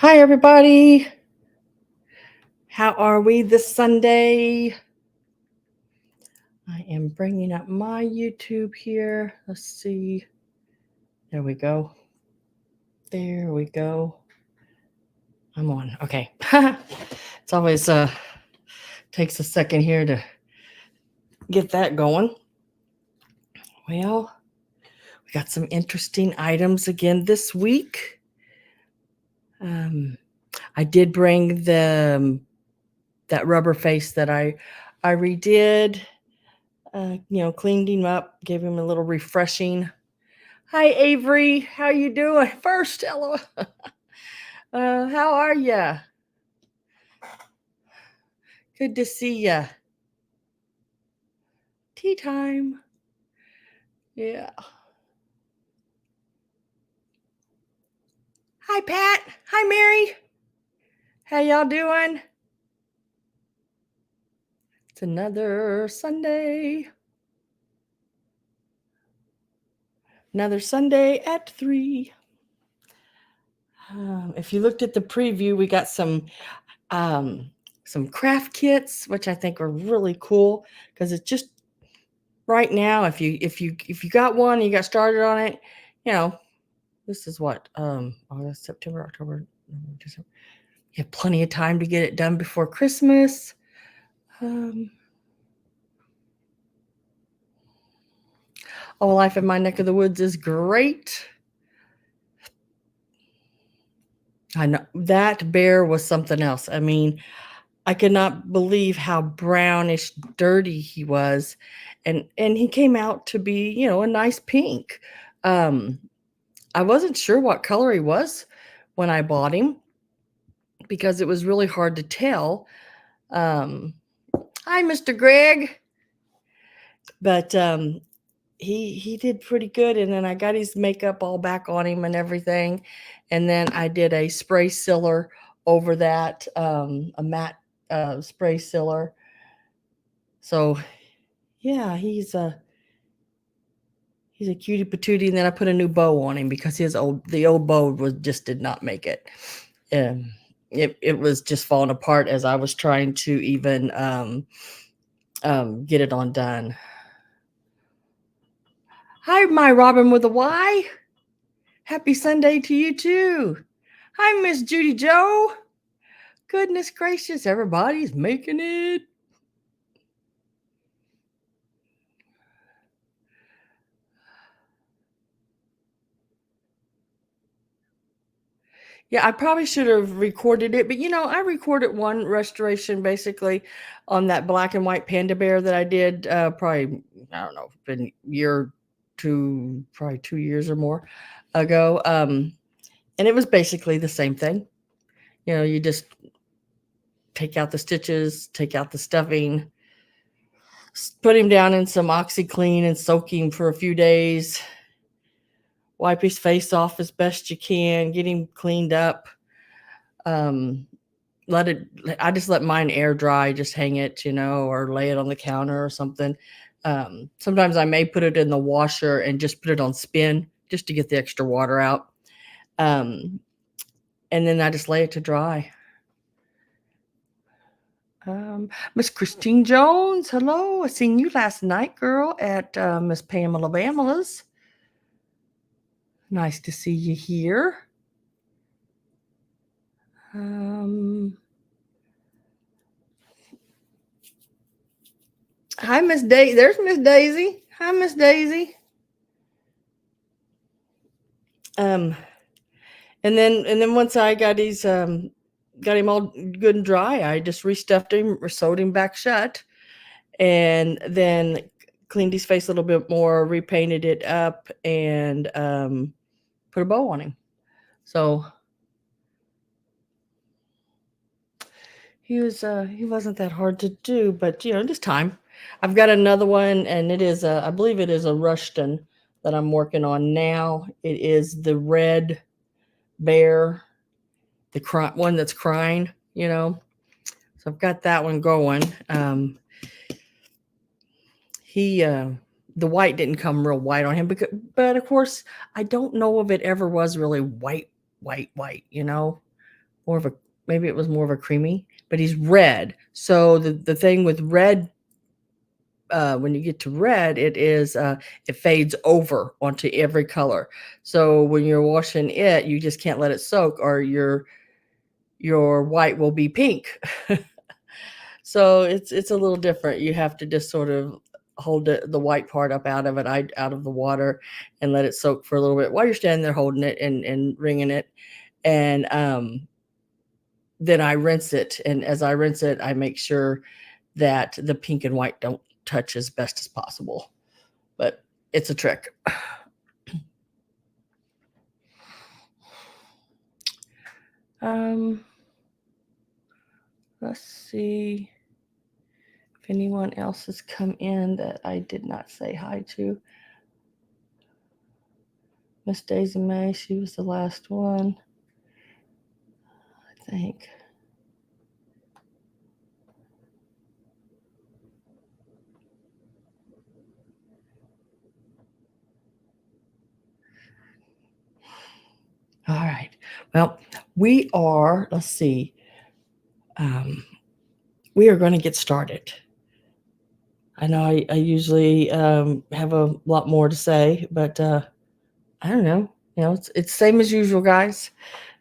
Hi, everybody. How are we this Sunday? I am bringing up my YouTube here. Let's see. There we go. There we go. I'm on. Okay. It's always takes a second here to get that going. Well, we got some interesting items again this week. I did bring that rubber face that I redid. Cleaned him up, gave him a little refreshing. Hi, Avery. How you doing? First, hello. How are ya? Good to see ya. Tea time. Yeah. Hi, Pat. Hi, Mary. How y'all doing? It's another Sunday. Another Sunday at 3. If you looked at the preview, we got some craft kits, which I think are really cool because it's just right now. If you got one, you got started on it, this is what August, September, October, November, December. You have plenty of time to get it done before Christmas. Life in my neck of the woods is great. I know that bear was something else. I mean, I could not believe how brownish dirty he was, and he came out to be, a nice pink. I wasn't sure what color he was when I bought him because it was really hard to tell. Hi, Mr. Greg. But he did pretty good, and then I got his makeup all back on him and everything, and then I did a spray sealer over that, a matte spray sealer. So yeah, he's a cutie patootie, and then I put a new bow on him because the old bow did not make it. It was just falling apart as I was trying to even get it on done. Hi, my Robin with a Y. Happy Sunday to you too. Hi, Miss Judy Joe. Goodness gracious, everybody's making it. Yeah, I probably should have recorded it, but I recorded one restoration basically on that black and white panda bear that I did probably, I don't know, been probably 2 years or more ago. And it was basically the same thing. You just take out the stitches, take out the stuffing, put him down in some OxyClean and soak him for a few days. Wipe his face off as best you can, get him cleaned up. I just let mine air dry, just hang it, or lay it on the counter or something. Sometimes I may put it in the washer and just put it on spin just to get the extra water out. And then I just lay it to dry. Miss Christine Jones, hello. I seen you last night, girl, at Miss Pamela Bamela's. Nice to see you here. Hi, Miss Daisy. There's Miss Daisy. Hi, Miss Daisy. And then once I got him all good and dry, I just restuffed him or sewed him back shut, and then cleaned his face a little bit more, repainted it up, and put a bow on him. So he wasn't that hard to do, but just time. I've got another one, and it is I believe it is a Rushton that I'm working on now. It is the red bear, the one that's crying, So I've got that one going. The white didn't come real white on him, but of course I don't know if it ever was really white. more of a, maybe it was more of a creamy, but he's red. So the thing with red, when you get to red, it fades over onto every color. So when you're washing it, you just can't let it soak, or your white will be pink. So it's a little different. You have to just sort of hold the white part up out of it, out of the water, and let it soak for a little bit while you're standing there holding it and wringing it. And then I rinse it. And as I rinse it, I make sure that the pink and white don't touch as best as possible. But it's a trick. Um, let's see if anyone else has come in that I did not say hi to. Miss Daisy May, she was the last one, I think. All right. Well, we are, let's see, we are going to get started. I know I usually have a lot more to say, but I don't know. It's same as usual, guys.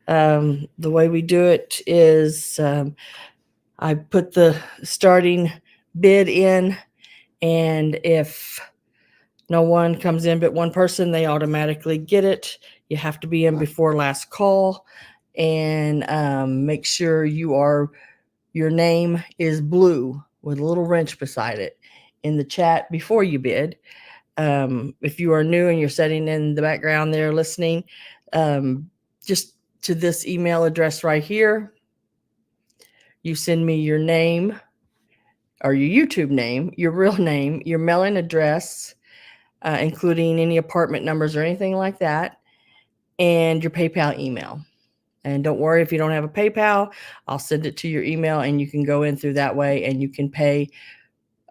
The way we do it is I put the starting bid in, and if no one comes in but one person, they automatically get it. You have to be in before last call, and make sure your name is blue with a little wrench beside it in the chat before you bid. If you are new and you're sitting in the background there listening, just to this email address right here, you send me your name or your YouTube name, your real name, your mailing address, including any apartment numbers or anything like that, and your PayPal email. And don't worry if you don't have a PayPal, I'll send it to your email, and you can go in through that way, and you can pay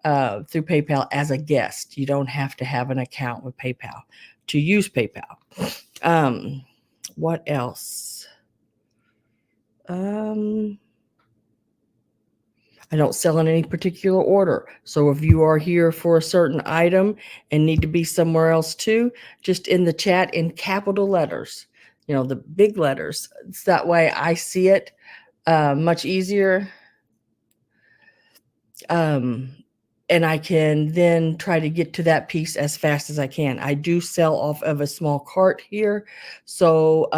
through PayPal as a guest. You don't have to have an account with PayPal to use PayPal. What else? I don't sell in any particular order. So if you are here for a certain item and need to be somewhere else too, just in the chat in capital letters, the big letters. It's that way I see it much easier. And I can then try to get to that piece as fast as I can. I do sell off of a small cart here. So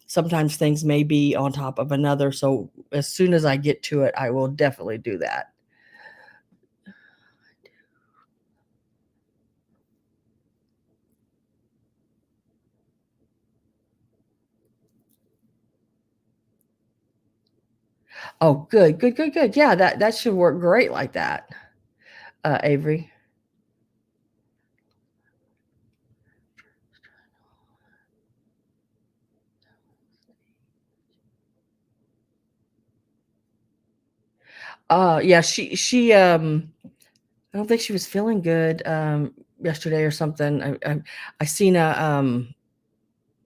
sometimes things may be on top of another. So as soon as I get to it, I will definitely do that. Oh, good, good, good, good. Yeah, that should work great like that, Avery. Yeah, I don't think she was feeling good yesterday or something. I seen a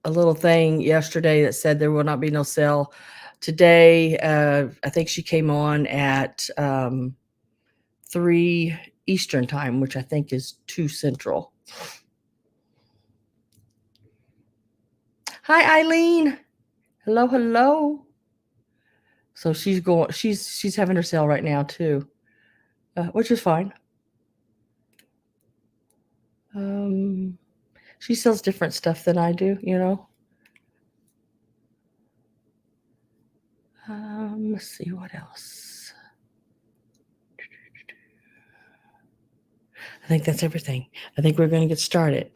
little thing yesterday that said there will not be no sale today. I think she came on at 3 Eastern time, which I think is 2 Central. Hi, Eileen. Hello, hello. So she's having her sale right now too, which is fine. She sells different stuff than I do. Let's see what else. I think that's everything. I think we're going to get started.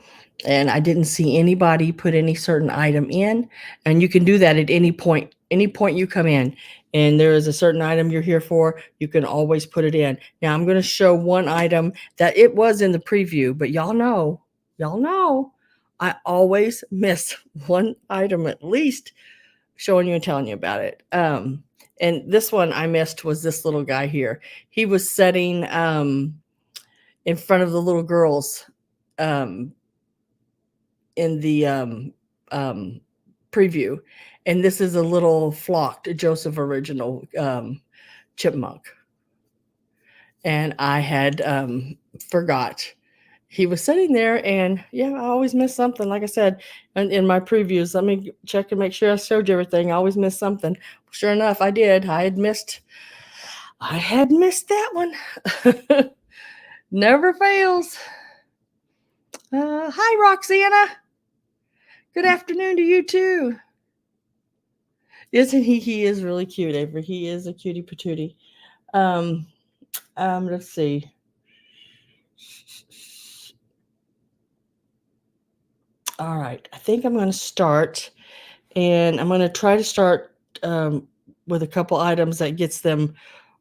And I didn't see anybody put any certain item in. And you can do that at any point. Any point you come in and there is a certain item you're here for, you can always put it in. Now I'm going to show one item that it was in the preview, but y'all know, I always miss one item at least showing you and telling you about it. And this one I missed was this little guy here. He was setting in front of the little girls in the preview. And this is a little flocked Joseph original chipmunk. And I had forgot. He was sitting there, and yeah, I always miss something. Like I said, in my previews, let me check and make sure I showed you everything. I always miss something. Sure enough, I did. I had missed that one. Never fails. Hi, Roxana. Good afternoon to you too. Isn't he? He is really cute, Avery. He is a cutie patootie. Let's see. All right, I think I'm going to start, and I'm going to try to start with a couple items that gets them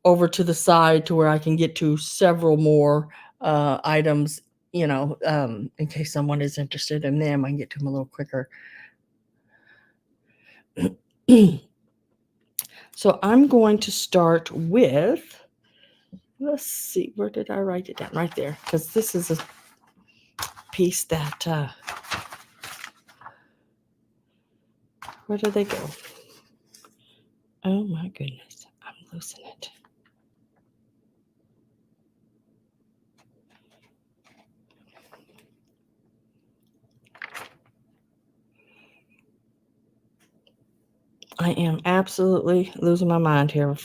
over to the side to where I can get to several more items, in case someone is interested in them. I can get to them a little quicker. So I'm going to start with, let's see, where did I write it down? Right there, because this is a piece that, where did they go? Oh my goodness, I'm losing it. I am absolutely losing my mind here.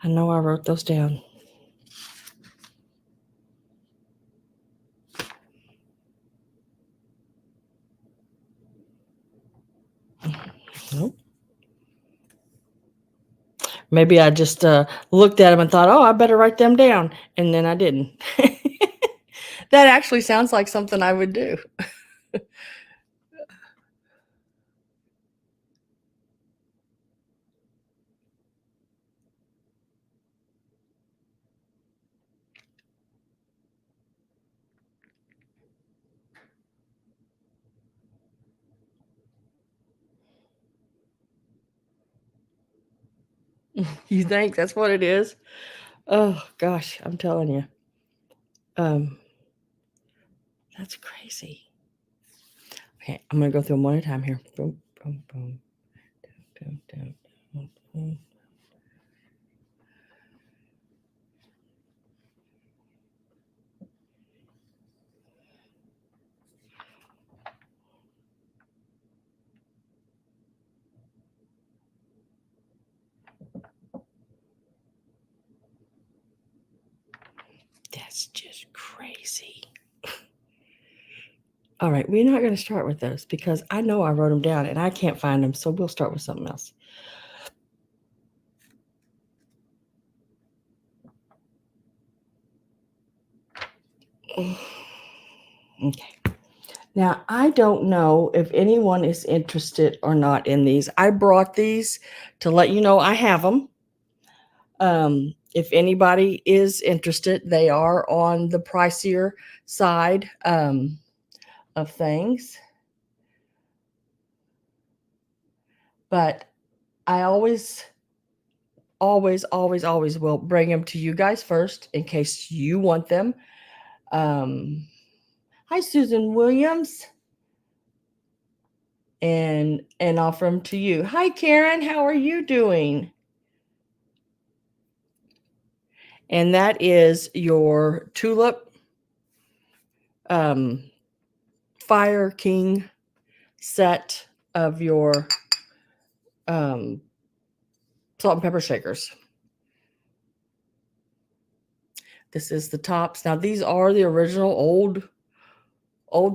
I know I wrote those down. Nope. Maybe I just looked at them and thought, oh, I better write them down. And then I didn't. That actually sounds like something I would do. You think that's what it is? Oh gosh, I'm telling you. That's crazy. Okay, I'm gonna go through them one at a time here. Boom, boom, boom. Boom, boom, boom, boom. That's just crazy. All right, we're not going to start with those because I know I wrote them down and I can't find them. So we'll start with something else. Okay. Now, I don't know if anyone is interested or not in these. I brought these to let you know I have them. If anybody is interested, they are on the pricier side of things. But I always will bring them to you guys first in case you want them. Hi, Susan Williams. And offer them to you. Hi, Karen. How are you doing? And that is your tulip Fire King set of your salt and pepper shakers. This is the tops. Now, these are the original old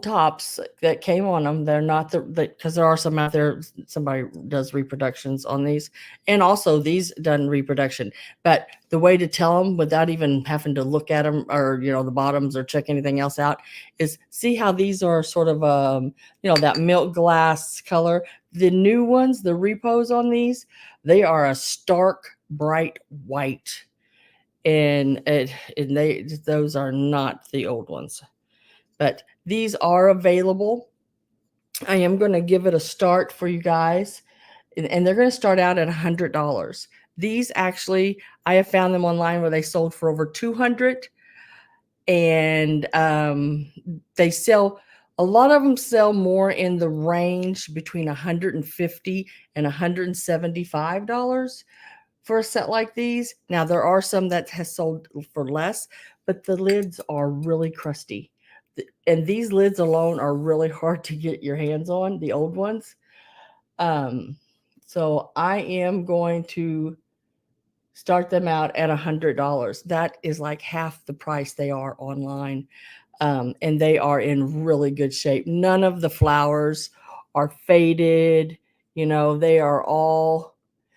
tops that came on them. They're not because there are some out there. Somebody does reproductions on these, and also these done reproduction. But the way to tell them without even having to look at them or the bottoms or check anything else out is see how these are sort of that milk glass color. The new ones, the repos on these, they are a stark bright white, and those are not the old ones. But these are available. I am going to give it a start for you guys, and they're going to start out at $100. These actually, I have found them online where they sold for over $200, and they sell, a lot of them sell more in the range between $150 and $175 for a set like these. Now there are some that has sold for less, but the lids are really crusty. And these lids alone are really hard to get your hands on, the old ones. Um, so I am going to start them out at $100. That is like half the price they are online. And they are in really good shape. None of the flowers are faded. You know, they are all,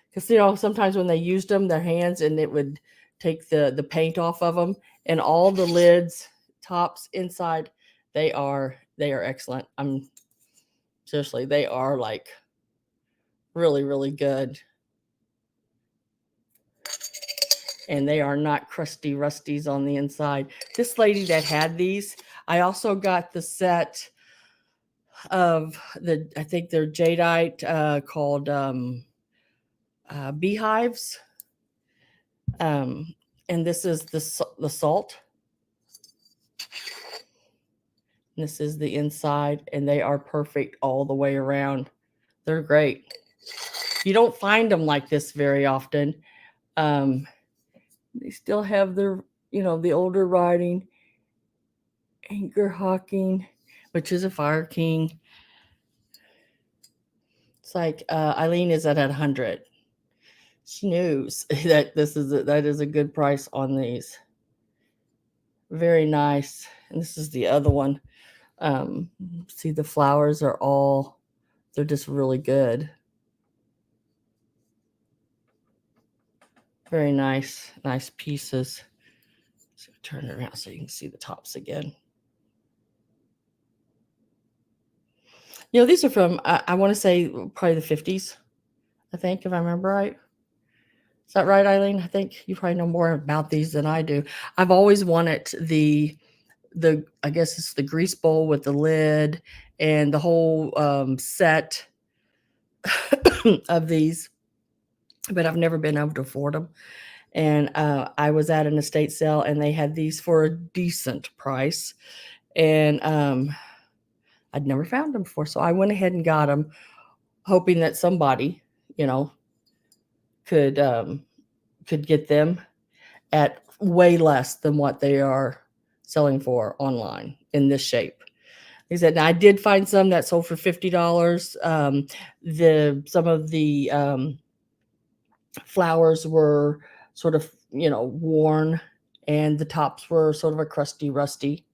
because you know sometimes when they used them, their hands, and it would take the paint off of them, and all the lids, tops, inside, they are excellent. I'm seriously, they are like really really good, and they are not crusty rusties on the inside. This lady that had these, I also got the set of I think they're jadeite, called beehives, um, and this is the salt. This is the inside, and they are perfect all the way around. They're great. You don't find them like this very often. Um, they still have their, you know, the older writing. Anchor Hawking, which is a fire king. It's like Eileen is at 100. She knows that that is a good price on these. Very nice. And this is the other one. See, the flowers are all, they're just really good. Very nice, nice pieces. So turn it around so you can see the tops again. You know, these are from, I want to say probably the 50s, I think, if I remember right. Is that right, Eileen? I think you probably know more about these than I do. I've always wanted the I guess it's the grease bowl with the lid and the whole set of these, but I've never been able to afford them. And I was at an estate sale, and they had these for a decent price, and I'd never found them before, so I went ahead and got them, hoping that somebody, you know, could get them at way less than what they are selling for online in this shape. He said, now I did find some that sold for $50. Some of the flowers were sort of, you know, worn, and the tops were sort of a crusty, rusty.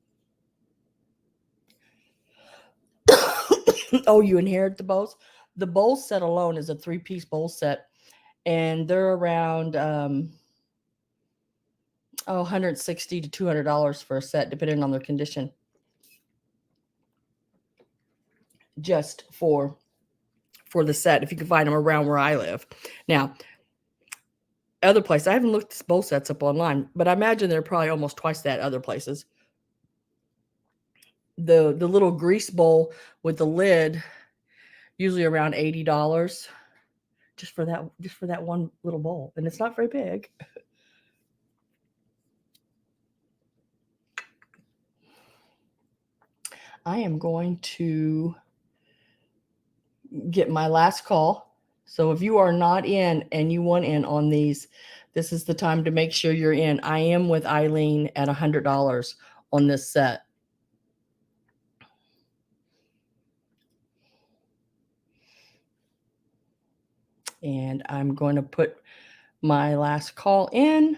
Oh, you inherit the bowls? The bowl set alone is a 3-piece bowl set, and they're around $160 to $200 for a set, depending on their condition. Just for the set, if you can find them around where I live. Now, other places, I haven't looked this bowl sets up online, but I imagine they're probably almost twice that other places. The little grease bowl with the lid, usually around $80 just for that one little bowl, and it's not very big. I am going to get my last call. So if you are not in and you want in on these, this is the time to make sure you're in. I am with Eileen at $100 on this set. And I'm going to put my last call in.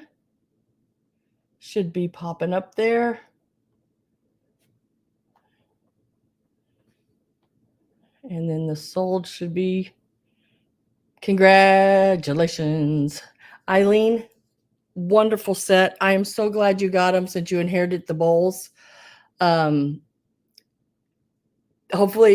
Should be popping up there. And then the sold should be, congratulations, Eileen. Wonderful set. I am so glad you got them since you inherited the bowls. Hopefully,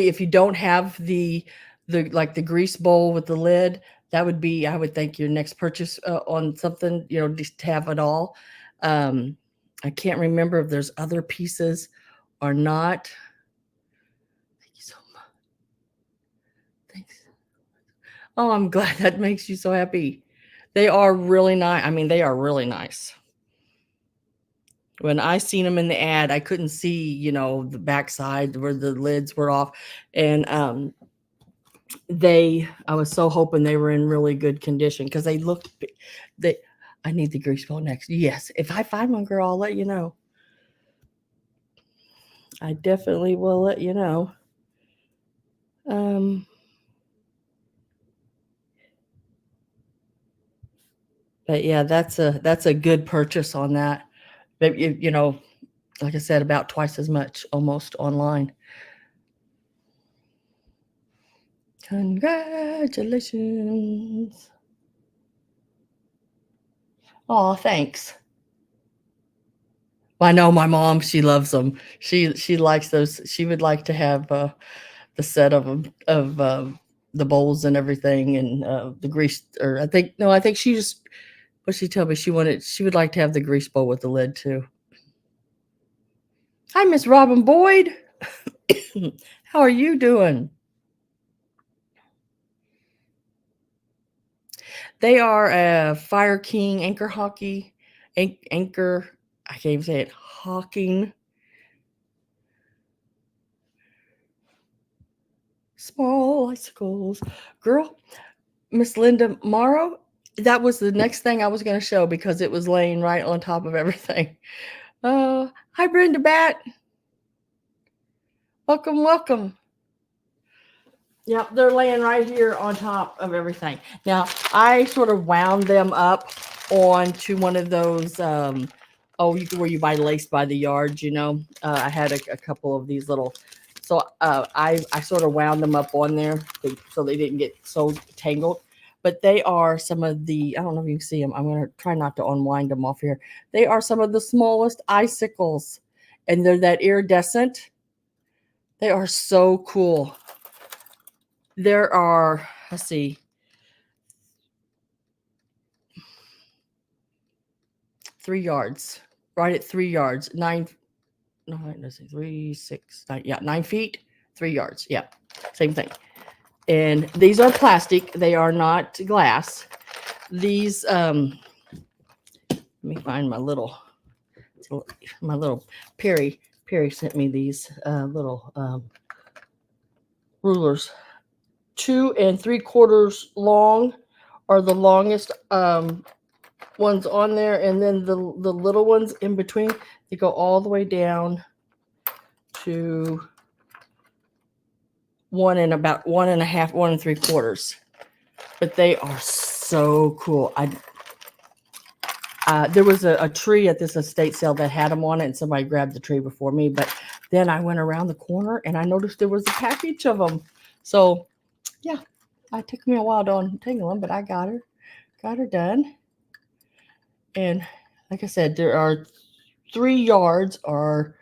if you don't have the like the grease bowl with the lid, that would be, I would think, your next purchase on something, you know, just to have it all. I can't remember if there's other pieces or not. Thank you so much. Thanks. Oh, I'm glad that makes you so happy. They are really nice. I mean, they are really nice. When I seen them in the ad, I couldn't see, the backside where the lids were off. And I was so hoping they were in really good condition because they looked, they, I need the grease ball next. Yes. If I find one, girl, I'll let you know. I definitely will let you know. But yeah, that's a good purchase on that. But like I said, about twice as much almost online. Congratulations. Oh, thanks. I know my mom, she loves them. She likes those. She would like to have the set of them, of the bowls and everything, and the grease. Or I think no, I think she just. What she told me, she would like to have the grease bowl with the lid too. Hi, Miss Robin Boyd. How are you doing? They are a Fire King anchor hockey, anchor. I can't even say it. Hawking. Small icicles. Girl, Miss Linda Morrow, that was the next thing I was going to show because it was laying right on top of everything. Hi, Brenda Bat. Welcome, welcome. Yep, they're laying right here on top of everything. Now, I sort of wound them up onto one of those, where you buy lace by the yard, I had a couple of these little, so I sort of wound them up on there so they didn't get so tangled. But they are some of the, I don't know if you can see them. I'm going to try not to unwind them off here. They are some of the smallest icicles, and they're that iridescent. They are so cool. There are, let's see, 3 yards, right at 3 yards, 9, no, let's see, 3, 6, 9, yeah, 9 feet, 3 yards. Yeah, same thing. And these are plastic. They are not glass. These, let me find my little Perry sent me these little rulers. 2 3/4 long are the longest ones on there, and then the little ones in between, they go all the way down to 1 and about 1 1/2, 1 3/4. But they are so cool. There was a tree at this estate sale that had them on it, and somebody grabbed the tree before me. But then I went around the corner and I noticed there was a package of them. So yeah, it took me a while to untangle them, but I got her done. And like I said, there are 3 yards or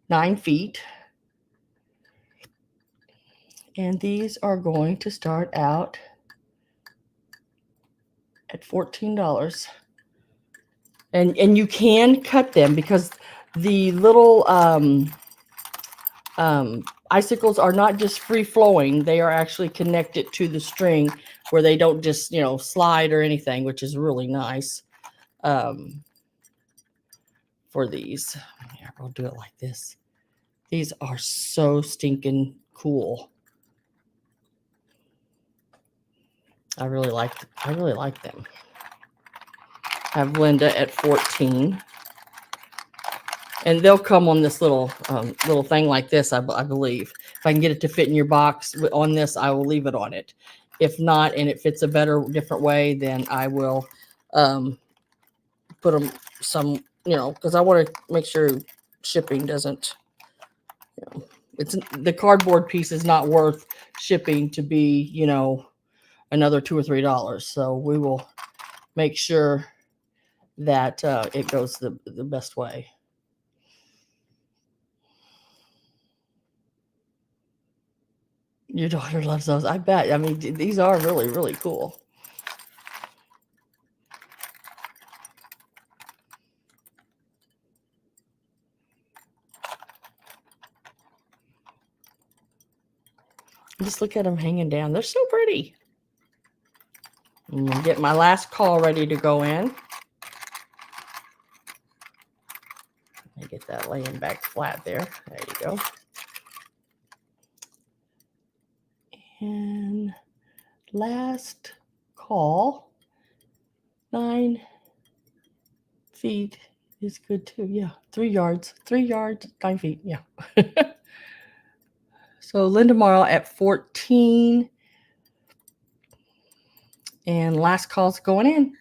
9 feet. And these are going to start out at $14. And you can cut them because the little icicles are not just free flowing. They are actually connected to the string where they don't just, slide or anything, which is really nice for these. Here, I'll do it like this. These are so stinking cool. I really like them. I have Linda at 14. And they'll come on this little thing like this, I believe. If I can get it to fit in your box on this, I will leave it on it. If not, and it fits a different way, then I will put them some, because I want to make sure shipping doesn't, it's the cardboard piece is not worth shipping to be, another $2 or $3. So we will make sure that it goes the best way. Your daughter loves those. I bet. I mean, these are really, really cool. Just look at them hanging down. They're so pretty. I'm going to get my last call ready to go in. laying back flat there. There you go. And last call, 9 feet is good too. Yeah, 3 yards, 9 feet. Yeah. So Linda Morrow at 14. And last call's going in.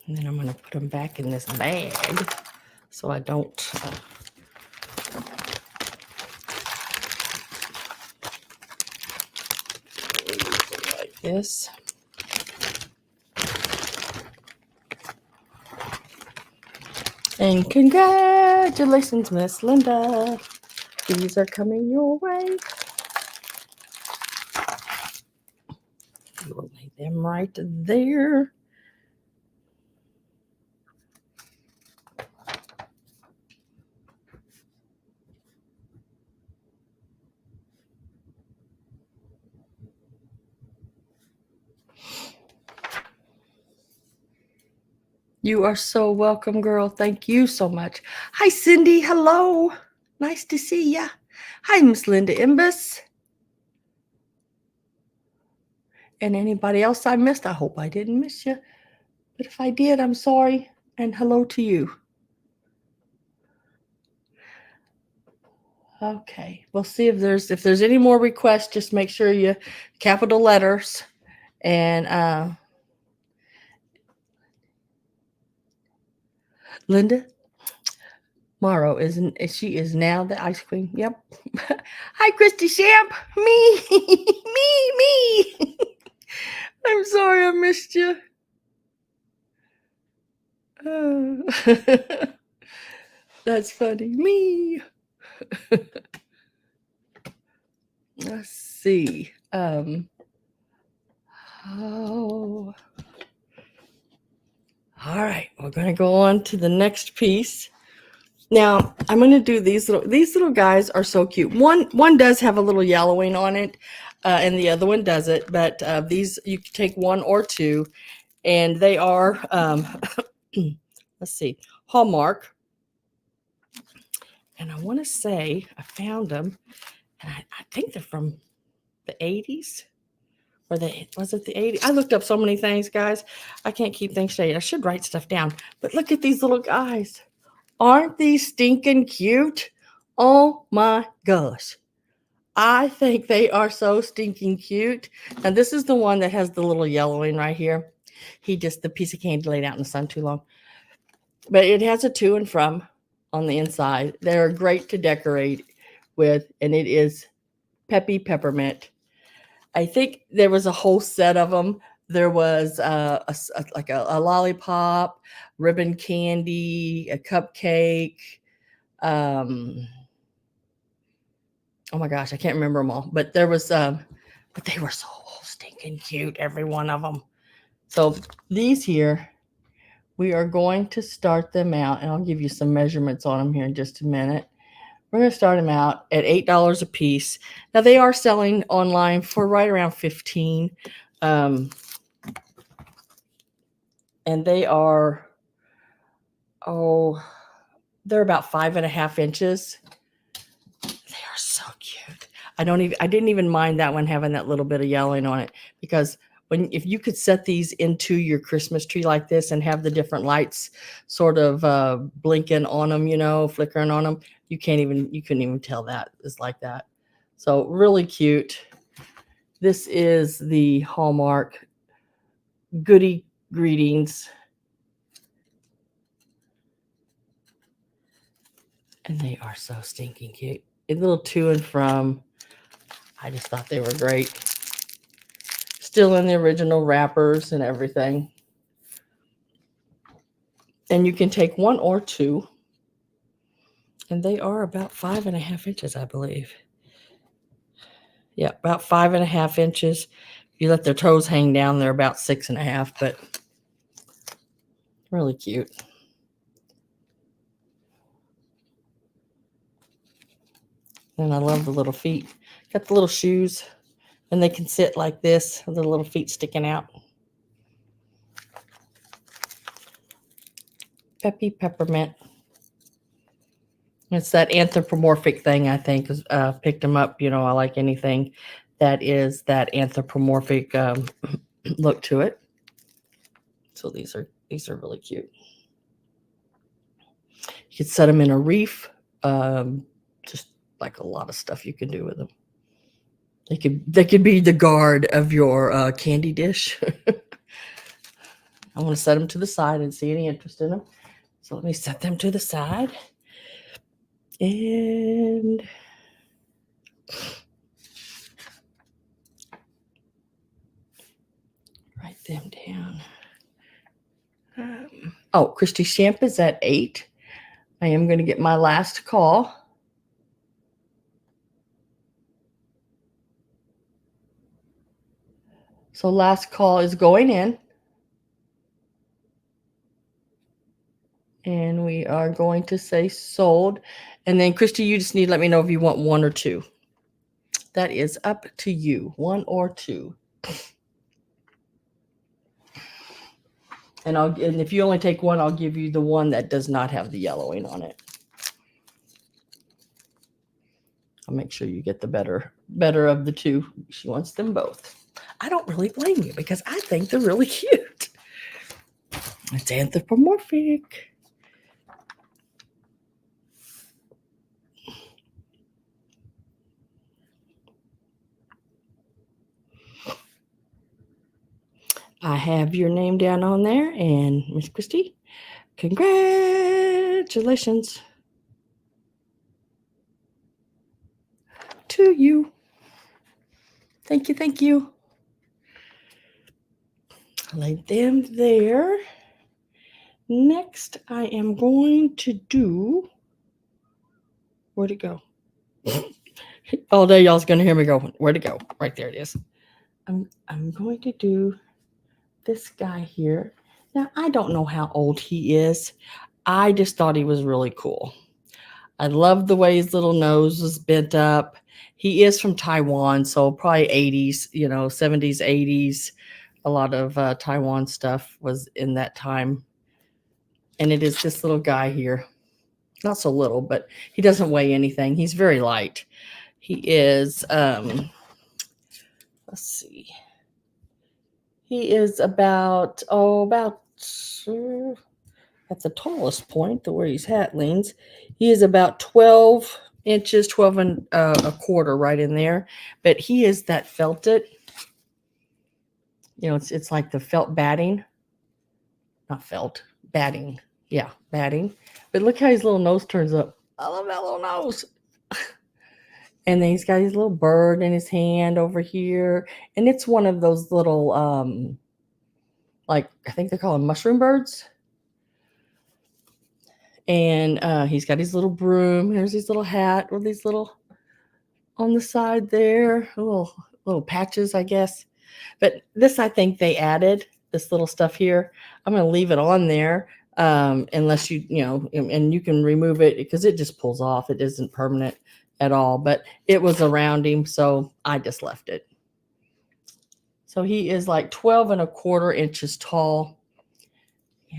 And then I'm going to put them back in this bag so I don't like this. And congratulations, Miss Linda. These are coming your way. We will lay them right there. You are so welcome, girl. Thank you so much. Hi, Cindy. Hello. Nice to see ya. Hi, Miss Linda Imbus. And anybody else I missed, I hope I didn't miss you. But if I did, I'm sorry. And hello to you. Okay. We'll see if there's any more requests. Just make sure you capital letters. And Linda Morrow she is now the ice queen. Yep. Hi, Christy Shamp. Me. me. I'm sorry I missed you. That's funny. Me. Let's see. Oh. All right, we're going to go on to the next piece. Now, I'm going to do these little guys are so cute. One does have a little yellowing on it, and the other one doesn't. But these, you can take one or two, and they are, let's see, Hallmark. And I want to say I found them, and I think they're from the 80s. Or was it the 80s? I looked up so many things, guys. I can't keep things straight. I should write stuff down. But look at these little guys. Aren't these stinking cute? Oh my gosh. I think they are so stinking cute. And this is the one that has the little yellowing right here. The piece of candy laid out in the sun too long. But it has a to and from on the inside. They're great to decorate with. And it is Peppy Peppermint. I think there was a whole set of them. There was a lollipop, ribbon candy, a cupcake. Oh my gosh, I can't remember them all. But there was, but they were so stinking cute, every one of them. So these here, we are going to start them out, and I'll give you some measurements on them here in just a minute. We're going to start them out at $8 a piece. Now, they are selling online for right around $15. And they are, they're about 5.5 inches. They are so cute. I didn't even mind that one having that little bit of yellowing on it, because if you could set these into your Christmas tree like this and have the different lights sort of blinking on them, flickering on them, you couldn't even tell that it's like that. So really cute. This is the Hallmark Goody Greetings. And they are so stinking cute. A little to and from. I just thought they were great. Still in the original wrappers and everything. And you can take one or two. And they are about 5.5 inches, I believe. Yeah, about 5.5 inches. If you let their toes hang down, they're about 6.5, but really cute. And I love the little feet. Got the little shoes, and they can sit like this with the little feet sticking out. Peppermint. It's that anthropomorphic thing, I think. Picked them up. You know, I like anything that is that anthropomorphic look to it. So these are really cute. You could set them in a wreath. Just like a lot of stuff you can do with them. They could be the guard of your candy dish. I want to set them to the side and see any interest in them. So let me set them to the side and write them down. Oh, Christy Shamp is at 8. I am going to get my last call. So last call is going in. And we are going to say sold. And then, Christy, you just need to let me know if you want 1 or 2. That is up to you, 1 or 2. And if you only take 1, I'll give you the one that does not have the yellowing on it. I'll make sure you get the better of the 2. She wants them both. I don't really blame you because I think they're really cute. It's anthropomorphic. I have your name down on there, and Miss Christy, congratulations to you. Thank you, thank you. I laid them there. Next, I am going to do. Where'd it go? All day, y'all's gonna hear me go. Where'd it go? Right there it is. I'm going to do this guy here. Now, I don't know how old he is. I just thought he was really cool. I love the way his little nose was bent up. He is from Taiwan, so probably 80s, 70s, 80s. A lot of Taiwan stuff was in that time. And it is this little guy here. Not so little, but he doesn't weigh anything. He's very light. He is, let's see. He is about at the tallest point, the where his hat leans. He is about 12 inches, 12 and a quarter right in there. But he is that felted. It's like the felt batting. Not felt, batting. Yeah, batting. But look how his little nose turns up. I love that little nose. And then he's got his little bird in his hand over here. And it's one of those little, I think they call them mushroom birds. And he's got his little broom. Here's his little hat with these little, on the side there, little patches, I guess. But this, I think they added this little stuff here. I'm going to leave it on there unless and you can remove it because it just pulls off. It isn't permanent at all, but it was around him, so I just left it. So he is like 12 and a quarter inches tall.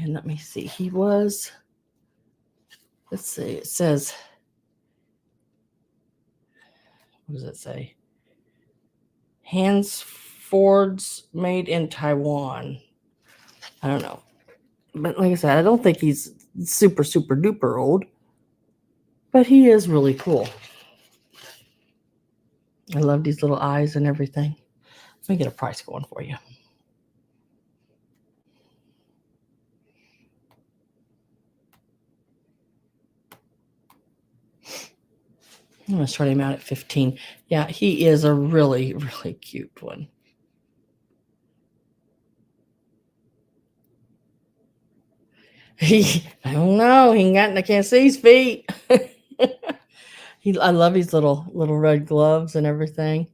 And let me see, he was, let's see, it says, what does it say? Hands Fords made in Taiwan. I don't know. But like I said, I don't think he's super, super duper old. But he is really cool. I love these little eyes and everything. Let me get a price going for you. I'm going to start him out at 15. Yeah, he is a really, really cute one. I don't know. I can't see his feet. I love his little red gloves and everything.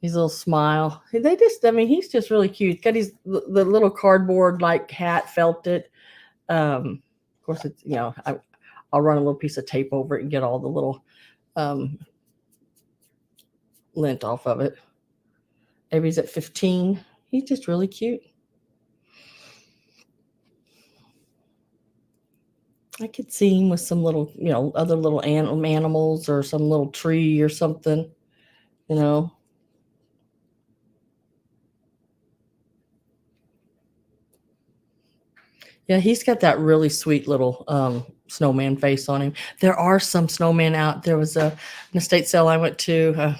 His little smile. He's just really cute. Got the little cardboard like hat, felted. Of course, it's I'll run a little piece of tape over it and get all the little lint off of it. Avery's at 15. He's just really cute. I could see him with some little, other little animals or some little tree or something, you know. Yeah, he's got that really sweet little snowman face on him. There are some snowmen out. There was an estate sale I went to.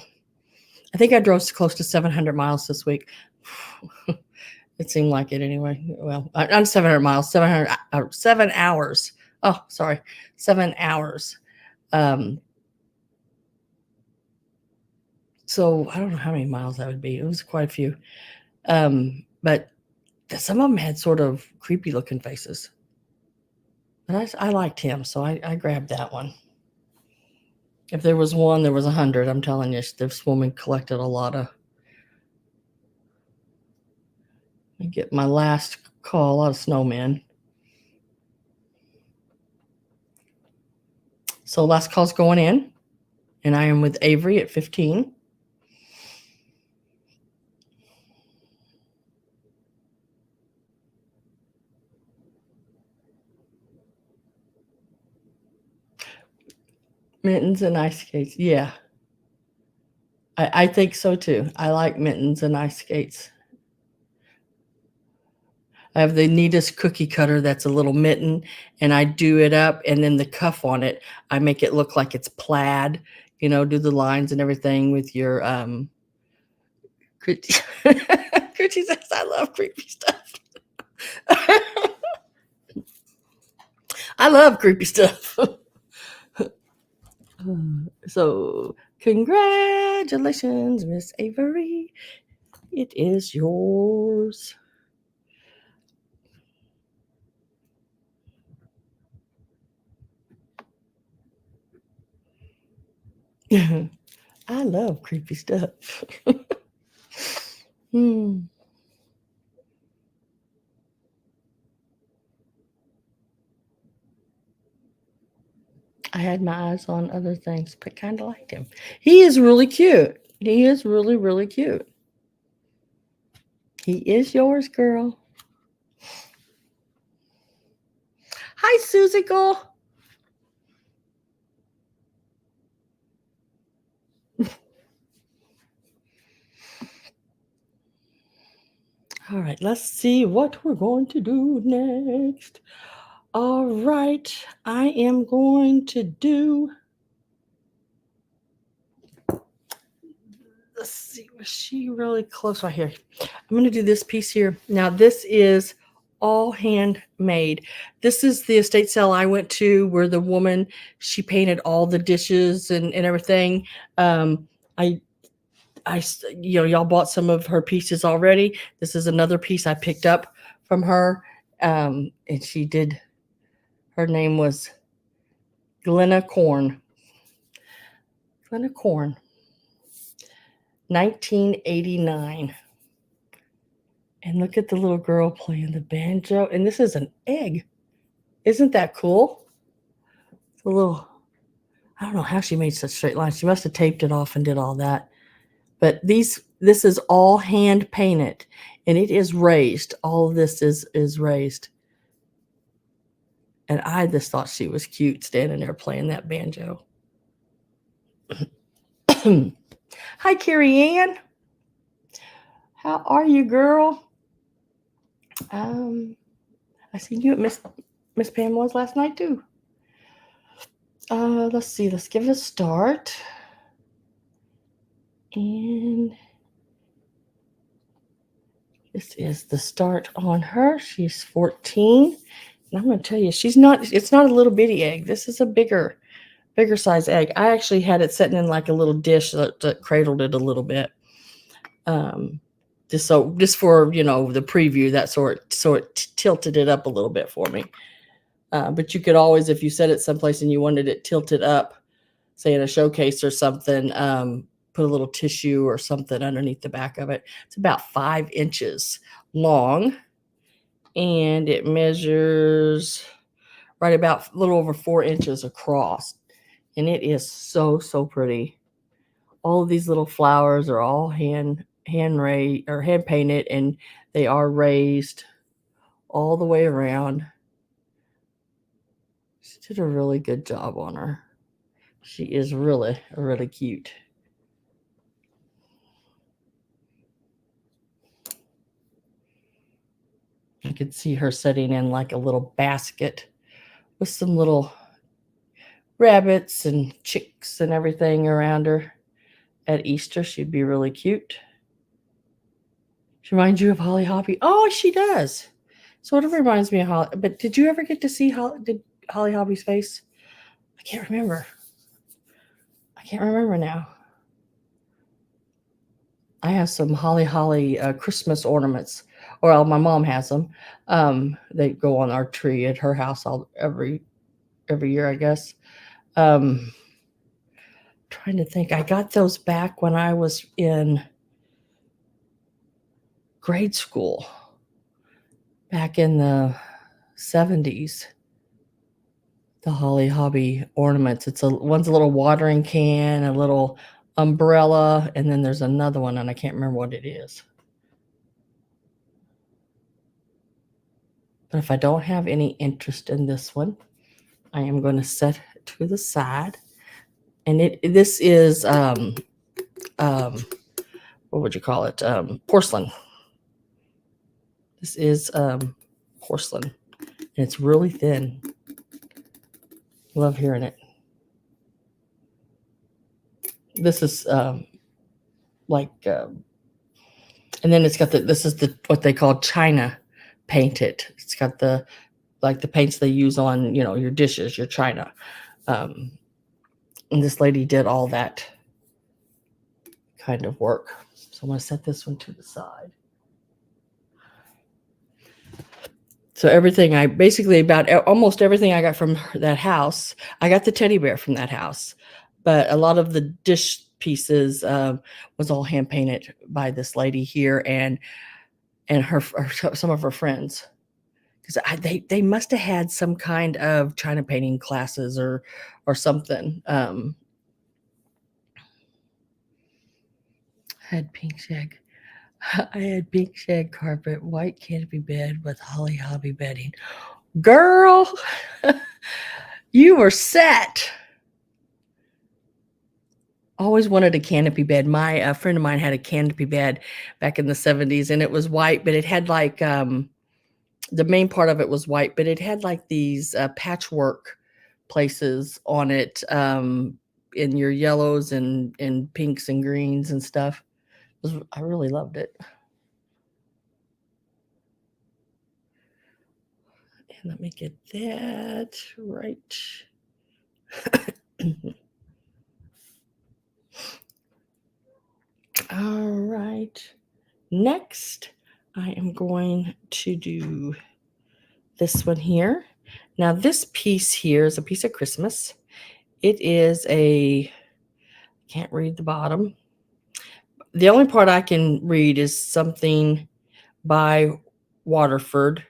I think I drove close to 700 miles this week. It seemed like it anyway. Well, not 700 miles, 7 hours. Oh, sorry, 7 hours. So I don't know how many miles that would be. It was quite a few. But some of them had sort of creepy looking faces. But I liked him, so I grabbed that one. If there was one, there was 100. I'm telling you, this woman collected a lot of. I get my last call, a lot of snowmen. So last call's going in, and I am with Avery at 15. Mittens and ice skates. Yeah. I think so too. I like mittens and ice skates. I have the neatest cookie cutter that's a little mitten, and I do it up, and then the cuff on it, I make it look like it's plaid, do the lines and everything with your Christy says I love creepy stuff. I love creepy stuff. So congratulations, Miss Avery. It is yours. I love creepy stuff. I had my eyes on other things, but kind of liked him. He is really cute. He is really, really cute. He is yours, girl. Hi, Susie girl. All right, let's see what we're going to do next. All right, I am going to do. Let's see, was she really close right here? I'm going to do this piece here. Now, this is all handmade. This is the estate sale I went to where the woman, she painted all the dishes and everything. Y'all bought some of her pieces already. This is another piece I picked up from her. And she did, her name was Glenna Corn. 1989. And look at the little girl playing the banjo. And this is an egg. Isn't that cool? It's a little, I don't know how she made such straight lines. She must have taped it off and did all that. But this is all hand painted, and it is raised. All of this is raised. And I just thought she was cute standing there playing that banjo. Hi, Carrie Ann. How are you, girl? I seen you at Miss Pamela's last night too. Let's see. Let's give it a start. And this is the start on her. She's 14. And I'm going to tell you, it's not a little bitty egg. This is a bigger size egg. I actually had it sitting in like a little dish that cradled it a little bit. Just for, the preview, that so it tilted it up a little bit for me. But you could always, if you set it someplace and you wanted it tilted up, say in a showcase or something, put a little tissue or something underneath the back of it. It's about 5 inches long, and it measures right about a little over 4 inches across. And it is so, so pretty. all of these little flowers are all hand raised or hand painted, and they are raised all the way around. She did a really good job on her. She is really, really cute. You can see her sitting in like a little basket with some little rabbits and chicks and everything around her. At Easter, she'd be really cute. She reminds you of Holly Hoppy. Oh, she does. Sort of reminds me of Holly. But did you ever get to see Holly Hoppy's face? I can't remember. I can't remember now. I have some Holly Christmas ornaments. Well, my mom has them. They go on our tree at her house every year, I guess. Trying to think. I got those back when I was in grade school, back in the 70s. The Holly Hobby ornaments. One's a little watering can, a little umbrella, and then there's another one, and I can't remember what it is. But if I don't have any interest in this one, I am going to set it to the side. And this is what would you call it? Porcelain. This is porcelain, and it's really thin. Love hearing it. This is like, and then it's got this is what they call China painted. It's got the paints they use on your dishes, your china. And this lady did all that kind of work. So I'm going to set this one to the side. So everything almost everything I got from that house, I got the teddy bear from that house, but a lot of the dish pieces was all hand painted by this lady here and some of her friends, because they must have had some kind of china painting classes or something. I had pink shag. I had pink shag carpet, white canopy bed with Holly Hobby bedding. Girl, you were set. Always wanted a canopy bed. My friend of mine had a canopy bed back in the 70s, and it was white, but it had like the main part of it was white, but it had like these patchwork places on it, in your yellows and pinks and greens and stuff. I really loved it. And let me get that right. All right. Next, I am going to do this one here. Now, this piece here is a piece of Christmas. It is can't read the bottom. The only part I can read is something by Waterford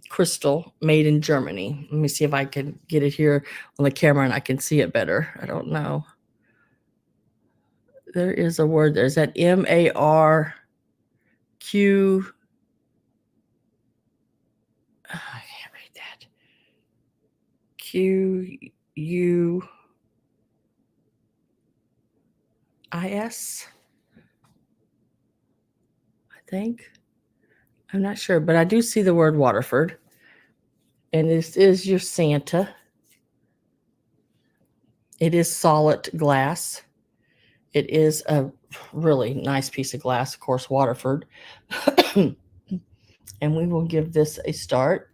crystal, made in Germany. Let me see if I can get it here on the camera and I can see it better. I don't know. There is a word there. Is that MARQ? I can't read that. QUIS? I think. I'm not sure, but I do see the word Waterford. And this is your Santa. It is solid glass. It is a really nice piece of glass, of course, Waterford. And we will give this a start.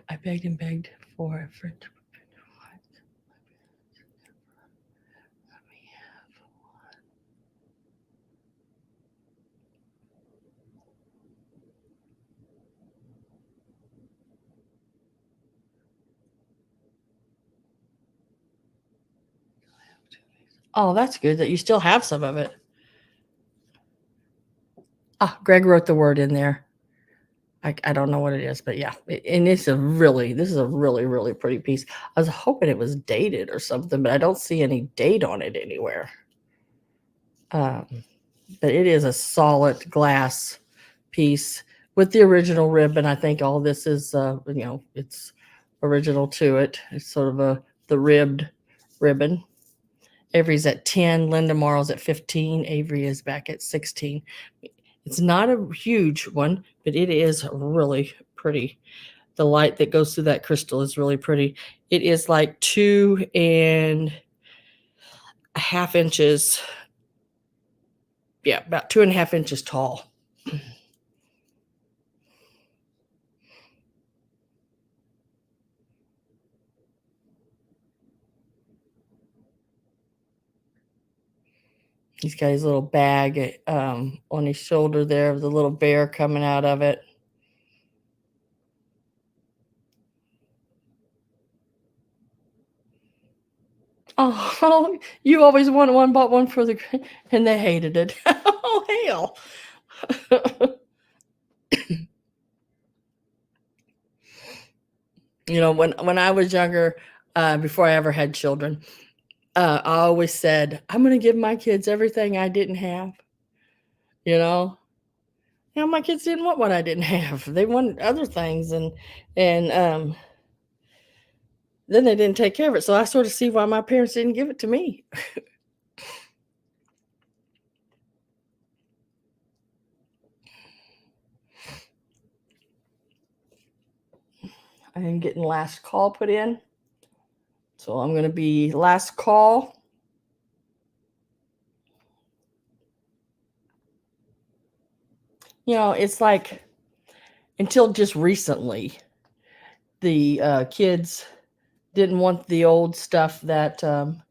I begged and begged for a friend to Oh, that's good that you still have some of it. Ah, Greg wrote the word in there. I don't know what it is, but yeah. And this is a really, really pretty piece. I was hoping it was dated or something, but I don't see any date on it anywhere. But it is a solid glass piece with the original ribbon. I think all this is, it's original to it. It's sort of the ribbed ribbon. Avery's at 10, Linda Morrow's at 15, Avery is back at 16. It's not a huge one, but it is really pretty. The light that goes through that crystal is really pretty. It is like 2.5 inches. Yeah, about 2.5 inches tall. He's got his little bag on his shoulder there with the little bear coming out of it. Oh, you always wanted one, bought one for the, and they hated it. Oh, hell. When I was younger, before I ever had children, I always said, I'm going to give my kids everything I didn't have. You know, my kids didn't want what I didn't have. They wanted other things, and then they didn't take care of it. So I sort of see why my parents didn't give it to me. I am getting last call put in. So I'm going to be last call. It's like until just recently, the kids didn't want the old stuff that, that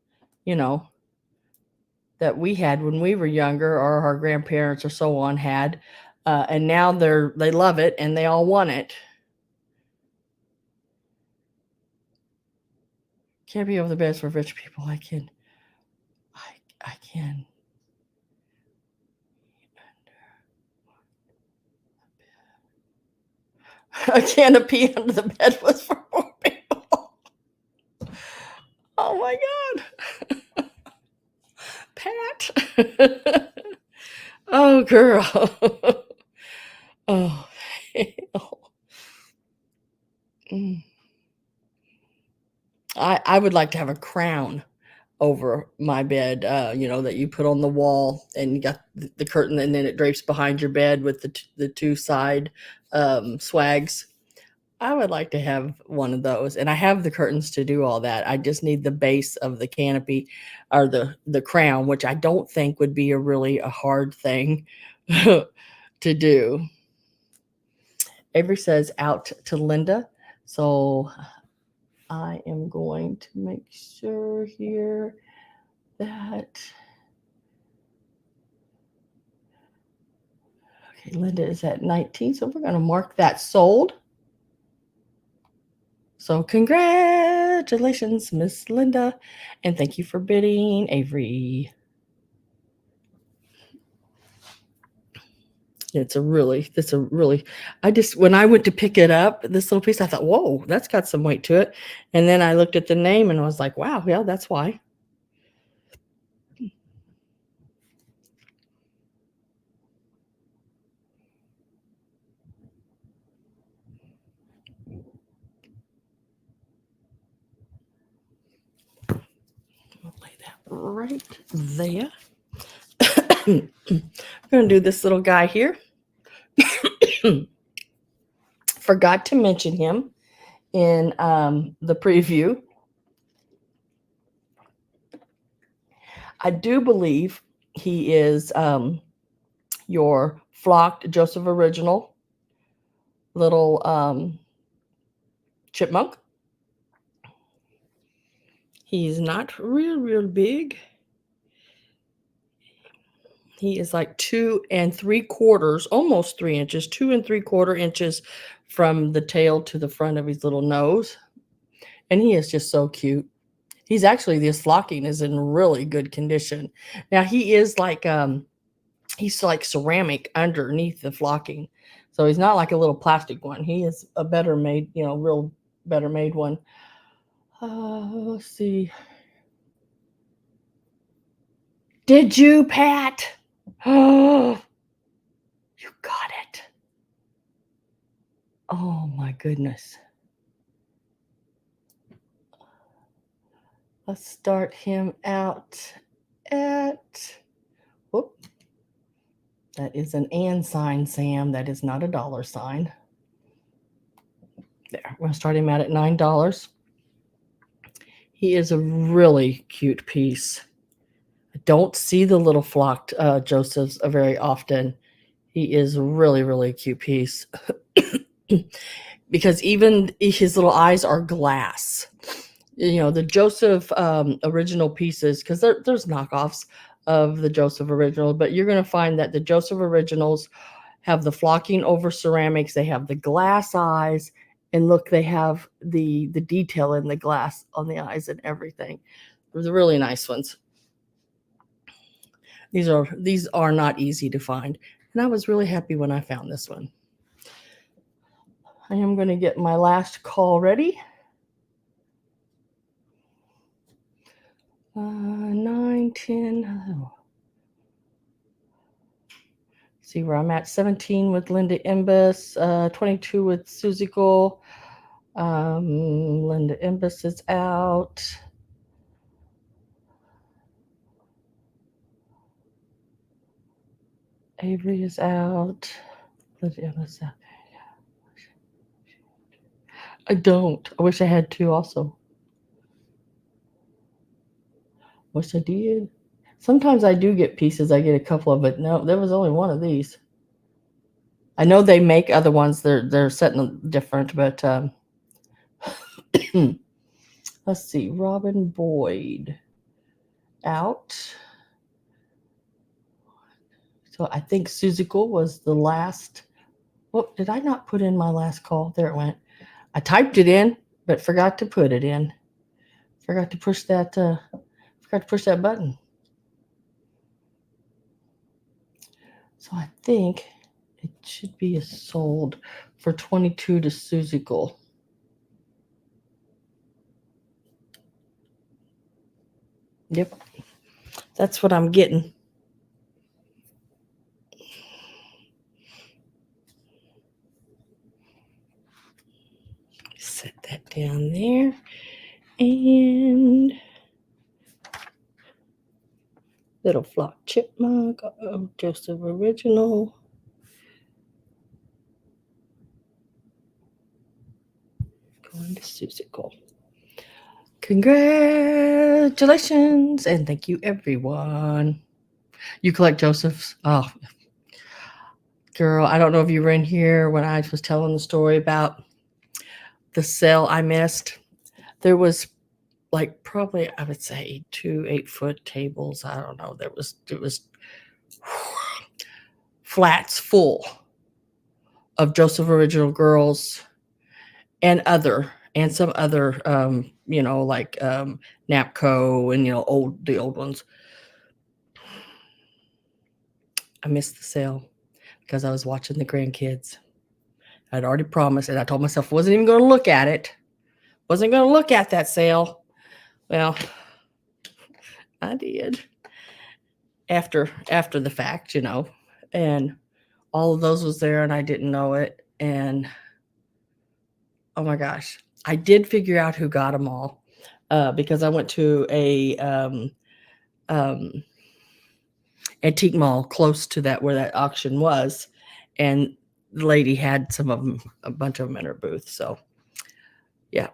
we had when we were younger, or our grandparents or so on had. And now they love it and they all want it. Can't be over the beds for rich people. I can. A canopy under the bed was for poor people. Oh my God. Pat. Oh, girl. Oh, hell. I would like to have a crown over my bed, that you put on the wall, and you got the curtain, and then it drapes behind your bed with the two side swags. I would like to have one of those, and I have the curtains to do all that. I just need the base of the canopy, or the crown, which I don't think would be a hard thing to do. Avery says out to Linda, so I am going to make sure here that, okay, Linda is at 19, so we're going to mark that sold. So congratulations, Miss Linda, and thank you for bidding, Avery. When I went to pick it up, this little piece, I thought, whoa, that's got some weight to it. And then I looked at the name and I was like, wow, yeah, that's why. I'll lay that right there. I'm going to do this little guy here. Forgot to mention him in the preview. I do believe he is your flocked Joseph original little chipmunk. He's not real big. He is like 2 3/4, almost 3 inches, 2 3/4 inches from the tail to the front of his little nose. And he is just so cute. He's actually, this flocking is in really good condition. Now he is like he's like ceramic underneath the flocking. So he's not like a little plastic one. He is a better made, real better made one. Let's see. Did you, Pat? Oh, you got it. Oh my goodness. Let's start him out at, whoop. That is an and sign, Sam. That is not a dollar sign. There, we're going to start him out at $9. He is a really cute piece. I don't see the little flocked Josephs very often. He is really, really cute piece. Because even his little eyes are glass. The Joseph original pieces, because there's knockoffs of the Joseph original, but you're going to find that the Joseph originals have the flocking over ceramics. They have the glass eyes, and look, they have the detail in the glass on the eyes and everything. They're really nice ones. These are not easy to find, and I was really happy when I found this one. I am going to get my last call ready. 9, 10. Oh. See where I'm at. 17 with Linda Imbus, 22 with Suzical. Linda Imbus is out. Avery is out. Linda Imbus out. I don't. I wish I had 2 also. Wish I did. Sometimes I do get pieces. I get a couple of it. No, there was only one of these. I know they make other ones. They're setting different, but let's see. Robin Boyd out. So I think Suzical was the last. Whoop, did I not put in my last call? There it went. I typed it in, but forgot to put it in. Forgot to push that button. So I think it should be sold for 22 to Suzical. Yep. That's what I'm getting. Set that down there. And little flock chipmunk, Joseph original. Going to Suzical. Congratulations and thank you, everyone. You collect Josephs? Oh, girl, I don't know if you were in here when I was telling the story about the sale I missed. There was like probably, I would say, 2 8-foot tables. I don't know. It was flats full of Joseph original girls and some other like Napco and the old ones. I missed the sale because I was watching the grandkids. I'd already promised, and I told myself I wasn't even going to look at it. Wasn't going to look at that sale. Well, I did after the fact, and all of those was there, and I didn't know it. And oh my gosh, I did figure out who got them all because I went to a antique mall close to that where that auction was, and the lady had some of them, a bunch of them in her booth. So yeah.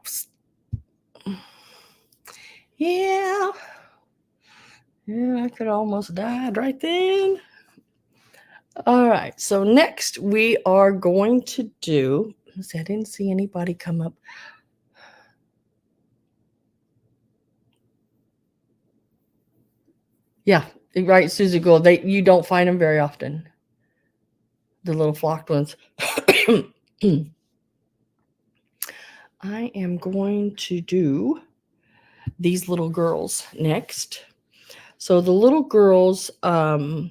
I could almost died right then. All right, so next we are going to do, let's see, I didn't see anybody come up. Yeah, right, Susie Gould. You don't find them very often. The little flocked ones. I am going to do these little girls next. So the little girls, I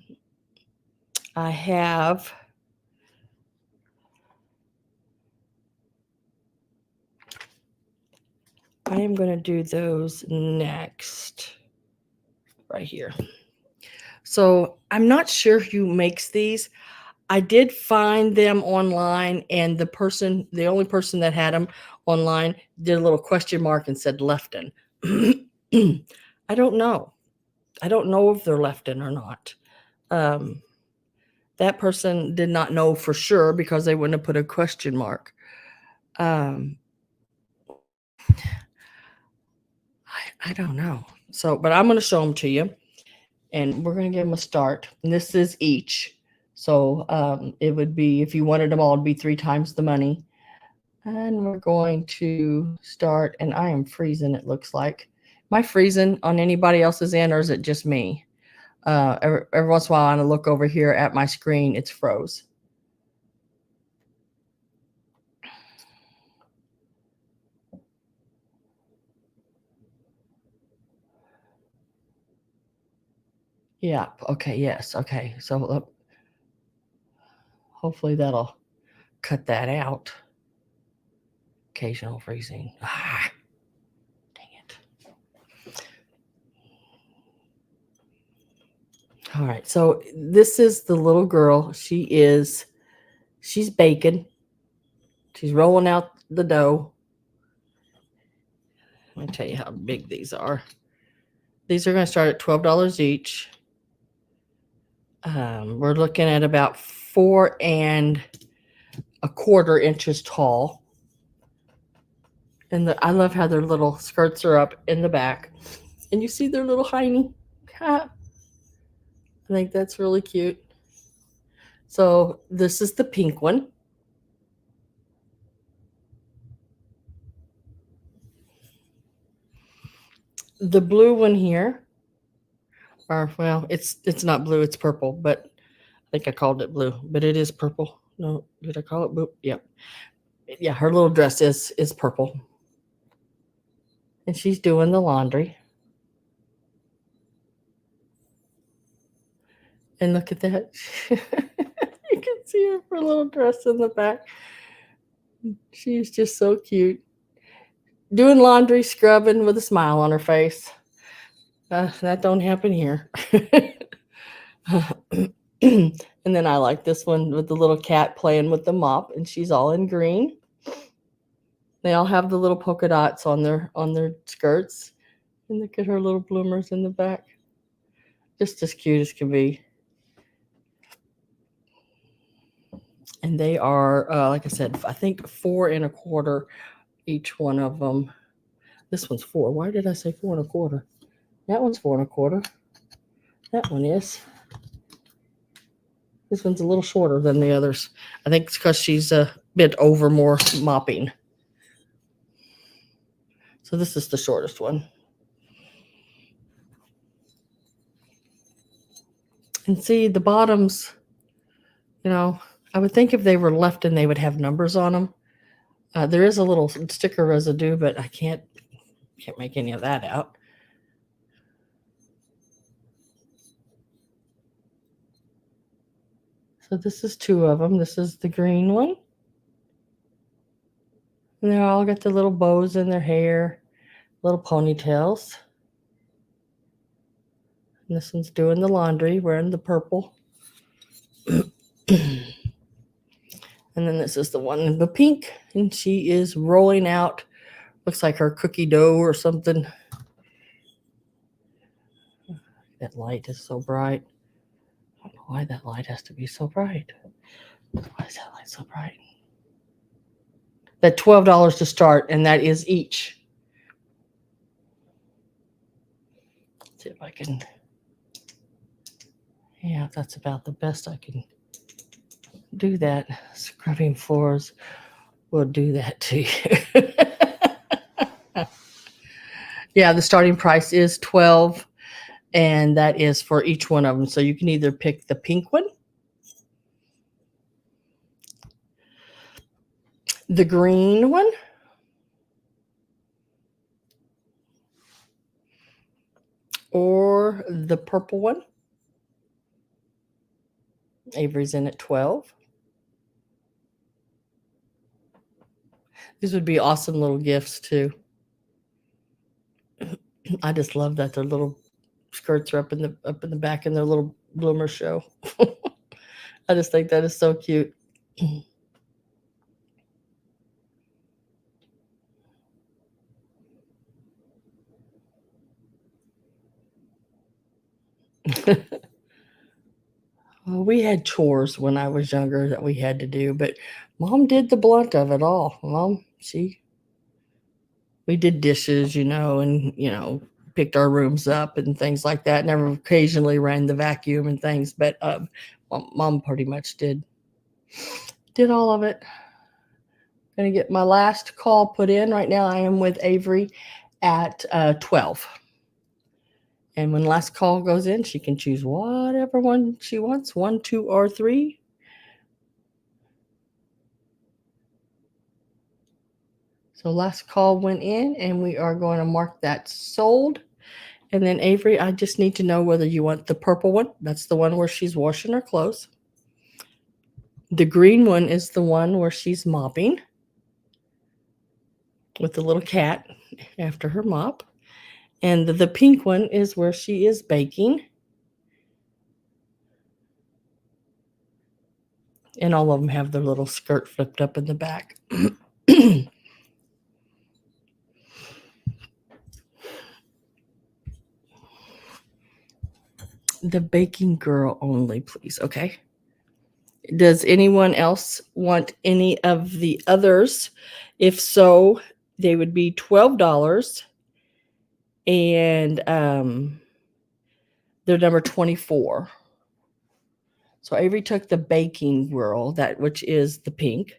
have, I am going to do those next, right here. So I'm not sure who makes these. I did find them online, and the only person that had them online did a little question mark and said Lefton. I don't know. I don't know if they're Lefton or not. That person did not know for sure because they wouldn't have put a question mark. Um, I don't know. So, but I'm going to show them to you, and we're going to give them a start. And this is each. So it would be, if you wanted them all, it'd be 3 times the money. And we're going to start, and I am freezing, it looks like. Am I freezing on anybody else's end, or is it just me? Every once in a while, I look over here at my screen, it's froze. Yeah, okay, yes, okay. So hopefully that'll cut that out. Occasional freezing. Ah, dang it. All right, so this is the little girl. She's baking. She's rolling out the dough. Let me tell you how big these are. These are going to start at $12 each. We're looking at about 4¼ inches tall. And I love how their little skirts are up in the back. And you see their little hiney. I think that's really cute. So this is the pink one. The blue one here, or well, it's not blue, it's purple, but I think I called it blue, but it is purple. No, did I call it blue? Yep. Yeah, her little dress is purple. And she's doing the laundry. And look at that. You can see her little dress in the back. She's just so cute. Doing laundry, scrubbing with a smile on her face. That don't happen here. And then I like this one with the little cat playing with the mop, and she's all in green. They all have the little polka dots on their skirts. And look at her little bloomers in the back. Just as cute as can be. And they are, like I said, I think 4¼ each one of them. This one's 4. Why did I say 4¼ That one's 4¼ That one is. This one's a little shorter than the others. I think it's because she's a bit over more mopping. So this is the shortest one. And see the bottoms, I would think if they were left and they would have numbers on them. There is a little sticker residue, but I can't make any of that out. So this is 2 of them. This is the green one. And they all got the little bows in their hair, little ponytails. And this one's doing the laundry, wearing the purple. And then this is the one in the pink, and she is rolling out, looks like her cookie dough or something. That light is so bright. I don't know why that light has to be so bright. Why is that light so bright? That $12 to start, and that is each. Let's see if I can. Yeah, that's about the best I can do that. Scrubbing floors will do that to you. Yeah, the starting price is $12, and that is for each one of them. So you can either pick the pink one, the green one, or the purple one. Avery's in at 12. These would be awesome little gifts too. I just love that their little skirts are up in the back in their little bloomer show. I just think that is so cute. Well, we had chores when I was younger that we had to do, but mom did the blunt of it all. We did dishes, and picked our rooms up and things like that. Never occasionally ran the vacuum and things, but mom pretty much did all of it. Gonna get my last call put in right now. I am with Avery at 12. And when last call goes in, she can choose whatever one she wants, 1, 2, or 3. So last call went in, and we are going to mark that sold. And then Avery, I just need to know whether you want the purple one. That's the one where she's washing her clothes. The green one is the one where she's mopping with the little cat after her mop. And the pink one is where she is baking. And all of them have their little skirt flipped up in the back. The baking girl only, please. Okay. Does anyone else want any of the others? If so, they would be $12. And they're number 24. So Avery took the baking girl, that which is the pink.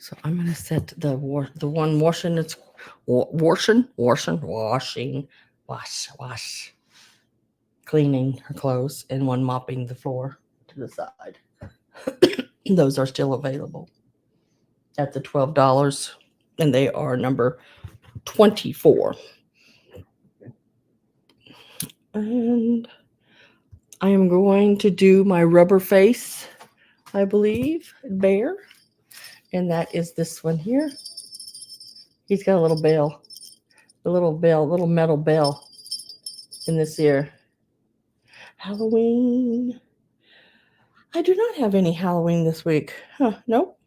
So I'm going to set the one washing. It's wash, cleaning her clothes, and one mopping the floor to the side. Those are still available at the $12, and they are number 24. And I am going to do my rubber face, I believe, bear. And that is this one here. He's got a little bell, little metal bell in this ear. Halloween. I do not have any Halloween this week. Nope.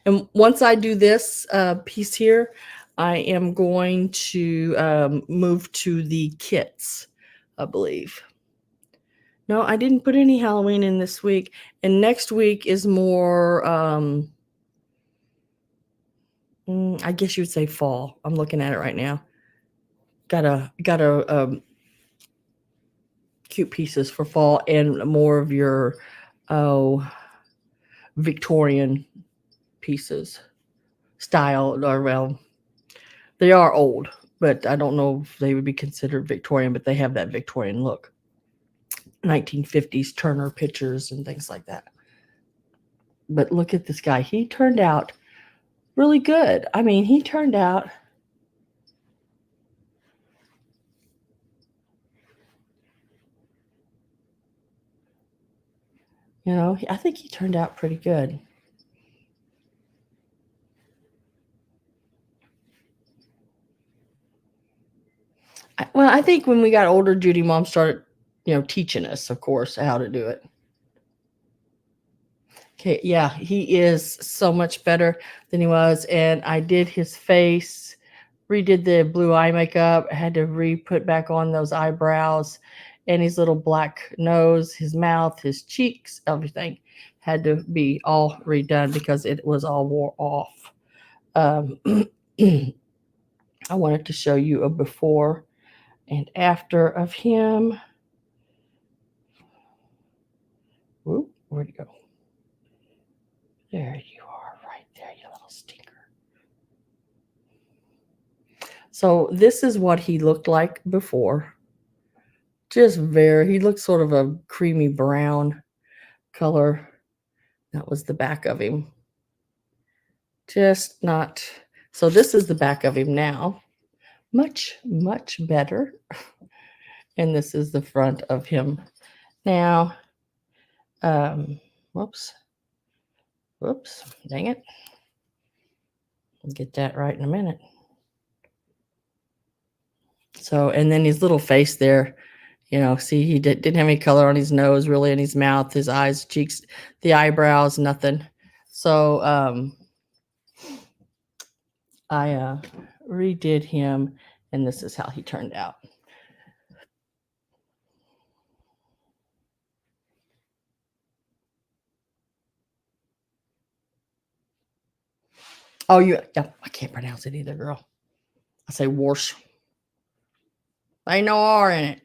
And once I do this piece here, I am going to move to the kits, I believe. No, I didn't put any Halloween in this week. And next week is more, I guess you would say fall. I'm looking at it right now. Got a cute pieces for fall and more of your Victorian pieces style, or well, they are old, but I don't know if they would be considered Victorian, but they have that Victorian look. 1950s Turner pictures and things like that. But look at this guy. He turned out really good. I mean, he turned out I think he turned out pretty good. I think when we got older, Judy mom started, teaching us, of course, how to do it. Okay, yeah, he is so much better than he was. And I did his face, redid the blue eye makeup, had to re-put back on those eyebrows and his little black nose, his mouth, his cheeks, everything had to be all redone because it was all wore off. I wanted to show you a before and after of him. Whoop, where'd he go? There you are, right there, you little stinker. So this is what he looked like before. He looked sort of a creamy brown color. That was the back of him. Just not. So this is the back of him now. Much, much better. And this is the front of him now. Whoops. Whoops. Dang it. I'll get that right in a minute. So, and then his little face there, see, he didn't have any color on his nose, really, in his mouth, his eyes, cheeks, the eyebrows, nothing. So, I redid him, and this is how he turned out. Oh, yeah, I can't pronounce it either, girl. I say warsh. Ain't no R in it.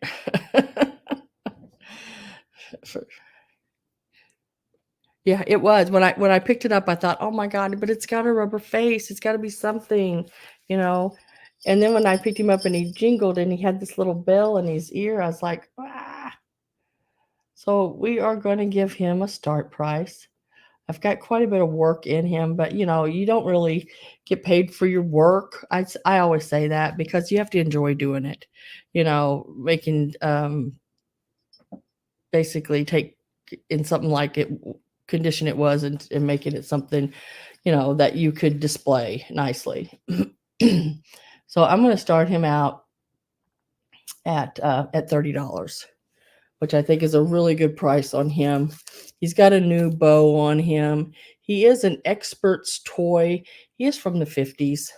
Yeah, it was. When I picked it up, I thought, oh my God, but it's got a rubber face. It's got to be something, you know. And then when I picked him up and he jingled and he had this little bell in his ear, I was like, ah. So we are going to give him a start price. I've got quite a bit of work in him, but you don't really get paid for your work. I always say that because you have to enjoy doing it, making basically take in something like it condition it was and making it something that you could display nicely. So I'm going to start him out at $30, which I think is a really good price on him. He's got a new bow on him. He is an expert's toy. He is from the 50s.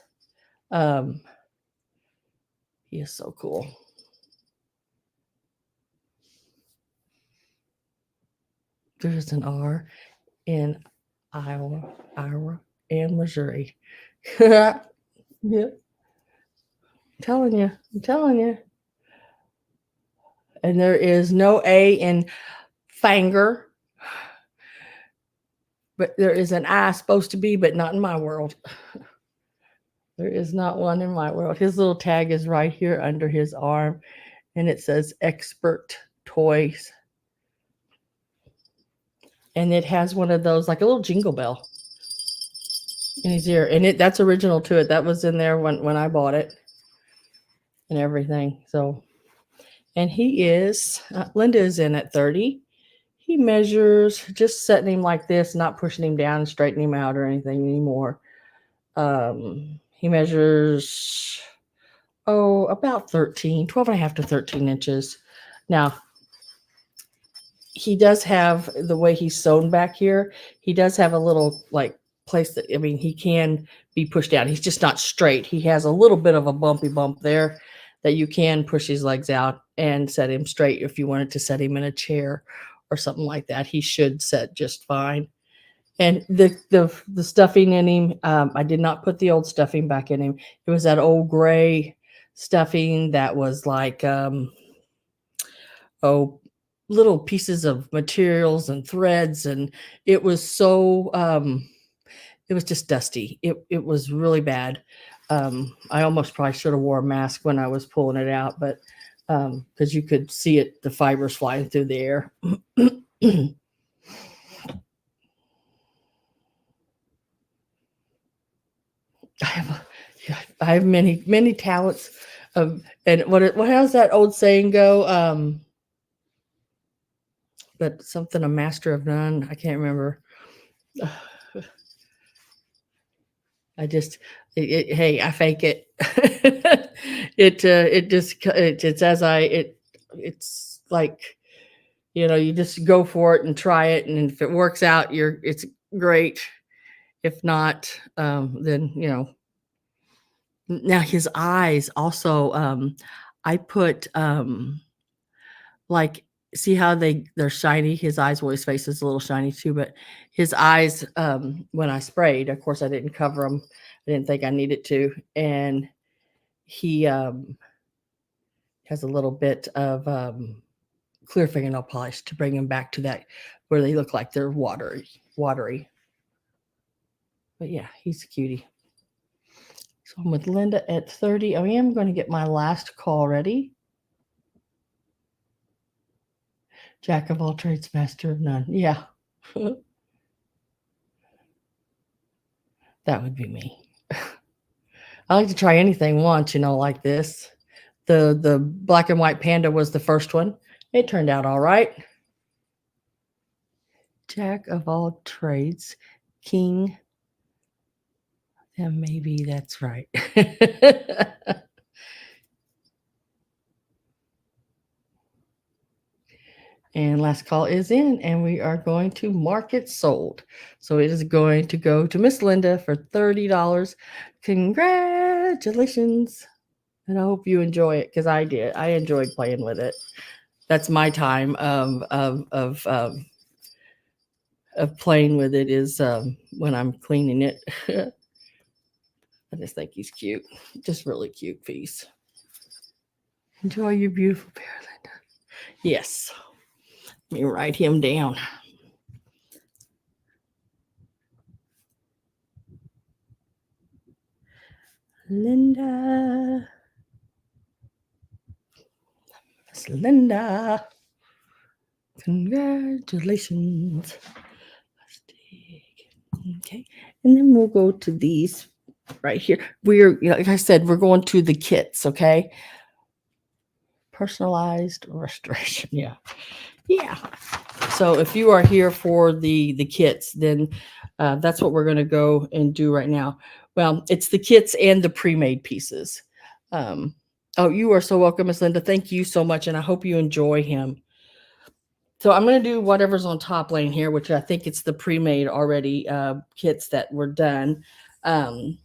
He is so cool. There's an R in Iowa, and Missouri. Yeah. I'm telling you. And there is no A in Fanger, but there is an I supposed to be, but not in my world. There is not one in my world. His little tag is right here under his arm, and it says Expert Toys. And it has one of those, like a little jingle bell in his ear. And that's original to it. That was in there when I bought it and everything. So, and he is, Linda is in at 30. He measures, just setting him like this, not pushing him down and straightening him out or anything anymore. He measures, about 12 and a half to 13 inches. Now, he does have, the way he's sewn back here, he does have a little like place that, he can be pushed down. He's just not straight. He has a little bit of a bumpy bump there that you can push his legs out and set him straight. If you wanted to set him in a chair or something like that, he should set just fine. And the stuffing in him, I did not put the old stuffing back in him. It was that old gray stuffing that was like, little pieces of materials and threads, and it was so it was just dusty. It was really bad. I almost probably should have wore a mask when I was pulling it out, but because you could see it, the fibers flying through the air. I have many talents. And what how's that old saying go? But something, a master of none. I can't remember. Hey, I fake it. It's like, you just go for it and try it. And if it works out, it's great. If not, then, now his eyes also, I put, like, see how they're shiny. His eyes, well, his face is a little shiny too, but his eyes, when I sprayed, of course I didn't cover them. I didn't think I needed to. And he has a little bit of clear fingernail polish to bring him back to that where they look like they're watery. But yeah, he's a cutie. So I'm with Linda at 30. I am going to get my last call ready. Jack of all trades, master of none. Yeah. That would be me. I like to try anything once, like this. The black and white panda was the first one. It turned out all right. Jack of all trades, king. Yeah, maybe that's right. And last call is in, and we are going to mark it sold. So it is going to go to Miss Linda for $30. Congratulations. And I hope you enjoy it, because I did. I enjoyed playing with it. That's my time of playing with it, is when I'm cleaning it. I just think he's cute. Just really cute piece. Enjoy your beautiful bear, Linda. Yes. Let me write him down. Linda. Miss Linda. Congratulations. Okay. And then we'll go to these right here. We're, like I said, we're going to the kits, okay? Personalized restoration. Yeah. Yeah. So if you are here for the kits, then that's what we're going to go and do right now. Well, it's the kits and the pre-made pieces. Oh, you are so welcome, Miss Linda. Thank you so much, and I hope you enjoy him. So I'm going to do whatever's on top lane here, which I think it's the pre-made already kits that were done. And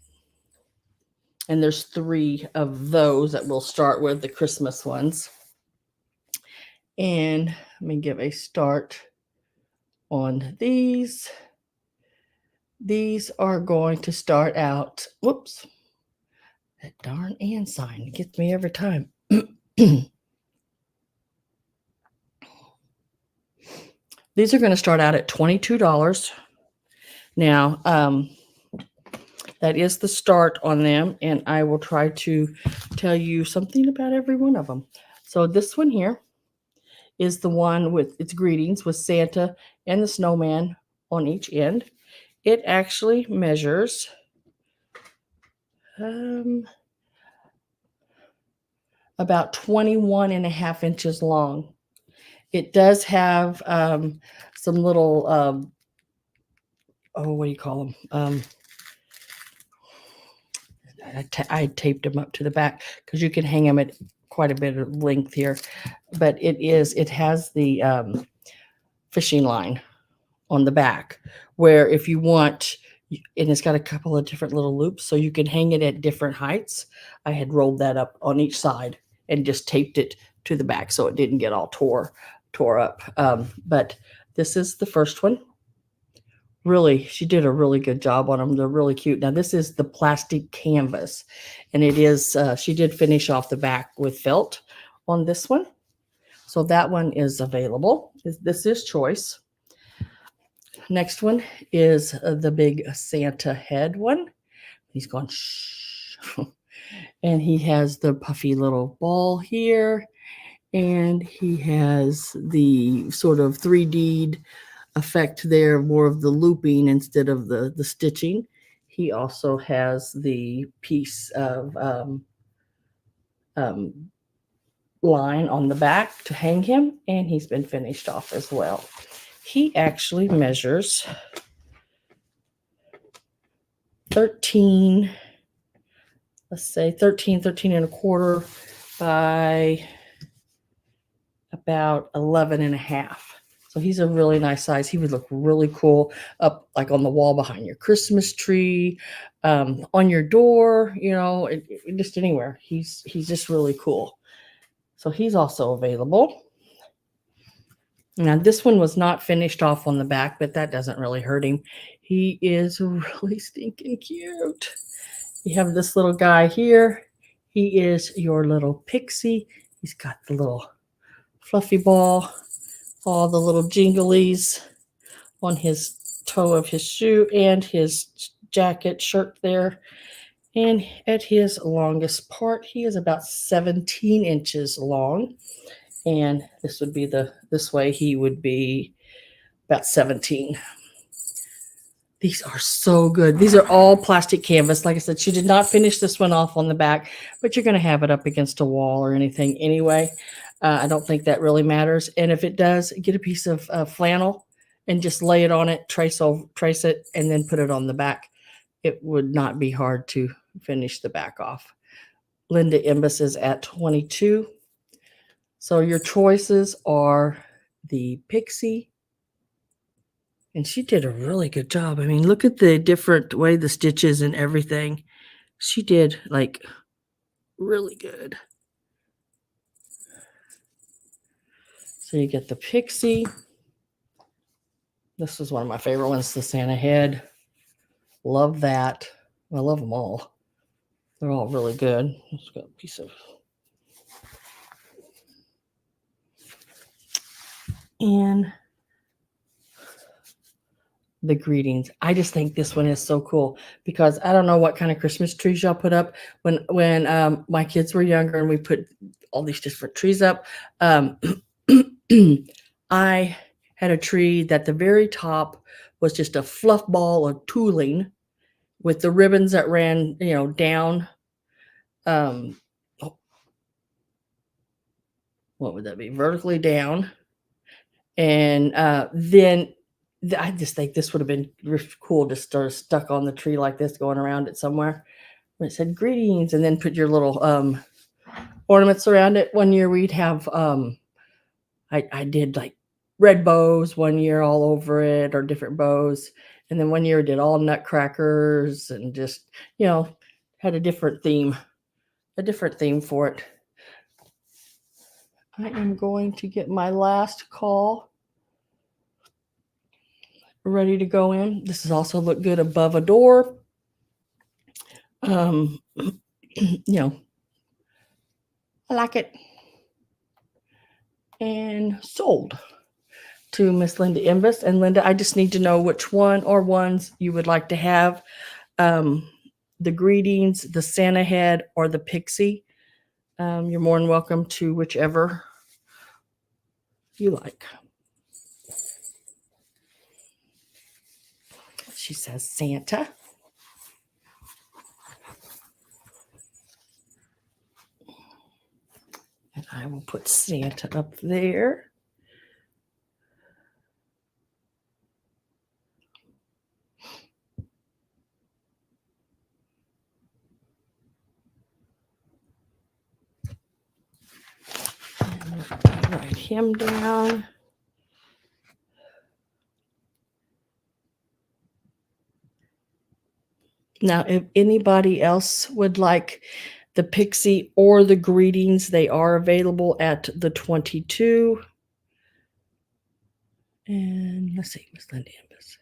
there's 3 of those that we'll start with, the Christmas ones. And let me give a start on these. These are going to start out, whoops, that darn and sign gets me every time. These are going to start out at $22. Now, that is the start on them, and I will try to tell you something about every one of them. So this one here is the one with its greetings with Santa and the snowman on each end. It actually measures about 21.5 inches long. It does have some little, what do you call them? I taped them up to the back because you can hang them at quite a bit of length here. But it has the fishing line on the back, where if you want, and it's got a couple of different little loops, so you can hang it at different heights. I had rolled that up on each side and just taped it to the back so it didn't get all tore up. But this is the first one. Really, she did a really good job on them. They're really cute. Now, this is the plastic canvas, and it is, she did finish off the back with felt on this one. So that one is available. This is choice. Next one is the big Santa head one. He's going, shh. And he has the puffy little ball here. And he has the sort of 3D effect there, more of the looping instead of the stitching. He also has the piece of line on the back to hang him, and he's been finished off as well. He actually measures 13, let's say 13 and a quarter by about 11 and a half. So he's a really nice size. He would look really cool up like on the wall behind your Christmas tree, on your door, just anywhere. He's just really cool. So he's also available. Now, this one was not finished off on the back, but that doesn't really hurt him. He is really stinking cute. You have this little guy here. He is your little pixie. He's got the little fluffy ball, all the little jinglies on his toe of his shoe and his jacket shirt there. And at his longest part, he is about 17 inches long. And this would be this way he would be about 17. These are so good. These are all plastic canvas. Like I said, she did not finish this one off on the back, but you're going to have it up against a wall or anything anyway. I don't think that really matters. And if it does, get a piece of flannel and just lay it on it, trace it, and then put it on the back. It would not be hard to finish the back off. Linda Imbus is at 22. So your choices are the Pixie, and she did a really good job. I mean, look at the different way the stitches and everything. She did like really good. So you get the Pixie. This is one of my favorite ones, the Santa head. Love that. I love them all. They're all really good. Let's got a piece of. And the greetings. I just think this one is so cool because I don't know what kind of Christmas trees y'all put up. When my kids were younger and we put all these different trees up, I had a tree that the very top was just a fluff ball of tooling with the ribbons that ran, down. What would that be? Vertically down. And then I just think this would have been cool to start stuck on the tree like this, going around it somewhere. It said greetings, and then put your little ornaments around it. One year we'd have I did like red bows one year all over it, or different bows, and then one year I did all nutcrackers, and just had a different theme for it. I am going to get my last call ready to go in. This is also look good above a door. I like it. And sold to Miss Linda Imbus. And Linda, I just need to know which one or ones you would like to have. The greetings, the Santa head, or the Pixie. You're more than welcome to whichever you like. She says Santa. And I will put Santa up there. And write him down. Now, if anybody else would like the Pixie or the greetings, they are available at the 22. And let's see, Miss Linda Imbus.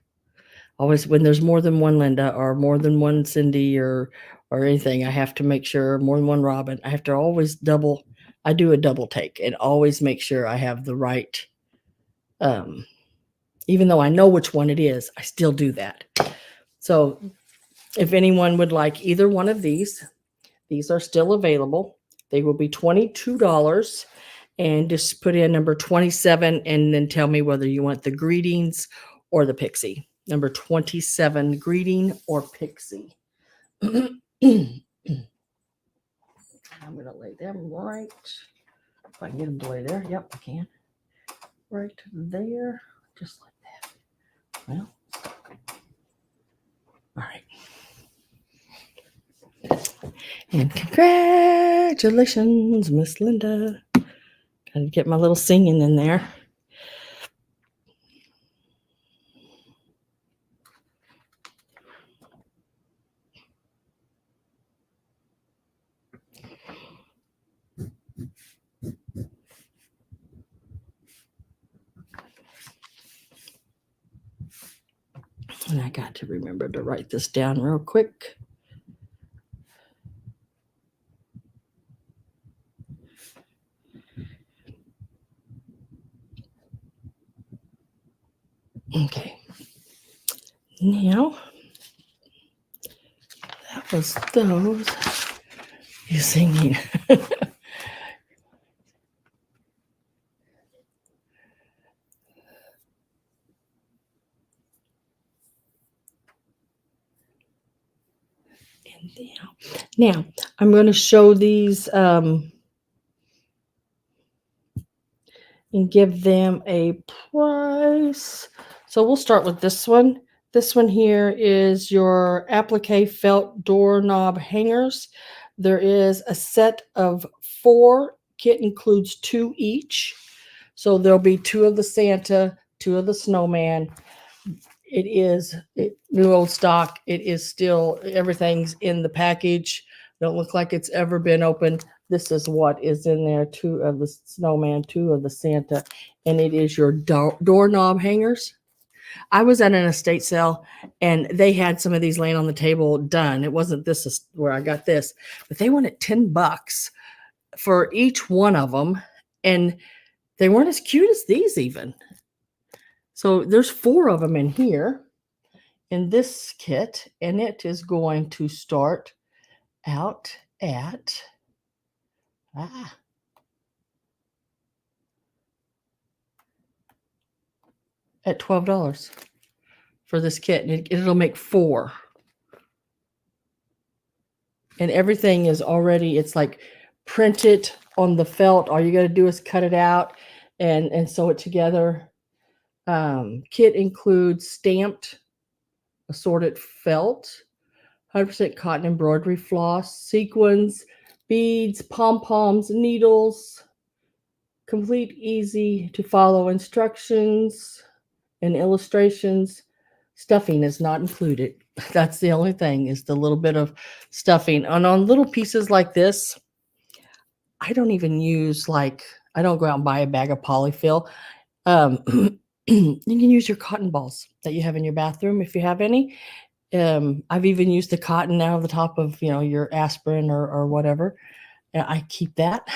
Always, when there's more than one Linda or more than one Cindy or anything, I have to make sure, more than one Robin. I have to always I do a double take and always make sure I have the right. Even though I know which one it is, I still do that. So if anyone would like either one of these are still available. They will be $22, and just put in number 27 and then tell me whether you want the greetings or the Pixie. Number 27, greeting or Pixie. I'm going to lay them right. If I can get them to lay there. Yep, I can. Right there. Just like that. Well, all right. And congratulations, Miss Linda. Gotta get my little singing in there. And I got to remember to write this down real quick. Okay. Now, that was those. You singing. Now, I'm going to show these and give them a price. So we'll start with this one. This one here is your applique felt doorknob hangers. There is a set of 4. Kit includes 2 each. So there'll be 2 of the Santa, 2 of the snowman. It is new old stock. It is still, everything's in the package. Don't look like it's ever been opened. This is what is in there: 2 of the snowman, 2 of the Santa, and it is your doorknob hangers. I was at an estate sale and they had some of these laying on the table done. It wasn't this where I got this, but they wanted $10 for each one of them, and they weren't as cute as these even. So there's 4 of them in here in this kit, and it is going to start out at at $12 for this kit, and it'll make 4. And everything is already, it's like printed on the felt. All you got to do is cut it out and sew it together. Kit includes stamped assorted felt, 100% cotton embroidery floss, sequins, beads, pom-poms, needles, complete easy to follow instructions and illustrations. Stuffing is not included. That's the only thing, is the little bit of stuffing. And on little pieces like this, I don't even use, like, I don't go out and buy a bag of polyfill. You can use your cotton balls that you have in your bathroom if you have any. I've even used the cotton out of the top of, your aspirin or whatever. And I keep that.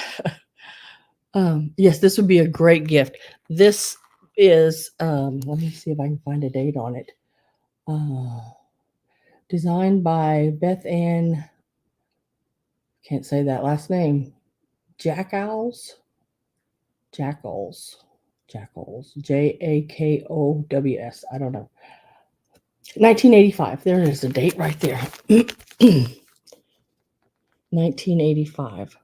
Yes, this would be a great gift. This is, let me see if I can find a date on it. Designed by Beth Ann, can't say that last name, Jackals, Jackals, Jakows. I don't know. 1985. There is a date right there. 1985.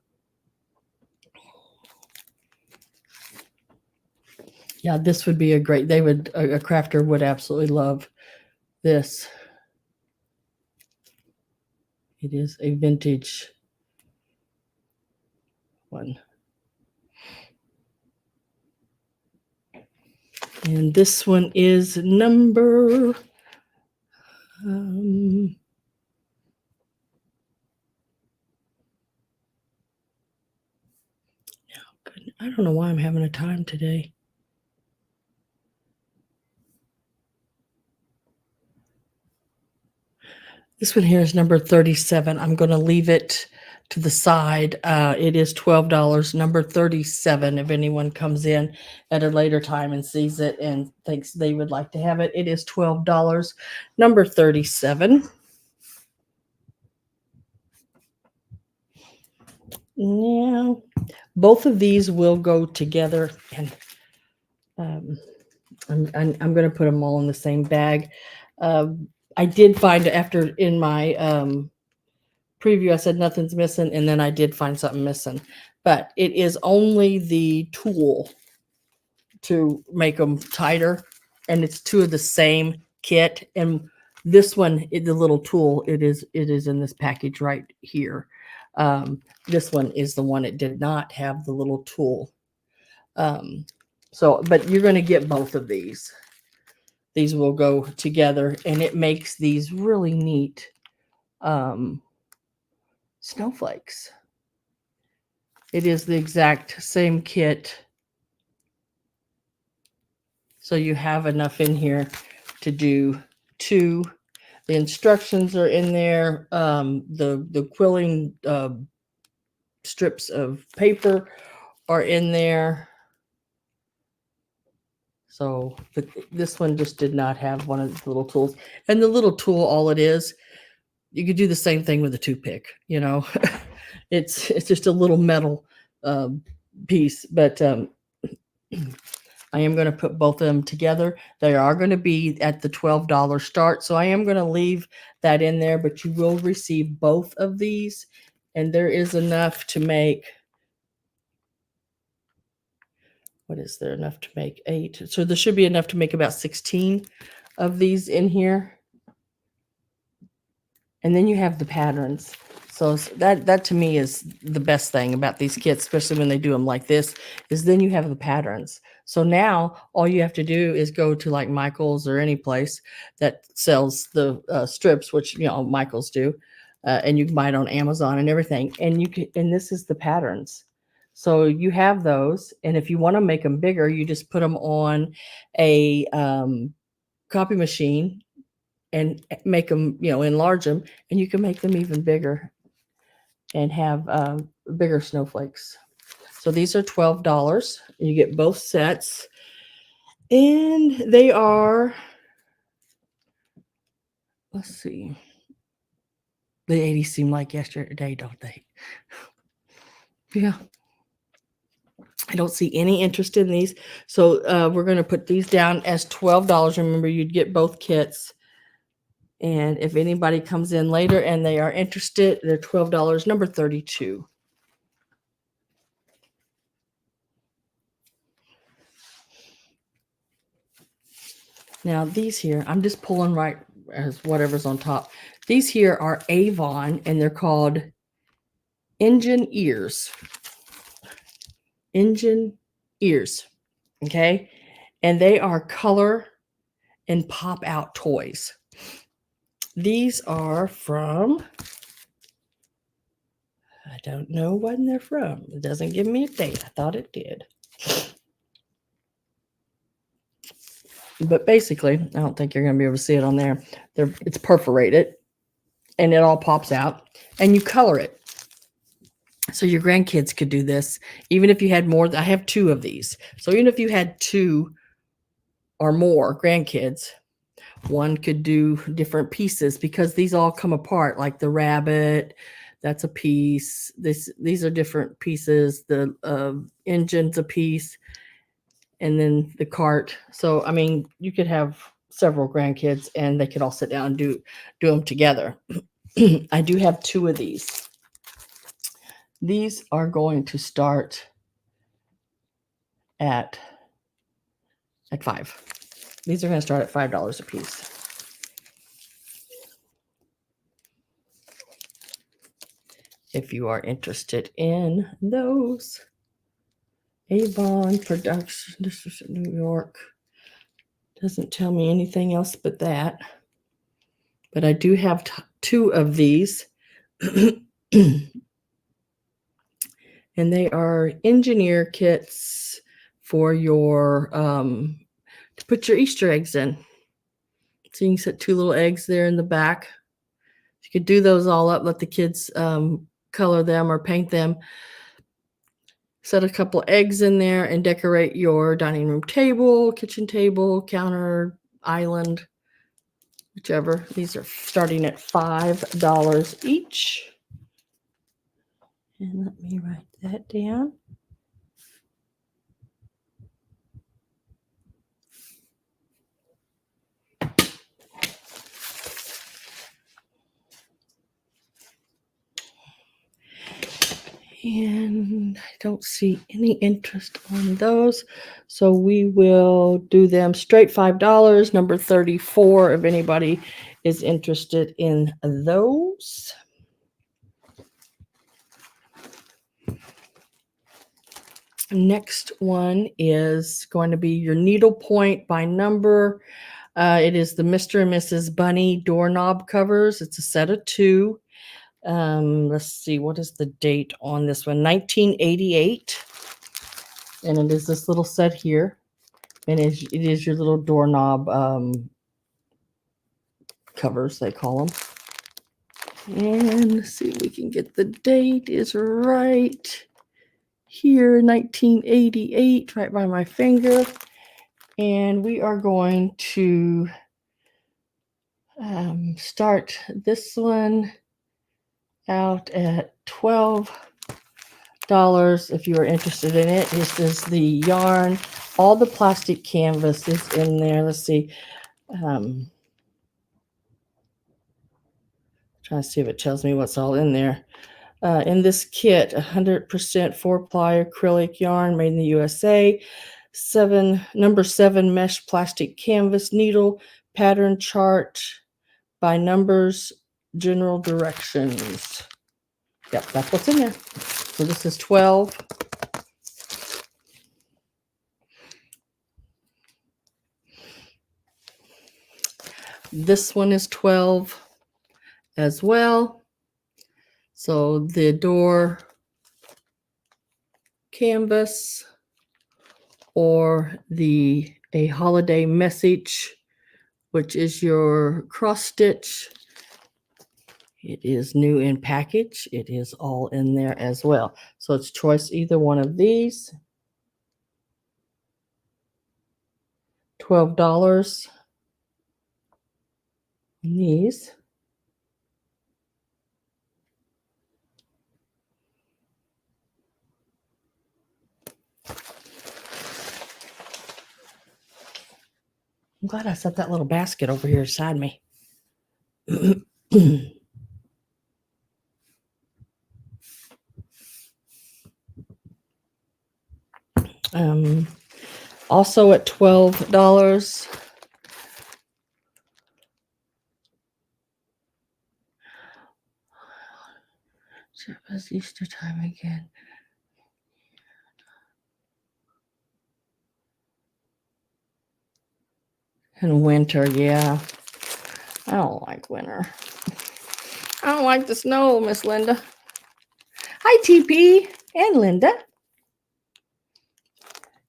Yeah, this would be a crafter would absolutely love this. It is a vintage one. And this one is number I don't know why I'm having a time today. This one here is number 37. I'm going to leave it to the side. It is $12. Number 37. If anyone comes in at a later time and sees it and thinks they would like to have it, it is $12. Number 37. Now, both of these will go together, and I'm going to put them all in the same bag. I did find, after in my preview, I said nothing's missing, and then I did find something missing. But it is only the tool to make them tighter, and it's 2 of the same kit. And this one, the little tool, it is in this package right here. This one is the one it did not have the little tool. But you're going to get both of these. These will go together, and it makes these really neat snowflakes. It is the exact same kit. So you have enough in here to do 2. The instructions are in there. The quilling strips of paper are in there. So this one just did not have one of the little tools. And the little tool, all it is You could do the same thing with a toothpick, you know. It's just a little metal piece, but I am going to put both of them together. They are going to be at the $12 start, so I am going to leave that in there, but you will receive both of these, and there is enough to make, what is there enough to make? 8. So there should be enough to make about 16 of these in here. And then you have the patterns. So that to me is the best thing about these kits, especially when they do them like this, is then you have the patterns. So now all you have to do is go to like Michael's or any place that sells the strips, which, you know, Michael's do, and you can buy it on Amazon and everything. And you can, and this is the patterns. So you have those, and if you want to make them bigger, you just put them on a copy machine and make them, you know, enlarge them, and you can make them even bigger and have bigger snowflakes. So these are $12. You get both sets, and they are, let's see, the 80s seem like yesterday, don't they? Yeah. I don't see any interest in these. So we're going to put these down as $12. Remember, you'd get both kits. And if anybody comes in later and they are interested, they're $12, number 32. Now these here, I'm just pulling right as whatever's on top. These here are Avon, and they're called engine ears. Engine ears. Okay. And they are color and pop out toys. These are from, I don't know when they're from. It doesn't give me a date. I thought it did. But basically, I don't think you're going to be able to see it on there. It's perforated, and it all pops out, and you color it. So your grandkids could do this, even if you had more. I have 2 of these. So even if you had 2 or more grandkids, one could do different pieces, because these all come apart, like the rabbit, that's a piece. These are different pieces. The engine's a piece, and then the cart. So, I mean, you could have several grandkids and they could all sit down and do them together. I do have 2 of these. These are going to start at 5. These are going to start at $5 a piece. If you are interested in those. Avon Production, this is in New York. Doesn't tell me anything else but that. But I do have 2 of these. And they are engineer kits for your, to put your Easter eggs in. So you can set 2 little eggs there in the back. You could do those all up, let the kids color them or paint them. Set a couple eggs in there and decorate your dining room table, kitchen table, counter, island, whichever. These are starting at $5 each. And let me write that down. And I don't see any interest on those. So we will do them straight $5, number 34, if anybody is interested in those. Next one is going to be your Needlepoint by number. It is the Mr. and Mrs. Bunny doorknob covers. It's a set of 2. Let's see, what is the date on this one? 1988. And it is this little set here. And it is your little doorknob covers, they call them. And let's see if we can get the date is right here, 1988, right by my finger. And we are going to Start this one out at $12 if you are interested in it. This is the yarn. All the plastic canvas is in there. Let's see. Trying to see if it tells me what's all in there. In this kit, 100% 4-ply acrylic yarn made in the USA, number 7 mesh plastic canvas needle, pattern chart by numbers, general directions. Yep, that's what's in there. So this is 12. This one is 12 as well. So the door canvas or a holiday message, which is your cross stitch. It is new in package. It is all in there as well. So it's choice either one of these. $12 on these. I'm glad I set that little basket over here beside me. Also at $12. It was Easter time again. And winter, yeah. I don't like winter. I don't like the snow, Miss Linda. Hi, TP and Linda.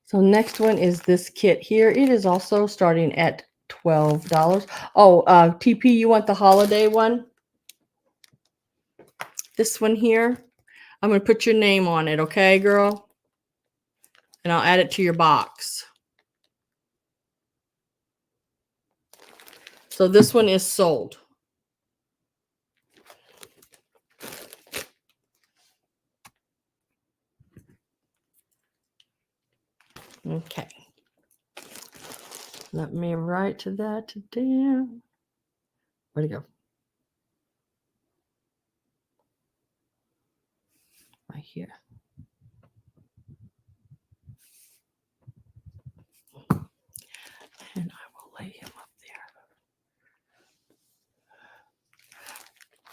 So next one is this kit here. It is also starting at $12. Oh, TP, you want the holiday one? This one here. I'm going to put your name on it, okay, girl? And I'll add it to your box. So this one is sold. Okay. Let me write that down. Where'd it go? Right here. And I will lay him up there.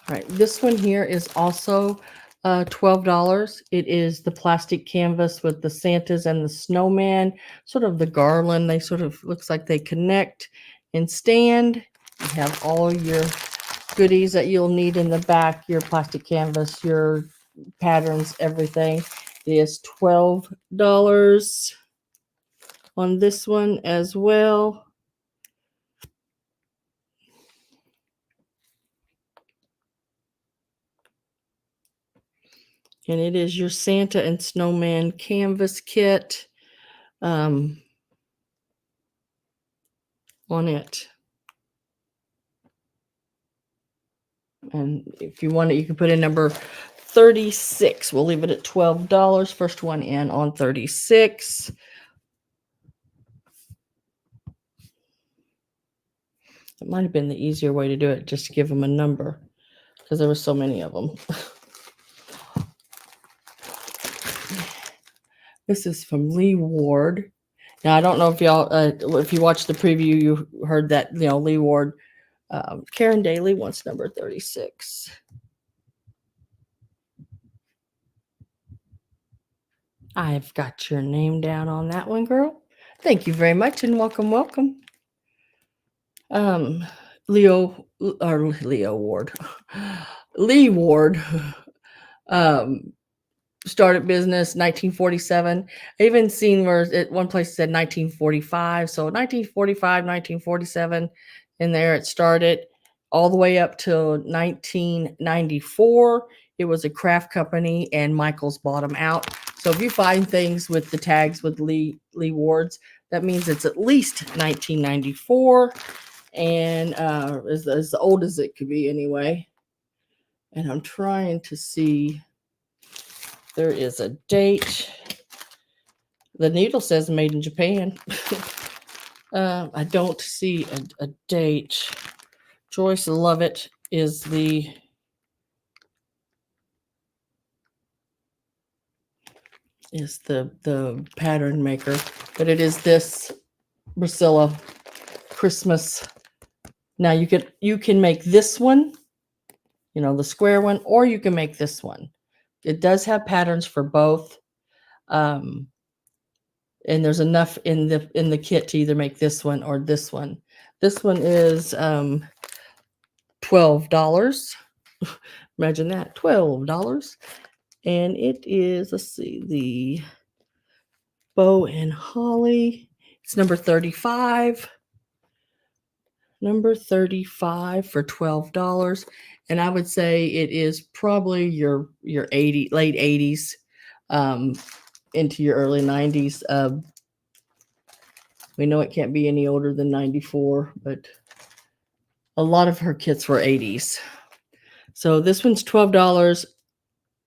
All right, this one here is also $12. It is the plastic canvas with the Santas and the snowman, sort of the garland. They sort of looks like they connect and stand. You have all your goodies that you'll need in the back, your plastic canvas, your patterns, everything. It is $12 on this one as well. And it is your Santa and Snowman canvas kit on it. And if you want it, you can put in number 36. We'll leave it at $12. First one in on 36. It might have been the easier way to do it, just to give them a number, because there were so many of them. This is from Lee Ward. Now, I don't know if y'all, if you watched the preview, you heard that, Lee Ward. Karen Daly wants number 36. I've got your name down on that one, girl. Thank you very much and welcome, welcome. Leo Ward. Lee Ward. Started business 1947. I even seen where at one place it said 1945. So 1945, 1947, and there it started all the way up till 1994. It was a craft company, and Michaels bought them out. So if you find things with the tags with Lee Wards, that means it's at least 1994. and as old as it could be anyway. And I'm trying to see, there is a date. The needle says made in Japan. I don't see a date. Joyce Lovett is the pattern maker, but it is this Priscilla Christmas. Now you can make this one, the square one, or you can make this one. It does have patterns for both. And there's enough in the kit to either make this one or this one. This one is $12. Imagine that, $12. And it is, let's see, the bow and holly. It's number 35. Number 35 for $12. And I would say it is probably your late 80s into your early 90s. We know it can't be any older than 94, but a lot of her kits were 80s. So this one's $12,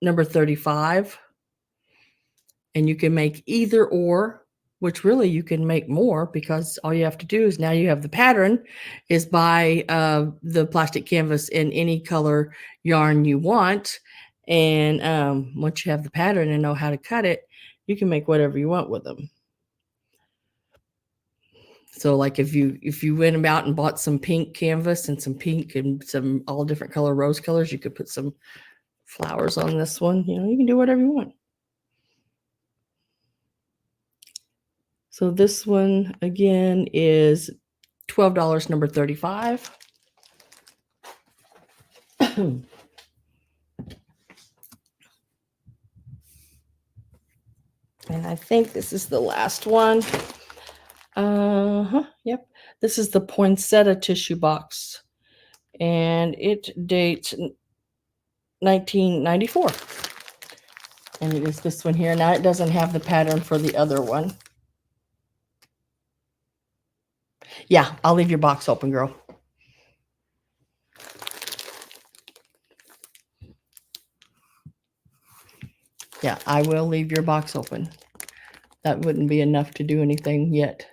number 35. And you can make either or, which really you can make more, because all you have to do is, now you have the pattern, is buy the plastic canvas in any color yarn you want. And once you have the pattern and know how to cut it, you can make whatever you want with them. So like if you went out and bought some pink canvas and some pink and some all different color rose colors, you could put some flowers on this one. You can do whatever you want. So this one again is $12, number 35. And I think this is the last one. Yep. This is the poinsettia tissue box. And it dates 1994. And it is this one here. Now it doesn't have the pattern for the other one. Yeah, I'll leave your box open, girl. Yeah, I will leave your box open. That wouldn't be enough to do anything yet.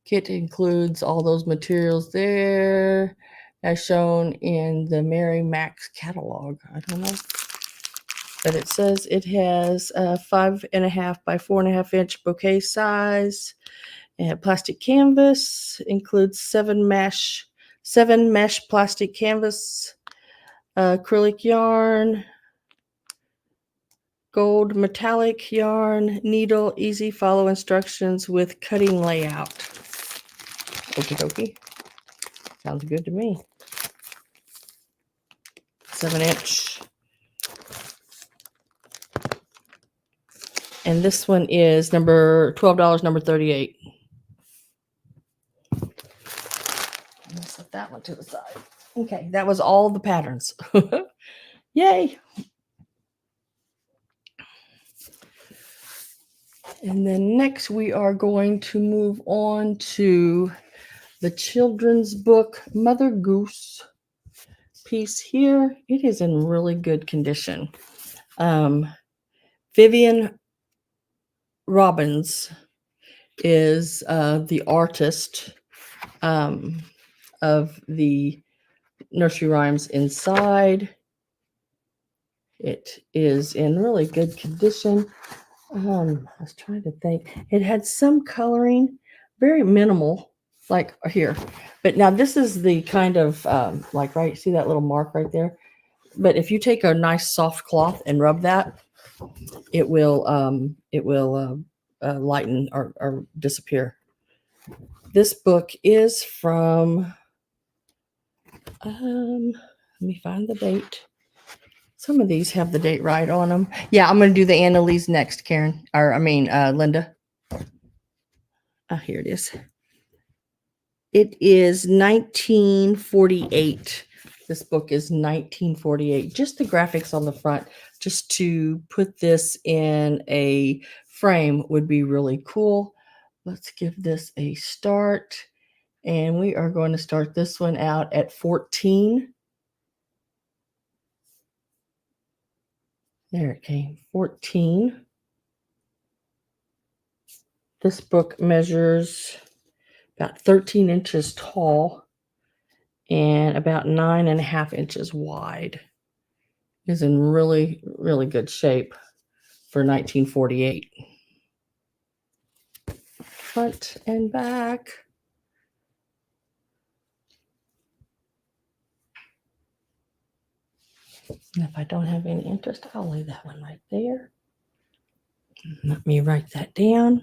Kit includes all those materials there as shown in the Mary Max catalog. I don't know. But it says it has a 5.5 by 4.5 inch bouquet size. And plastic canvas includes 7 mesh plastic canvas, acrylic yarn, gold metallic yarn, needle, easy follow instructions with cutting layout. Okie dokie. Sounds good to me. 7 inch. And this one is $12, number 38. Let's set that one to the side. Okay, that was all the patterns. Yay. And then next we are going to move on to the children's book, Mother Goose piece here. It is in really good condition. Vivian Robbins is the artist of the nursery rhymes inside. It is in really good condition. I was trying to think. It had some coloring, very minimal, like here. But now this is the kind of right, see that little mark right there? But if you take a nice soft cloth and rub that, it will lighten or disappear. This book is from let me find the date. Some of these have the date right on them. Yeah, I'm going to do the Annalee's next, Karen. Linda. Here it is. It is 1948. This book is 1948. Just the graphics on the front, just to put this in a frame would be really cool. Let's give this a start. And we are going to start this one out at 14. There it came, 14. This book measures about 13 inches tall and about 9.5 inches wide. Is in really, really good shape for 1948. Front and back. And if I don't have any interest, I'll leave that one right there. Let me write that down.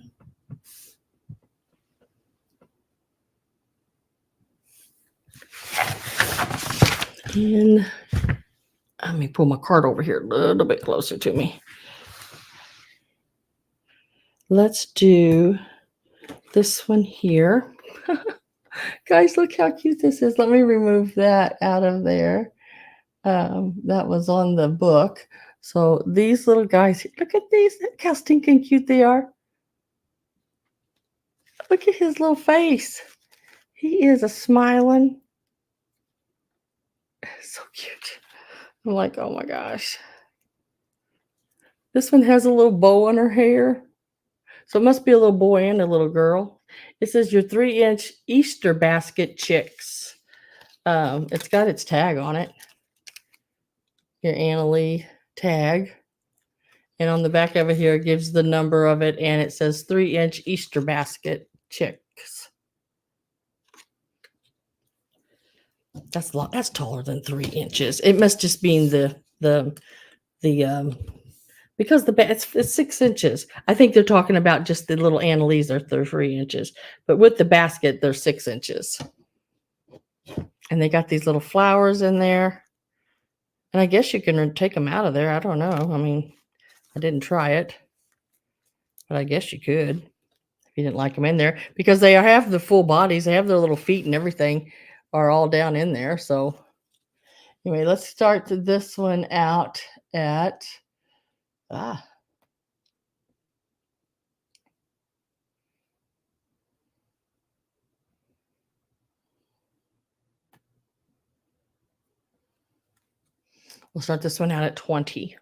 And let me pull my card over here a little bit closer to me. Let's do this one here. Guys, look how cute this is. Let me remove that out of there. That was on the book. So these little guys, look at these. Look how stinking cute they are. Look at his little face. He is a smiling. So cute. I'm like, oh my gosh. This one has a little bow on her hair. So it must be a little boy and a little girl. It says your 3-inch Easter basket chicks. It's got its tag on it. Your Annalee tag. And on the back of it here, it gives the number of it, and it says 3-inch Easter basket chicks. That's taller than 3 inches. It must just be because it's 6 inches. I think they're talking about just the little Annalees are 3 inches, but with the basket, they're 6 inches. And they got these little flowers in there. And I guess you can take them out of there. I don't know. I mean, I didn't try it, but I guess you could if you didn't like them in there, because they have the full bodies. They have their little feet and everything are all down in there. So anyway, let's start this one out at we'll start this one out at 20.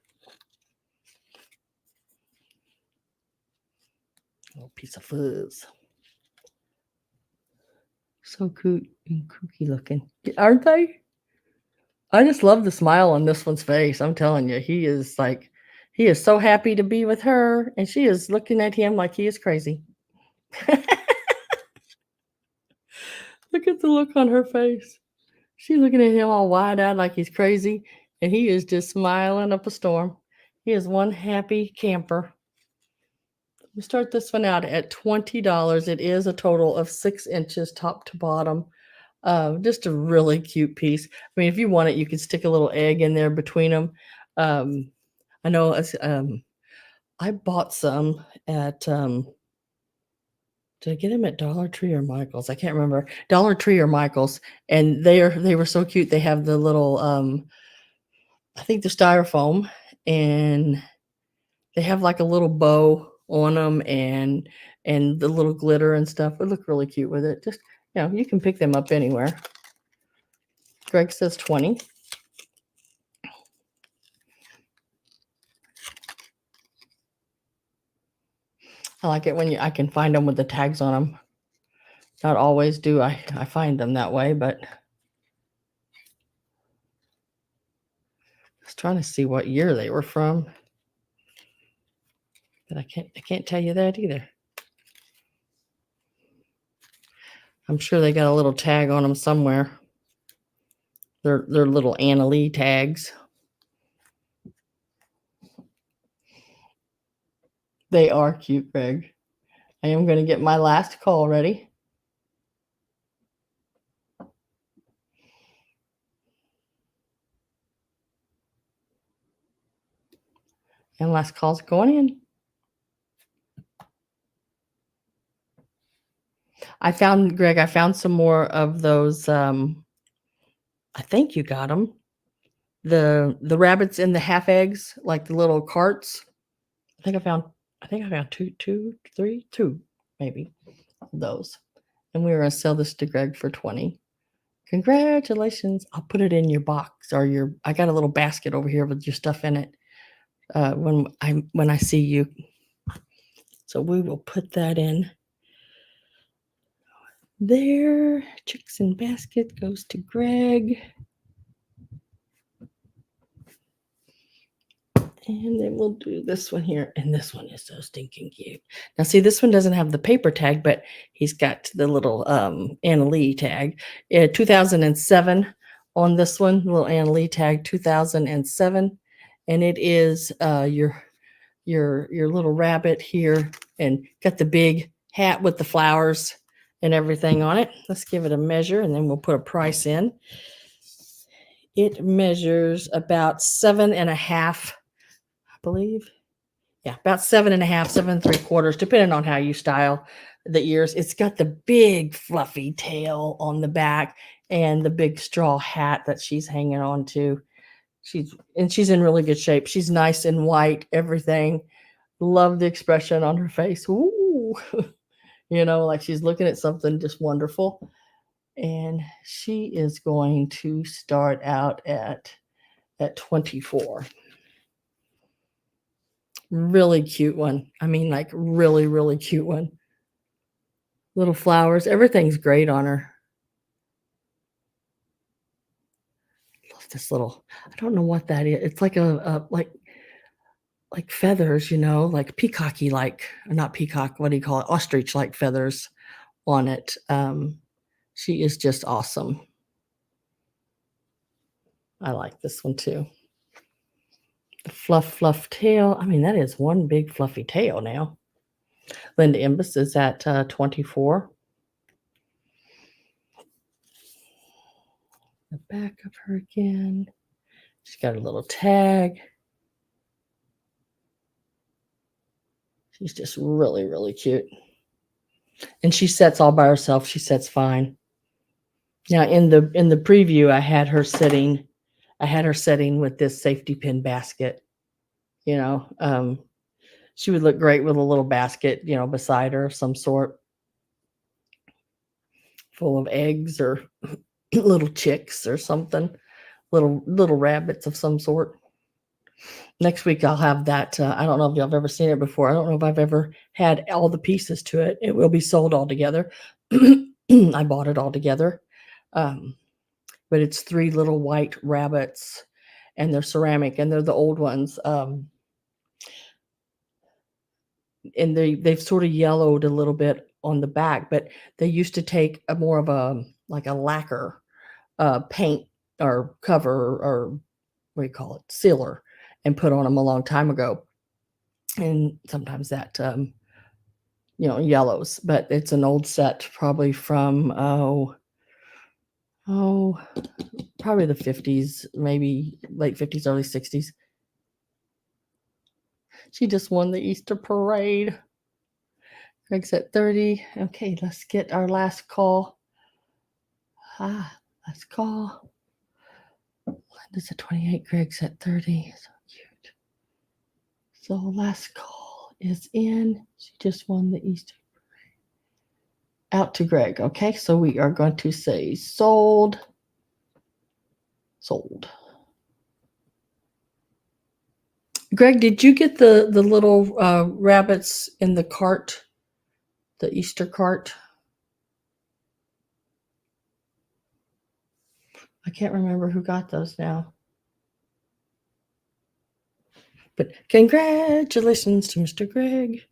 Little piece of fuzz. So cute and kooky looking, aren't they? I just love the smile on this one's face. I'm telling you, he is so happy to be with her, and she is looking at him like he is crazy. Look at the look on her face. She's looking at him all wide-eyed like he's crazy, and he is just smiling up a storm. He is one happy camper. We start this one out at $20. It is a total of 6 inches top to bottom. Just a really cute piece. I mean, if you want it, you can stick a little egg in there between them. I know I bought some at did I get them at Dollar Tree or Michael's? I can't remember. Dollar Tree or Michael's, and they were so cute. They have the little I think the styrofoam, and they have like a little bow on them and the little glitter and stuff. It look really cute with it. Just, you can pick them up anywhere. Greg says 20. I like it when I can find them with the tags on them. Not always do I find them that way, but I was trying to see what year they were from. But I can't tell you that either. I'm sure they got a little tag on them somewhere. They're little Annalee tags. They are cute, Greg. I am going to get my last call ready. And last call's going in. Greg, I found some more of those. I think you got them. The rabbits in the half eggs, like the little carts. I think I found two, maybe those. And we were going to sell this to Greg for 20. Congratulations. I'll put it in your box or I got a little basket over here with your stuff in it. When I see you. So we will put that in there. Chicks in basket goes to Greg. And then we'll do this one here. And this one is so stinking cute. Now, see, this one doesn't have the paper tag, but he's got the little Annalee tag. 2007 on this one, little Annalee tag, 2007. And it is your little rabbit here and got the big hat with the flowers and everything on it. Let's give it a measure and then we'll put a price in. It measures about 7.5, I believe. Yeah, about 7.5, 7.75, depending on how you style the ears. It's got the big fluffy tail on the back and the big straw hat that she's hanging on to. She's in really good shape. She's nice and white, everything. Love the expression on her face. Ooh, like she's looking at something just wonderful. And she is going to start out at 24. Really cute one. I mean, like really, really cute one. Little flowers. Everything's great on her. Love this little, I don't know what that is. It's like like feathers, like peacocky, like not peacock, what do you call it? Ostrich like feathers on it. She is just awesome. I like this one too. The fluff tail. I mean, that is one big fluffy tail now. Linda Imbus is at 24. The back of her again. She's got a little tag. She's just really, really cute. And she sets all by herself. She sets fine. Now in the preview, I had her sitting with this safety pin basket. She would look great with a little basket, beside her of some sort, full of eggs or little chicks or something, little rabbits of some sort. Next week I'll have that. I don't know if y'all have ever seen it before. I don't know if I've ever had all the pieces to it. It will be sold all together. I bought it all together. But it's 3 little white rabbits and they're ceramic and they're the old ones. And they've sort of yellowed a little bit on the back, but they used to take a more of a lacquer paint or cover or what do you call it, sealer, and put on them a long time ago. And sometimes that yellows, but it's an old set, probably from probably the 50s, maybe late 50s, early 60s. She just won the Easter parade. Greg's at 30. Okay, let's get our last call. Last call. Linda's at 28. Greg's at 30. So cute. So last call is in. She just won the Easter parade. Out to Greg. Okay, so we are going to say sold. Sold. Greg, did you get the little rabbits in the cart? The Easter cart? I can't remember who got those now. But congratulations to Mr. Greg.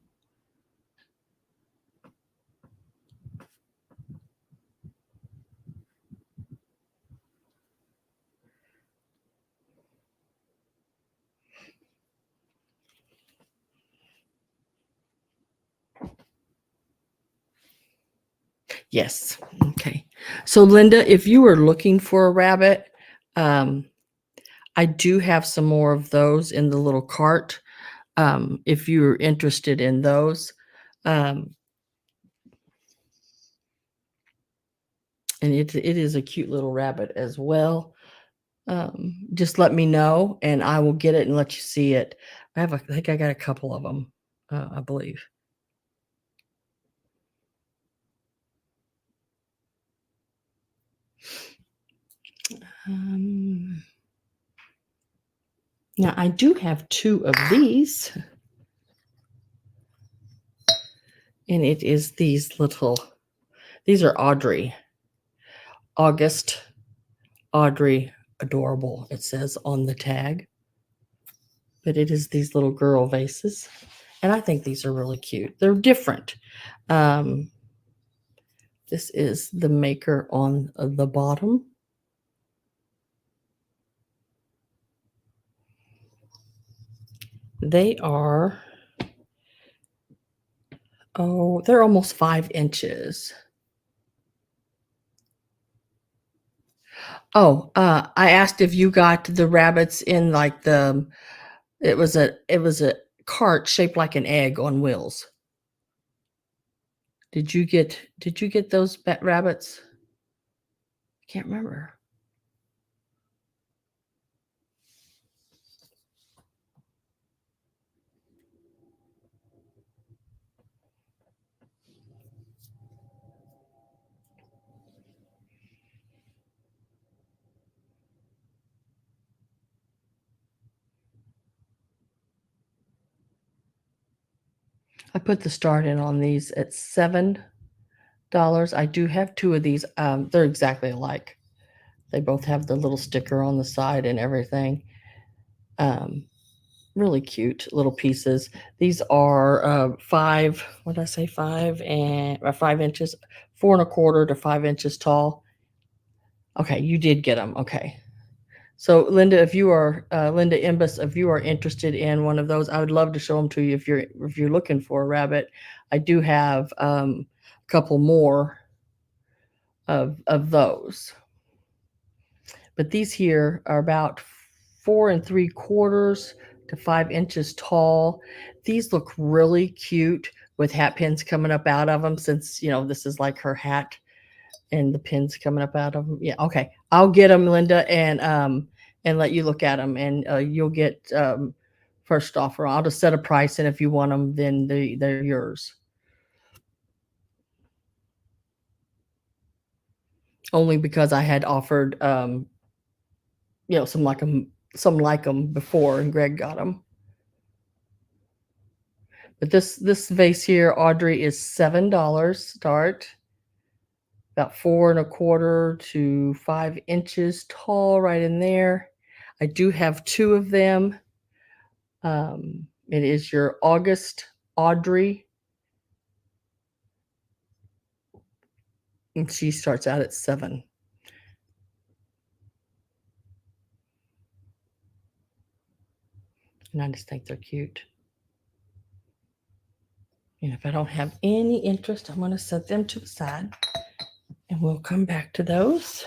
Yes. Okay. So Linda, if you were looking for a rabbit, I do have some more of those in the little cart. If you're interested in those. And it is a cute little rabbit as well. Just let me know and I will get it and let you see it. I think I got a couple of them, I believe. Now I do have 2 of these, and it is these are Audrey. August, Audrey, adorable, it says on the tag. But it is these little girl vases. And I think these are really cute. They're different. This is the maker on the bottom. They are, they're almost 5 inches. I asked if you got the rabbits in like it was a cart shaped like an egg on wheels. Did you get those rabbits? I can't remember. I put the start in on these at $7. I do have 2 of these. They're exactly alike. They both have the little sticker on the side and everything. Really cute little pieces. These are 5. What did I say? 5 inches, 4 1/4 to 5 inches tall. Okay, you did get them. Okay. So Linda, if you are Linda Imbus, if you are interested in one of those, I would love to show them to you if you're looking for a rabbit. I do have a couple more of those. But these here are about 4 3/4 to 5 inches tall. These look really cute with hat pins coming up out of them, since this is like her hat and the pins coming up out of them. Yeah, okay. I'll get them, Linda, and let you look at them, and you'll get first offer. I'll just set a price, and if you want them, then they're yours. Only because I had offered some like them before, and Greg got them. But this vase here, Audrey, is $7 start. About 4 1/4 to 5 inches tall, right in there. I do have 2 of them. It is your August Audrey, and she starts out at 7. And I just think they're cute. And if I don't have any interest, I'm going to set them to the side, and we'll come back to those.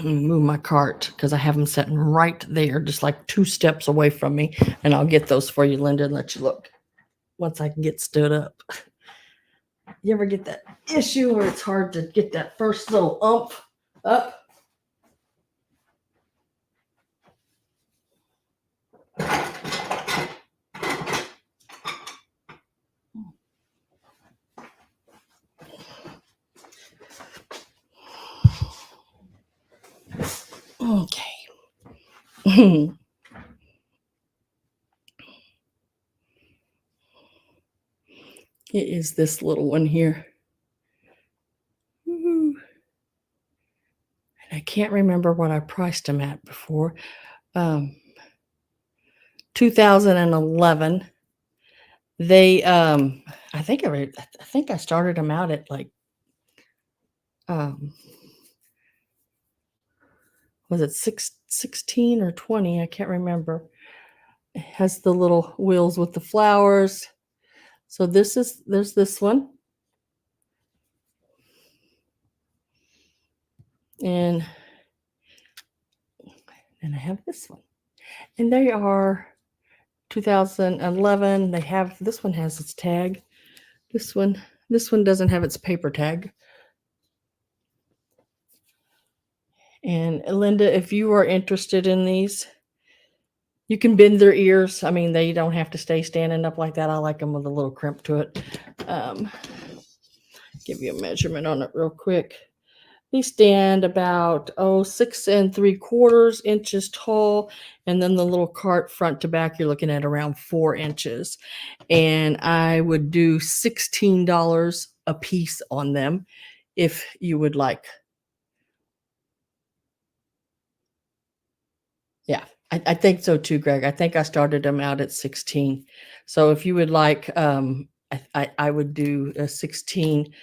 Move my cart because I have them sitting right there, just like 2 steps away from me. And I'll get those for you, Linda, and let you look once I can get stood up. You ever get that issue where it's hard to get that first little umph up? Okay. It is this little one here. And I can't remember what I priced them at before. 2011. They I think I started them out at like was it 16 or 20? I can't remember. It has the little wheels with the flowers. So there's this one. And I have this one. And they are 2011. This one has its tag. This one doesn't have its paper tag. And Linda, if you are interested in these, You can bend their ears. I mean, they don't have to stay standing up like that. I like them with a little crimp to it. Um, give you a measurement on it real quick. They stand about 6 3/4 inches tall, and then the little cart front to back you're looking at around 4 inches. And I would do $16 a piece on them if you would like. Yeah, I think so too, Greg. I think I started them out at 16. So if you would like, I would do a 16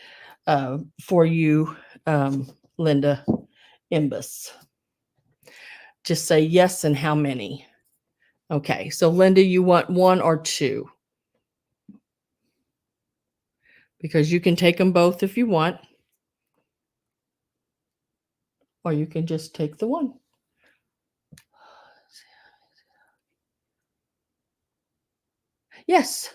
for you, Linda Imbus. Just say yes and how many. Okay, so Linda, you want one or two? Because you can take them both if you want, or you can just take the one. Yes.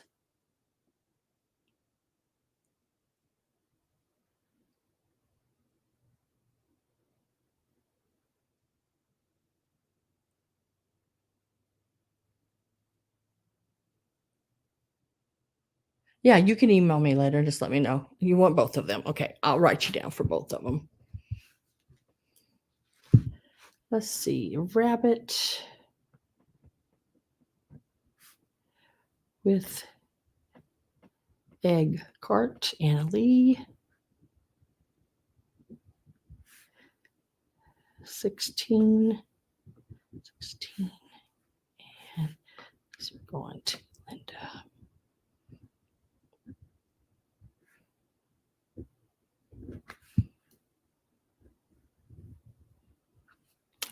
Yeah, you can email me later. Just let me know. You want both of them. Okay, I'll write you down for both of them. Let's see. Rabbit with egg cart, Annalee. 16. 16. And these are going to Linda.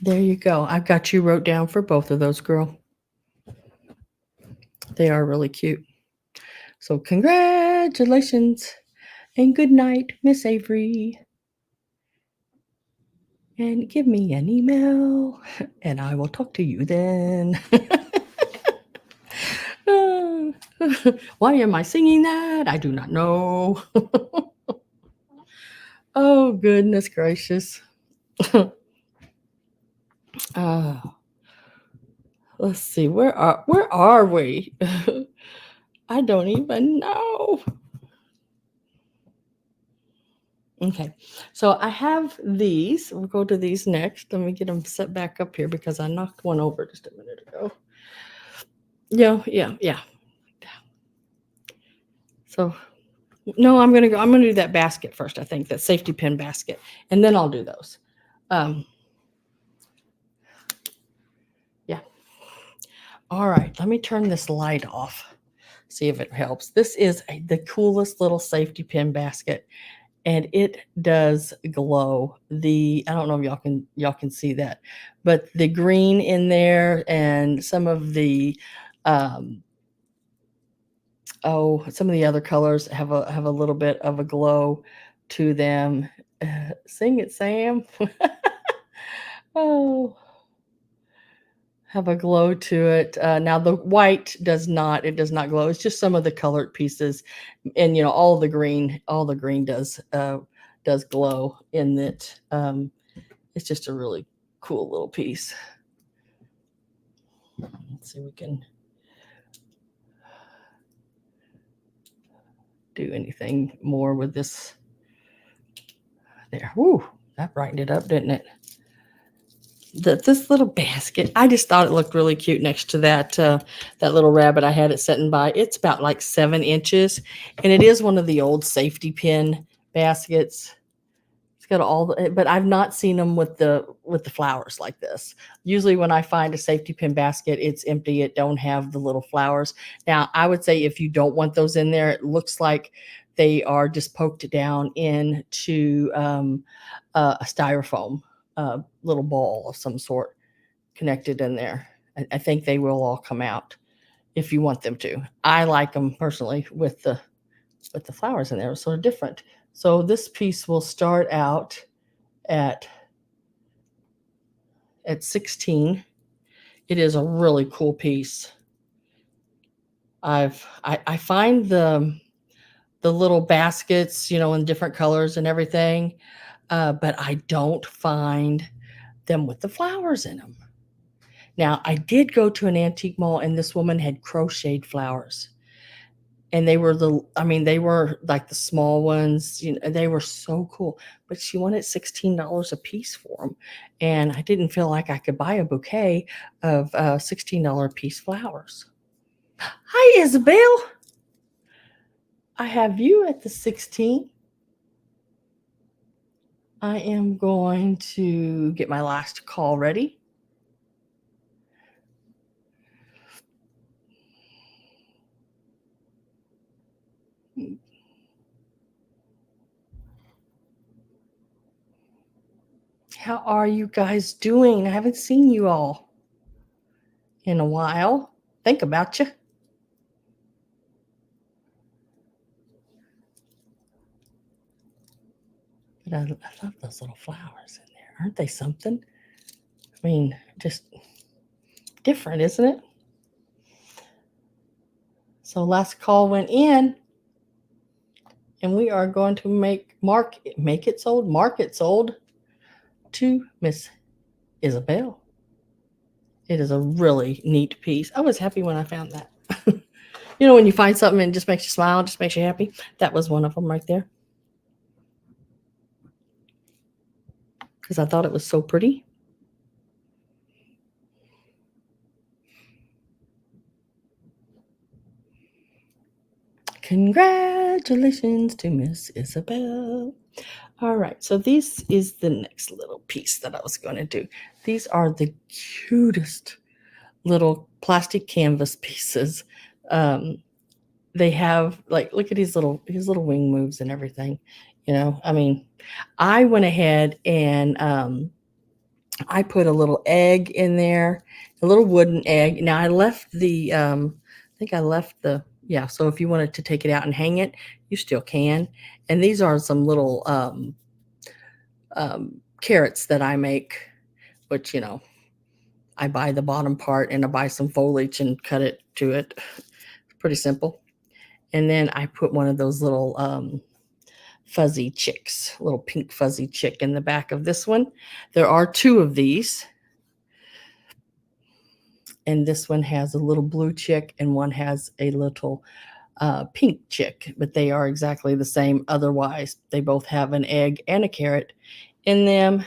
There you go. I've got you wrote down for both of those, girl. They are really cute. So congratulations and good night, Miss Avery. And give me an email and I will talk to you then. Why am I singing that? I do not know. Oh, goodness gracious. uh, let's see. Where are we? I don't even know. Okay, so I have these. We'll go to these next. Let me get them set back up here because I knocked one over just a minute ago. Yeah. So no, I'm gonna do that basket first. I think that safety pin basket, and then I'll do those. Yeah. All right. Let me turn this light off. See if it helps. This is the coolest little safety pin basket, and it does glow. I don't know if y'all can see that, but the green in there and some of the some of the other colors have a little bit of a glow to them. Sing it, Sam. Oh, have a glow to it. Now the white does not. It does not glow. It's just some of the colored pieces, and all the green. All the green does glow in it. It's just a really cool little piece. Let's see if we can do anything more with this. There. Whoo, that brightened it up, didn't it? This little basket, I just thought it looked really cute next to that little rabbit I had it sitting by. It's about like 7 inches, and it is one of the old safety pin baskets. It's got but I've not seen them with the flowers like this. Usually when I find a safety pin basket, it's empty. It don't have the little flowers. Now, I would say if you don't want those in there, it looks like they are just poked down into a styrofoam little ball of some sort connected in there. I think they will all come out if you want them to. I like them personally with the flowers in there. It's sort of different. So this piece will start out at 16. It is a really cool piece. I find the little baskets, in different colors and everything, but I don't find them with the flowers in them. Now, I did go to an antique mall, and this woman had crocheted flowers. And they were they were like the small ones, they were so cool. But she wanted $16 a piece for them. And I didn't feel like I could buy a bouquet of $16 a piece flowers. Hi, Isabel. I have you at the 16. I am going to get my last call ready. How are you guys doing? I haven't seen you all in a while. Think about you. But I love those little flowers in there. Aren't they something? I mean, just different, isn't it? So last call went in, and we are going to mark it sold to Miss Isabel. It is a really neat piece. I was happy when I found that. When you find something and it just makes you smile, just makes you happy. That was one of them right there. Because I thought it was so pretty. Congratulations to Miss Isabel. All right, so this is the next little piece that I was going to do. These are the cutest little plastic canvas pieces. They have, like, look at his little wing moves and everything. I went ahead and I put a little egg in there, a little wooden egg. Now I left so if you wanted to take it out and hang it, you still can. And these are some little carrots that I make, which, I buy the bottom part and I buy some foliage and cut it to it. It's pretty simple. And then I put one of those little fuzzy chicks, little pink fuzzy chick in the back of this one. There are two of these. And this one has a little blue chick and one has a little pink chick, but they are exactly the same. Otherwise, they both have an egg and a carrot in them.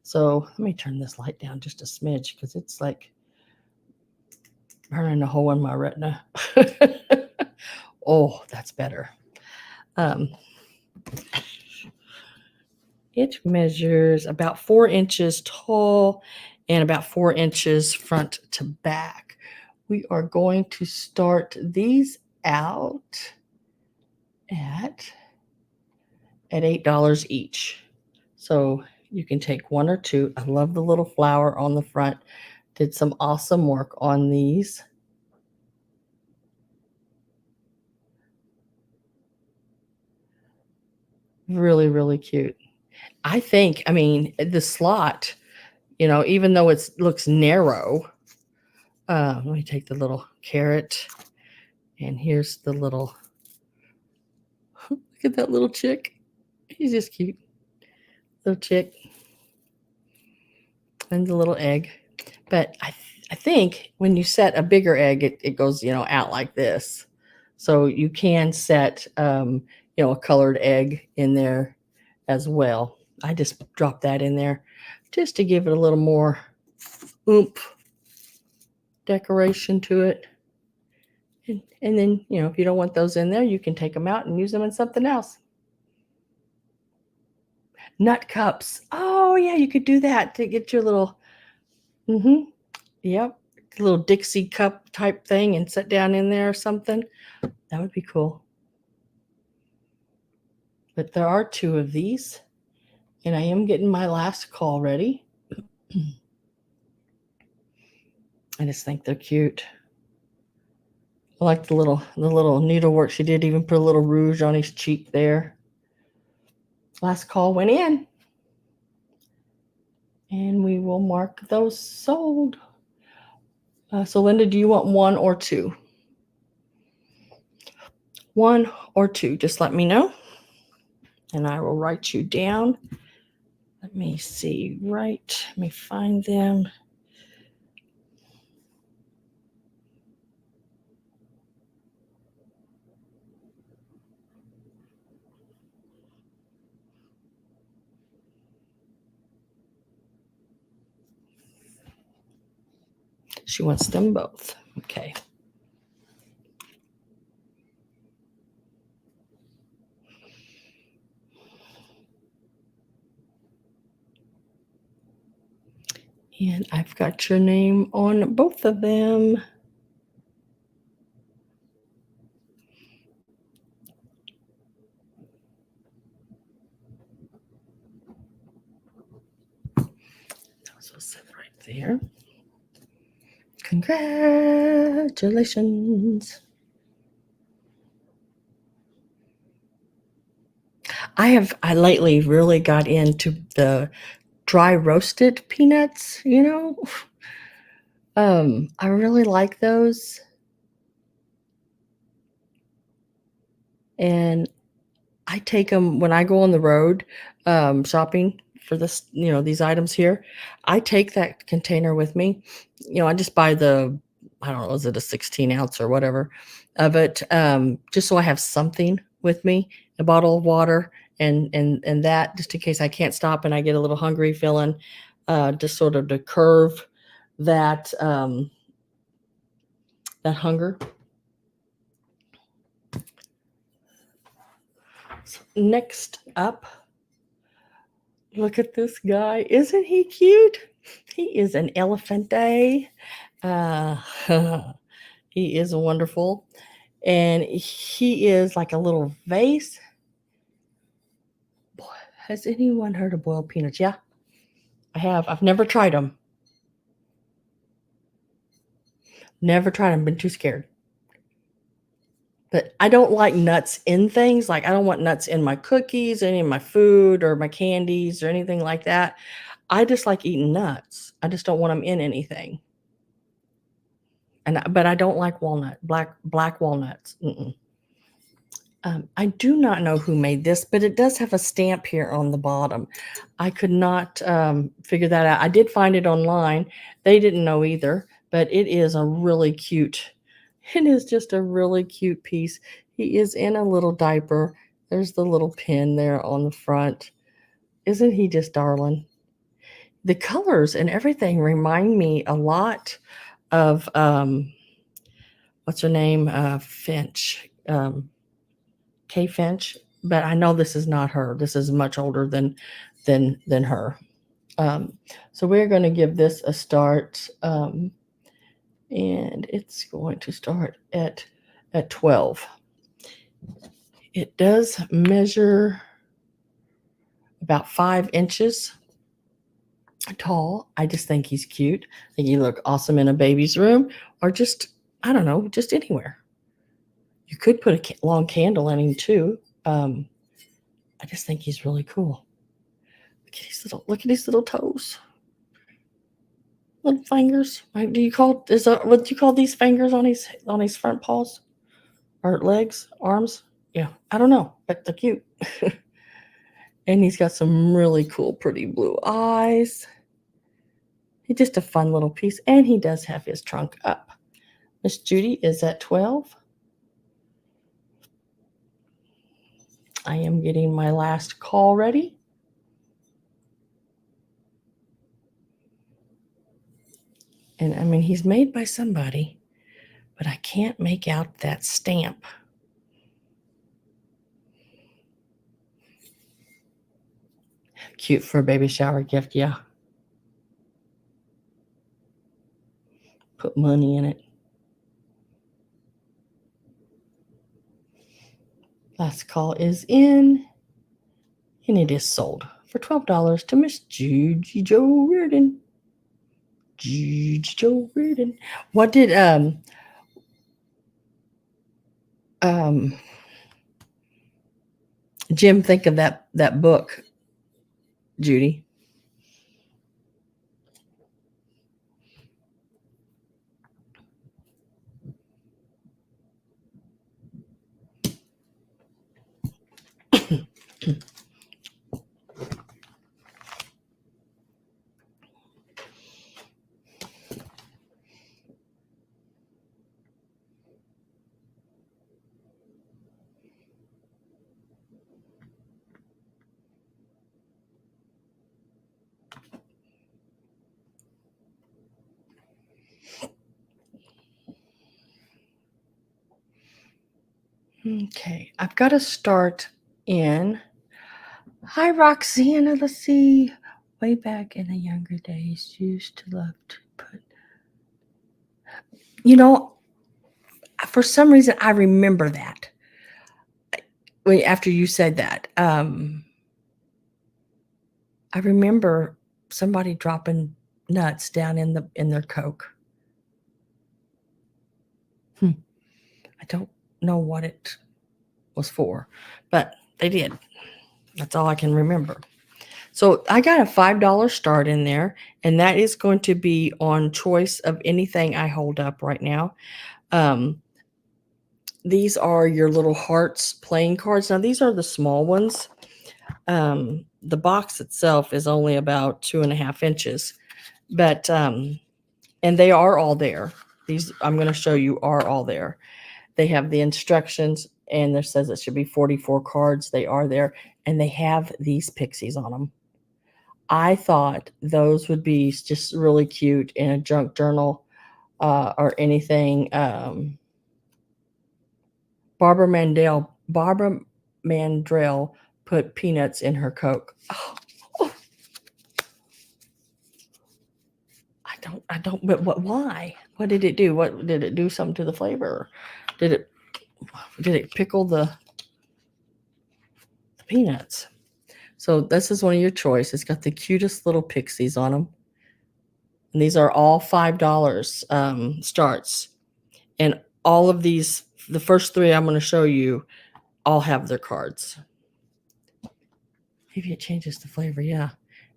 So let me turn this light down just a smidge because it's like burning a hole in my retina. Oh, that's better. It measures about 4 inches tall and about 4 inches front to back. We are going to start these out at $8 each. So you can take one or two. I love the little flower on the front. Did some awesome work on these. Really, really cute. I think, the slot, even though it looks narrow, let me take the little carrot, and here's the little, look at that little chick. He's just cute. Little chick. And the little egg. But I think when you set a bigger egg, it goes, out like this. So you can set, a colored egg in there as well. I just dropped that in there just to give it a little more oomph, decoration to it. And then, if you don't want those in there, you can take them out and use them in something else. Nut cups. Oh, yeah, you could do that to get your little, yep, little Dixie cup type thing and sit down in there or something. That would be cool. But there are two of these, and I am getting my last call ready. I just think they're cute. I like the little needlework she did. Even put a little rouge on his cheek there. Last call went in, and we will mark those sold. So Linda, do you want one or two? One or two, just let me know, and I will write you down. Let me see, let me find them. She wants them both. Okay. And I've got your name on both of them. Those will sit right there. Congratulations. I lately really got into the dry roasted peanuts, you know. I really like those. And I take them when I go on the road shopping for this, you know, these items here. I take that container with me. You know, I just buy I don't know, is it a 16 ounce or whatever of it, just so I have something with me, a bottle of water, and that just in case I can't stop and I get a little hungry feeling, just sort of to curve that that hunger. So next up, look at this guy. Isn't he cute? He is an elephante. Uh, he is wonderful. And he is like a little vase. Boy, has anyone heard of boiled peanuts? Yeah, I have. I've never tried them. Never tried them. Been too scared. But I don't like nuts in things. Like I don't want nuts in my cookies, any of my food, or my candies, or anything like that. I just like eating nuts. I just don't want them in anything. But I don't like black walnuts. Mm-mm. I do not know who made this, but it does have a stamp here on the bottom. I could not figure that out. I did find it online. They didn't know either, but it is a really cute. It is just a really cute piece. He is in a little diaper. There's the little pin there on the front. Isn't he just darling? The colors and everything remind me a lot of what's her name? Finch. Kay Finch, but I know this is not her. This is much older than her. So we're going to give this a start, and it's going to start at 12. It does measure about 5 inches tall. I just think he's cute. I think you look awesome in a baby's room, or just I don't know, just anywhere. You could put a long candle in him too. I just think he's really cool. Look at his little toes, little fingers. Do you call what do you call these fingers on his front paws or legs, arms? Yeah, I don't know, but they're cute. And he's got some really cool, pretty blue eyes. He's just a fun little piece, and he does have his trunk up. Miss Judy is at 12. I am getting my last call ready. And I mean, he's made by somebody, but I can't make out that stamp. Cute for a baby shower gift, yeah. Put money in it. Last call is in, and it is sold for $12 to Miss Judy Joe Reardon. Judy Joe Reardon. What did Jim think of that book, Judy? Okay, I've got to start in. Hi, Roxanna. Let's see. Way back in the younger days, used to love to put. You know, for some reason, I remember that. After you said that, I remember somebody dropping nuts down in their Coke. I don't know what it was for, but they did. That's all I can remember. So I got a $5 start in there, and that is going to be on choice of anything I hold up right now. These are your little hearts playing cards. Now, these are the small ones. The box itself is only about 2.5 inches, but and they are all there. These I'm going to show you are all there. They have the instructions, and there says it should be 44 cards. They are there, and they have these pixies on them. I thought those would be just really cute in a junk journal or anything. Barbara Mandrell put peanuts in her Coke. Oh, I don't, but why? What did it do? What did it do something to the flavor? Did it pickle the peanuts? So this is one of your choice. It's got the cutest little pixies on them. And these are all $5 starts. And all of these, the first three I'm going to show you, all have their cards. Maybe it changes the flavor, yeah.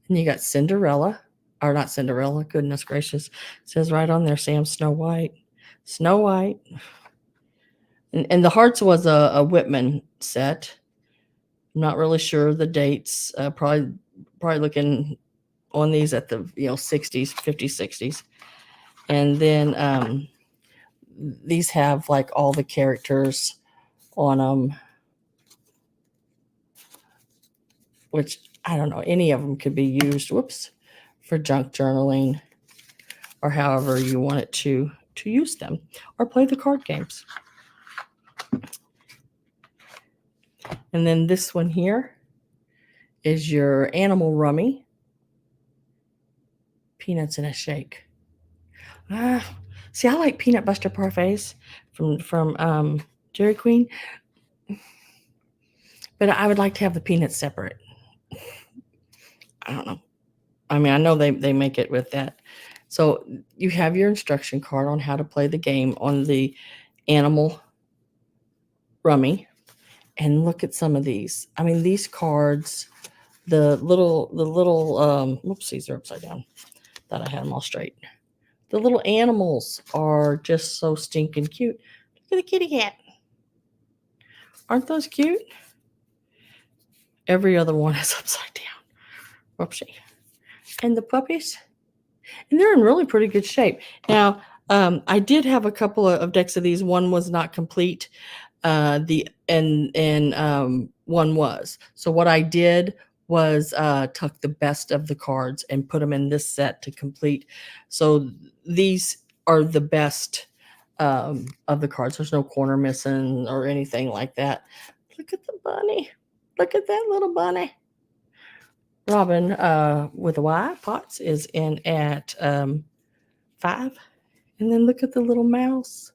And you got Cinderella, or not Cinderella, goodness gracious. It says right on there, Sam Snow White. Snow White. And the hearts was a Whitman set. I'm not really sure the dates. Probably looking on these at the 60s, 50s, 60s. And then these have like all the characters on them, which I don't know, any of them could be used, for junk journaling or however you want it to use them, or play the card games. And then this one here is your animal rummy. Peanuts in a shake. See, I like peanut butter parfaits from Dairy Queen, but I would like to have the peanuts separate. I don't know. I mean, I know they make it with that. So you have your instruction card on how to play the game on the animal rummy. And look at some of these. I mean, these cards, the little whoopsies are upside down. Thought I had them all straight. The little animals are just so stinking cute. Look at the kitty cat. Aren't those cute? Every other one is upside down. Whoopsie. And the puppies, and they're in really pretty good shape. Now, I did have a couple of decks of these. One was not complete. One was. So what I did was took the best of the cards and put them in this set to complete. So these are the best of the cards. There's no corner missing or anything like that. Look at the bunny. Look at that little bunny. Robin with a Y, Potts, is in at 5. And then look at the little mouse.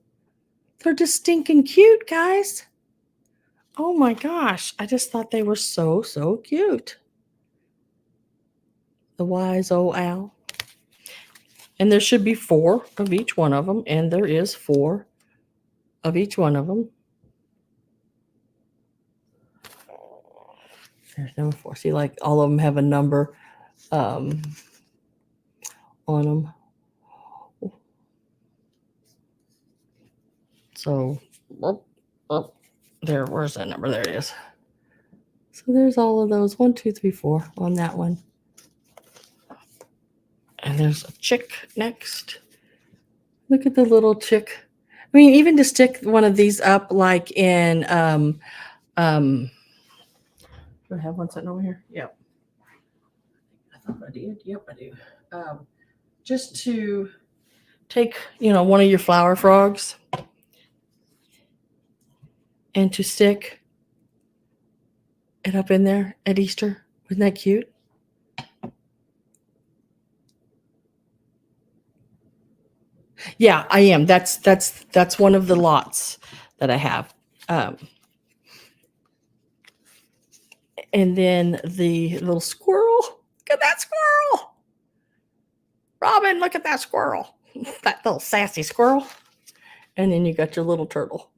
They're just stinking cute, guys. Oh my gosh. I just thought they were so, so cute. The wise old owl. And there should be 4 of each one of them. And there is 4 of each one of them. There's number 4. See, like all of them have a number on them. So, there, where's that number? There it is. So there's all of those. 1, 2, 3, 4 on that one. And there's a chick next. Look at the little chick. I mean, even to stick one of these up like in do I have one sitting over here? Yep. I thought I did. Yep, I do. Just to take, one of your flower frogs and to stick it up in there at Easter. Isn't that cute? Yeah, I am. That's one of the lots that I have. Um, and then the little squirrel. Look at that squirrel. Robin, look at that squirrel. That little sassy squirrel. And then you got your little turtle.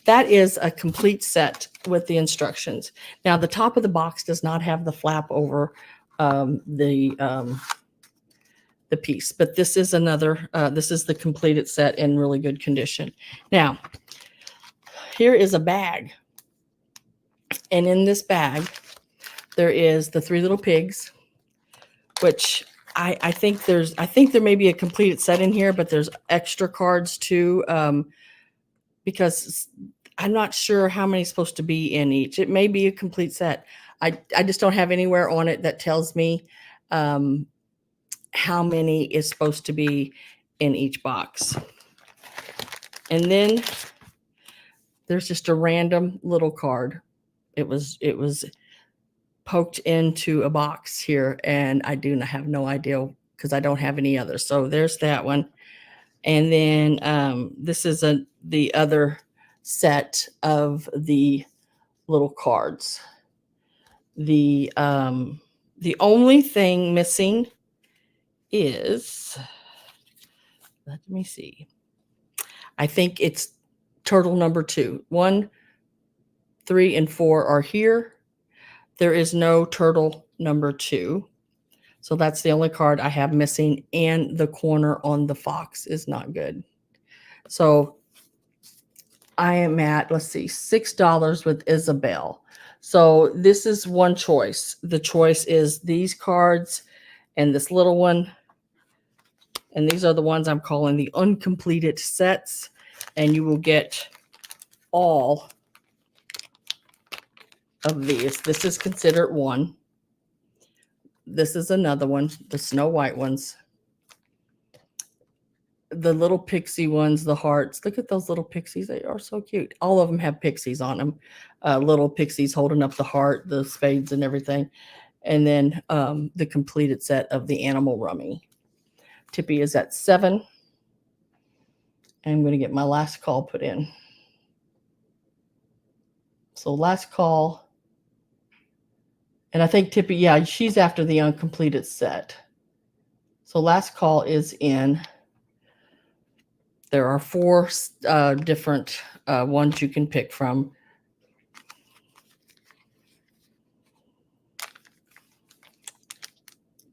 That is a complete set with the instructions. Now, the top of the box does not have the flap over the piece, but this is another. This is the completed set in really good condition. Now, here is a bag, and in this bag, there is the 3 little pigs, which I think there may be a completed set in here, but there's extra cards too, because I'm not sure how many is supposed to be in each. It may be a complete set. I just don't have anywhere on it that tells me how many is supposed to be in each box. And then there's just a random little card. It was poked into a box here, and I do have no idea because I don't have any others. So there's that one. And then this is the other set of the little cards. The only thing missing is, let me see. I think it's turtle number 2. 1, 3, and 4 are here. There is no turtle number 2. So that's the only card I have missing, and the corner on the fox is not good. So I am at, let's see, $6 with Isabel. So this is one choice. The choice is these cards and this little one. And these are the ones I'm calling the uncompleted sets. And you will get all of these. This is considered one. This is another one, the Snow White ones. The little pixie ones, the hearts. Look at those little pixies. They are so cute. All of them have pixies on them. Little pixies holding up the heart, the spades and everything. And then the completed set of the animal rummy. Tippy is at 7. I'm going to get my last call put in. So last call. And I think Tippy, yeah, she's after the uncompleted set. So last call is in. There are 4 different ones you can pick from.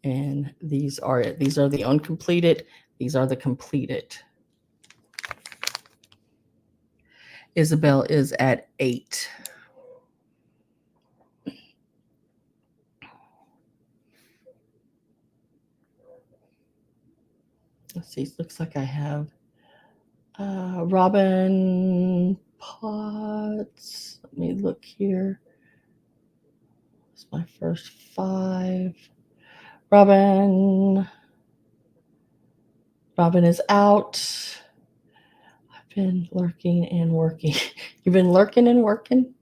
And these are it. These are the uncompleted. These are the completed. Isabel is at 8. Let's see. It looks like I have Robin Potts. Let me look here. It's my first 5. Robin is out. I've been lurking and working. You've been lurking and working?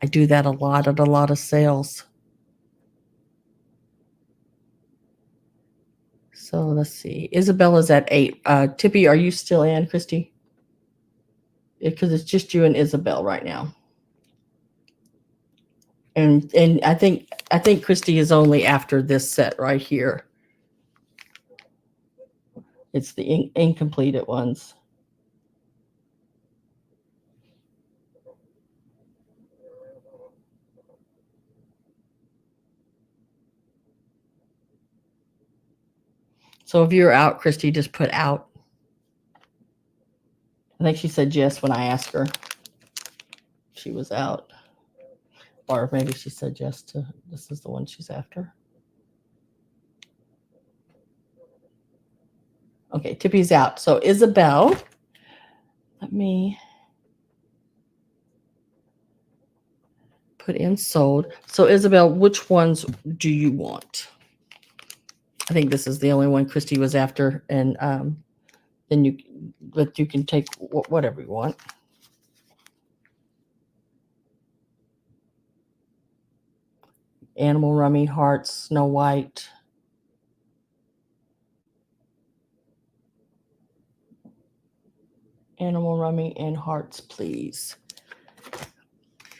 I do that a lot at a lot of sales. So let's see. Isabella's at 8. Tippy, are you still in, Christy? Because it's just you and Isabel right now. And I think Christy is only after this set right here. It's the incompleted ones. So if you're out, Christy, just put out. I think she said yes when I asked her. She was out. Or maybe she said yes to, this is the one she's after. Okay, Tippy's out. So Isabel, let me put in sold. So Isabel, which ones do you want? I think this is the only one Christy was after, and then you can take whatever you want. Animal Rummy, Hearts, Snow White. Animal Rummy and Hearts, please.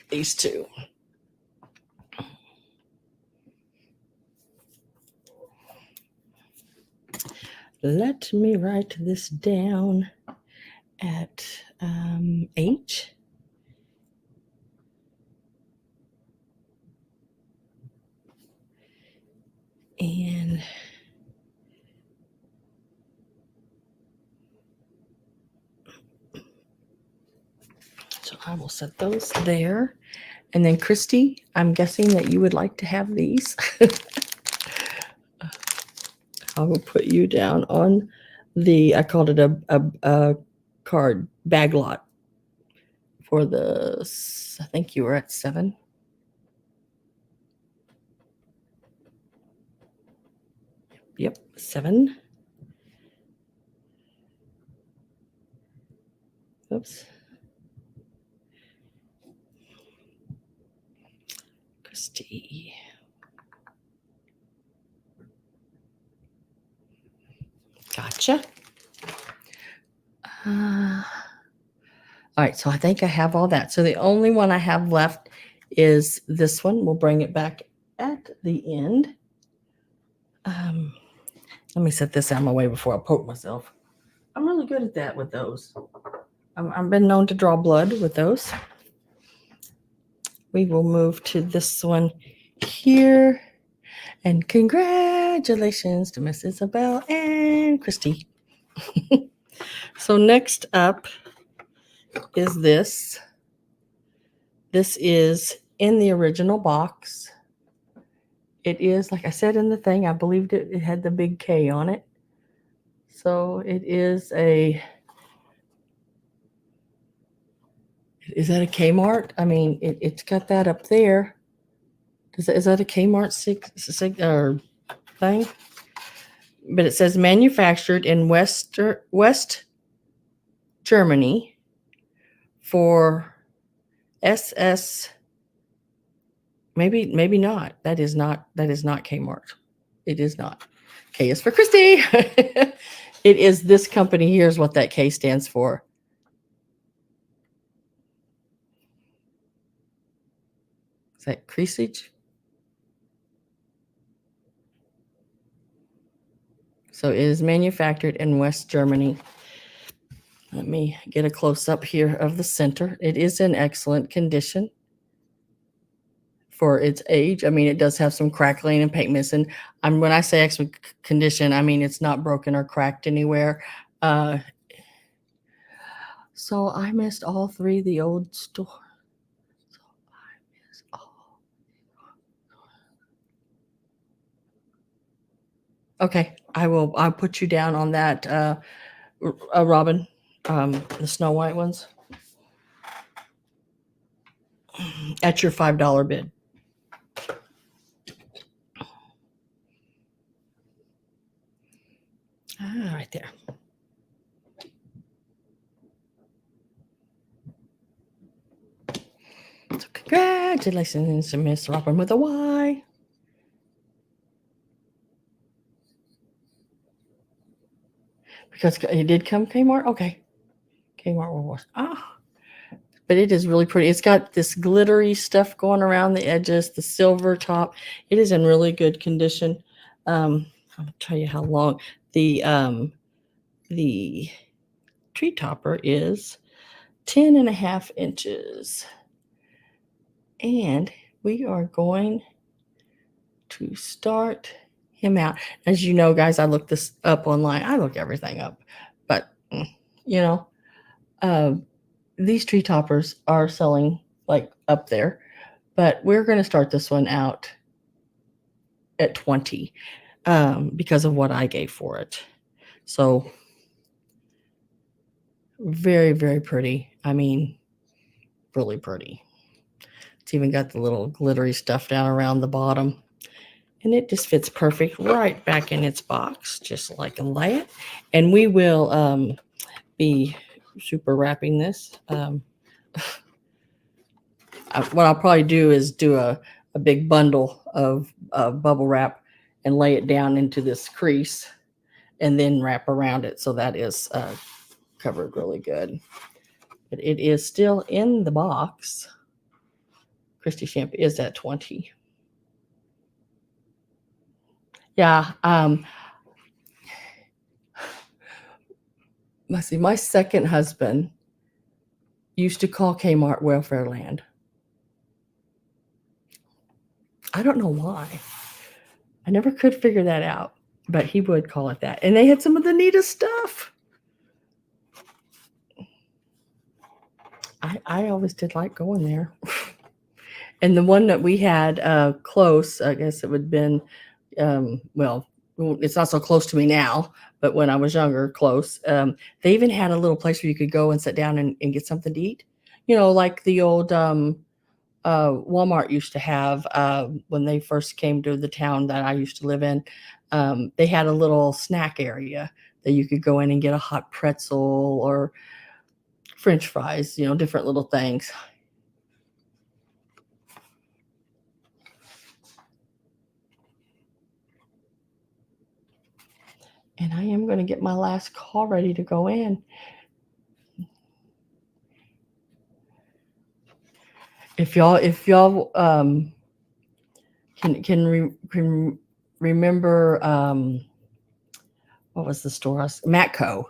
These two. Let me write this down at H. And so I will set those there. And then Christy, I'm guessing that you would like to have these. I will put you down on I called it a card bag lot for I think you were at 7. Yep, 7. Oops. Christy. Gotcha. All right, so I think I have all that. So the only one I have left is this one. We'll bring it back at the end. Let me set this out of my way before I poke myself. I'm really good at that with those. I've been known to draw blood with those. We will move to this one here. And congratulations to Miss Isabel and Christy. So next up is this. This is in the original box. It is, like I said in the thing, I believed it had the big K on it. So it is is that a Kmart? I mean, it's got that up there. Is that a Kmart or thing? But it says manufactured in West Germany for SS. Maybe not. That is not Kmart. It is not. K is for Christy. It is this company. Here's what that K stands for. Is that Creasage? So it is manufactured in West Germany. Let me get a close up here of the center. It is in excellent condition for its age. I mean, it does have some crackling and paint missing. When I say excellent condition, I mean it's not broken or cracked anywhere. So I missed all 3 of the old store. So I missed all. Okay, I'll put you down on that, Robin, the Snow White ones at your $5 bid. Right there. So congratulations to Miss Robin with a Y. Because it did come Kmart? Okay. Kmart will wash. But it is really pretty. It's got this glittery stuff going around the edges, the silver top. It is in really good condition. I'll tell you how long. The tree topper is 10.5 inches. And we are going to start him out. As you know, guys, I looked this up online. I look everything up. But, these tree toppers are selling like up there. But we're going to start this one out at 20 because of what I gave for it. So very, very pretty. I mean, really pretty. It's even got the little glittery stuff down around the bottom. And it just fits perfect right back in its box, just like that. And we will be super wrapping this. What I'll probably do is do a big bundle of bubble wrap and lay it down into this crease and then wrap around it. So that is covered really good. But it is still in the box. Christy Shamp is at 20. Yeah. Let's see. My second husband used to call Kmart Welfare Land. I don't know why. I never could figure that out, but he would call it that. And they had some of the neatest stuff. I always did like going there. And the one that we had close, I guess it would have been, well, it's not so close to me now, but when I was younger, close. They even had a little place where you could go and sit down and get something to eat. You know, like the old Walmart used to have when they first came to the town that I used to live in. They had a little snack area that you could go in and get a hot pretzel or French fries, you know, different little things. And I am going to get my last call ready to go in. If y'all can remember what was the store? Matco.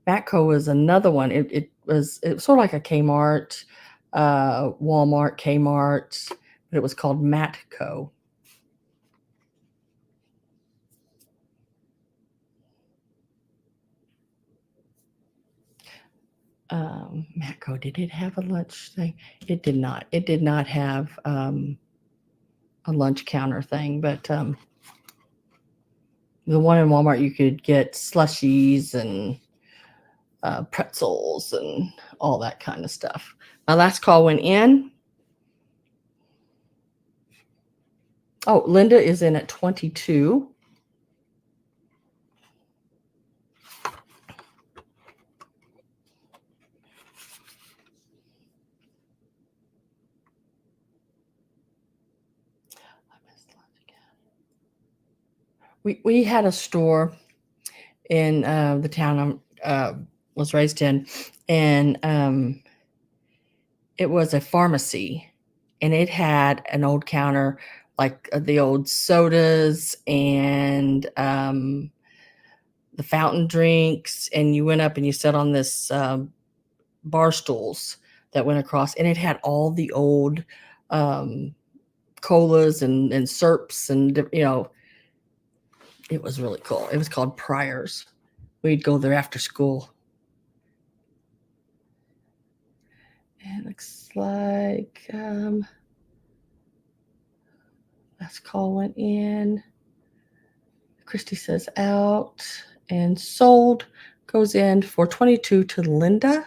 Matco was another one. It was sort of like a Kmart, Walmart, Kmart, but it was called Matco. Matco, did it have a lunch thing? It did not. It did not have a lunch counter thing, but the one in Walmart, you could get slushies and pretzels and all that kind of stuff. My last call went in. Oh, Linda is in at 22. We had a store in the town I was raised in, and it was a pharmacy, and it had an old counter like the old sodas and the fountain drinks, and you went up and you sat on this bar stools that went across, and it had all the old colas and syrups and, you know, it was really cool. It was called Pryor's. We'd go there after school. And it looks like last call went in. Christy says out and sold. Goes in for 22 to Linda.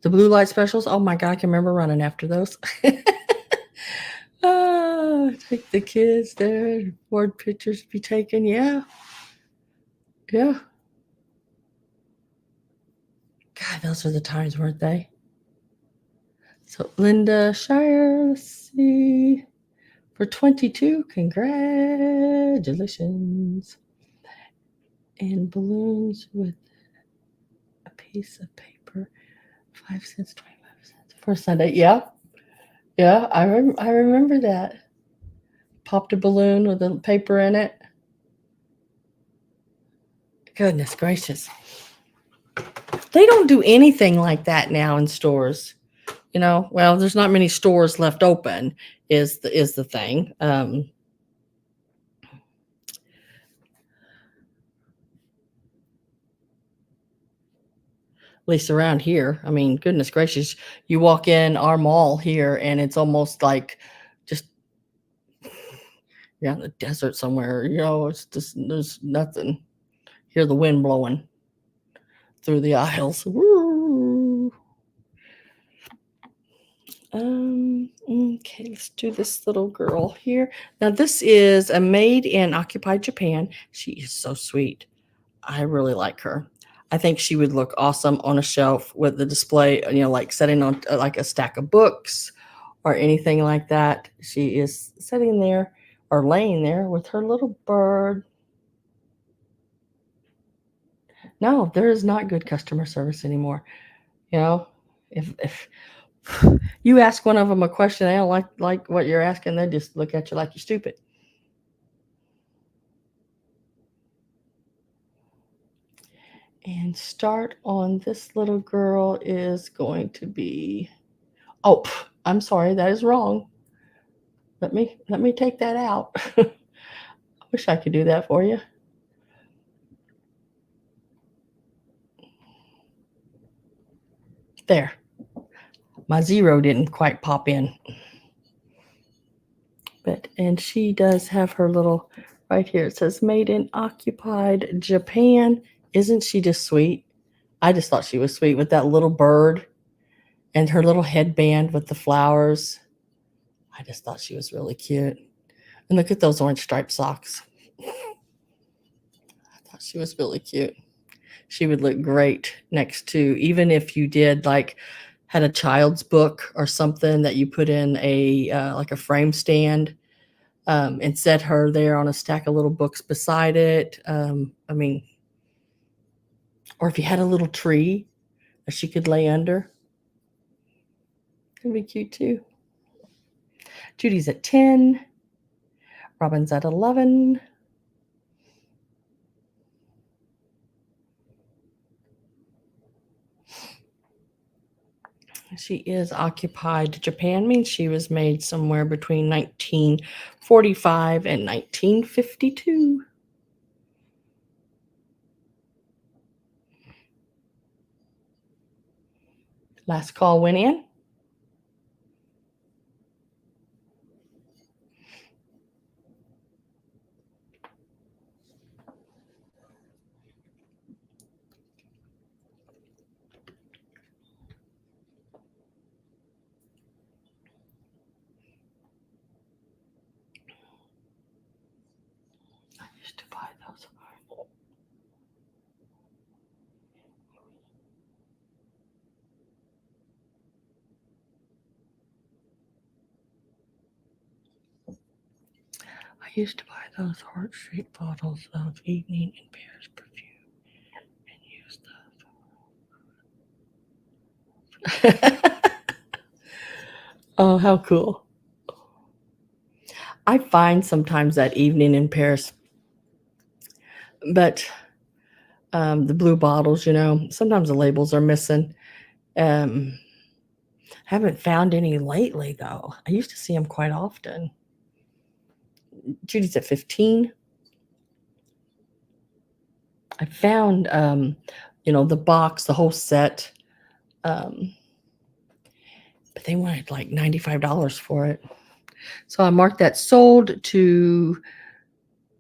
The blue light specials. Oh my God, I can remember running after those. Take the kids there. Board pictures to be taken. Yeah. Yeah. God, those are the times, weren't they? So Linda Shire, let's see. For 22, congratulations. And balloons with a piece of paper, 5 cents, 25 cents for Sunday. Yeah. Yeah, I remember that. Popped a balloon with a paper in it. Goodness gracious. They don't do anything like that now in stores. You know, well, there's not many stores left open is the thing. At least around here. I mean, goodness gracious, you walk in our mall here and it's almost like just you're out in the desert somewhere. You know, it's just there's nothing. Hear the wind blowing through the aisles. Woo. Okay, let's do this little girl here. Now, this is a made in occupied Japan. She is so sweet. I really like her. I think she would look awesome on a shelf with the display, you know, like setting on like a stack of books or anything like that. She is sitting there or laying there with her little bird. No, there is not good customer service anymore. You know, if you ask one of them a question, they don't like what you're asking, they just look at you like you're stupid. And start on this little girl is going to be, oh, I'm sorry, that is wrong. Let me take that out. I wish I could do that for you. There. My zero didn't quite pop in. And she does have her little, right here it says made in occupied Japan. Isn't she just sweet? I just thought she was sweet with that little bird and her little headband with the flowers. I just thought she was really cute. And look at those orange striped socks. I thought she was really cute. She would look great next to, even if you did like had a child's book or something that you put in a like a frame stand, and set her there on a stack of little books beside it. I mean, or if you had a little tree that she could lay under, it'd be cute too. Judy's at 10. Robin's at 11. She is occupied Japan, means she was made somewhere between 1945 and 1952. Last call went in. I used to buy those. I used to buy those heart-shaped bottles of Evening in Paris perfume and use those. Oh, how cool. I find sometimes that Evening in Paris, but the blue bottles, sometimes the labels are missing. Haven't found any lately, though. I used to see them quite often. Judy's at 15. I found, the box, the whole set, but they wanted like $95 for it. So I marked that sold to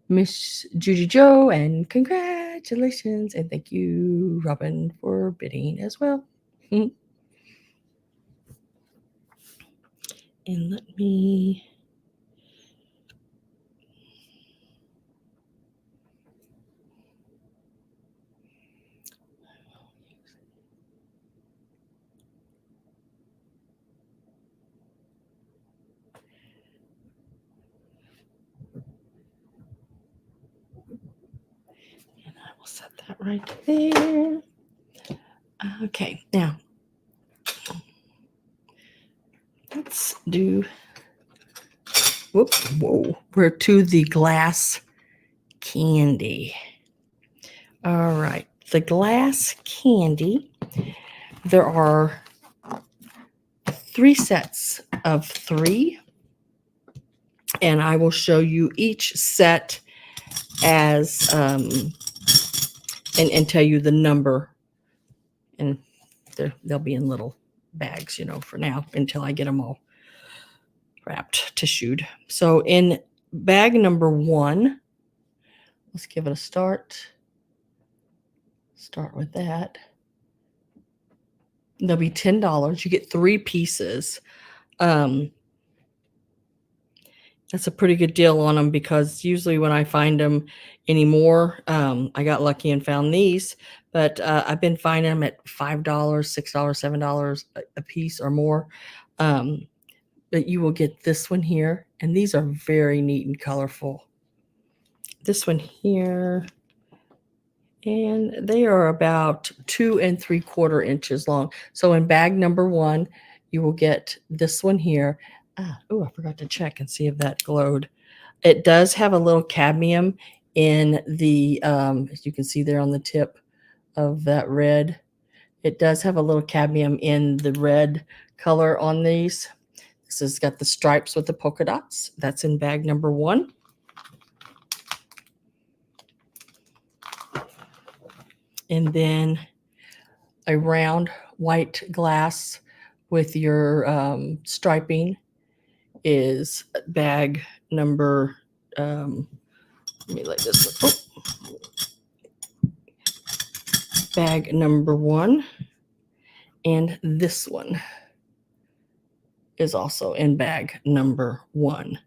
Miss Judy Joe, and congratulations, and thank you, Robin, for bidding as well. And let me... And I will set that right there. Okay, now let's do... Whoa. We're to the glass candy. All right, the glass candy. There are 3 sets of 3, and I will show you each set as and tell you the number, and they'll be in little bags, for now until I get them all wrapped, tissued. So in bag number 1, let's give it a start. Start with that. They'll be $10. You get 3 pieces. That's a pretty good deal on them, because usually when I find them anymore, I got lucky and found these, but I've been finding them at $5, $6, $7 a piece or more. but you will get this one here, and these are very neat and colorful. This one here, and they are about 2 3/4 inches long. So in bag number 1, you will get this one here. Oh, I forgot to check and see if that glowed. It does have a little cadmium in the, as you can see there on the tip of that red. It does have a little cadmium in the red color on these. This has got the stripes with the polka dots. That's in bag number 1. And then a round white glass with your striping is bag number, let me lay this one. Bag number 1. And this one is also in bag number 1.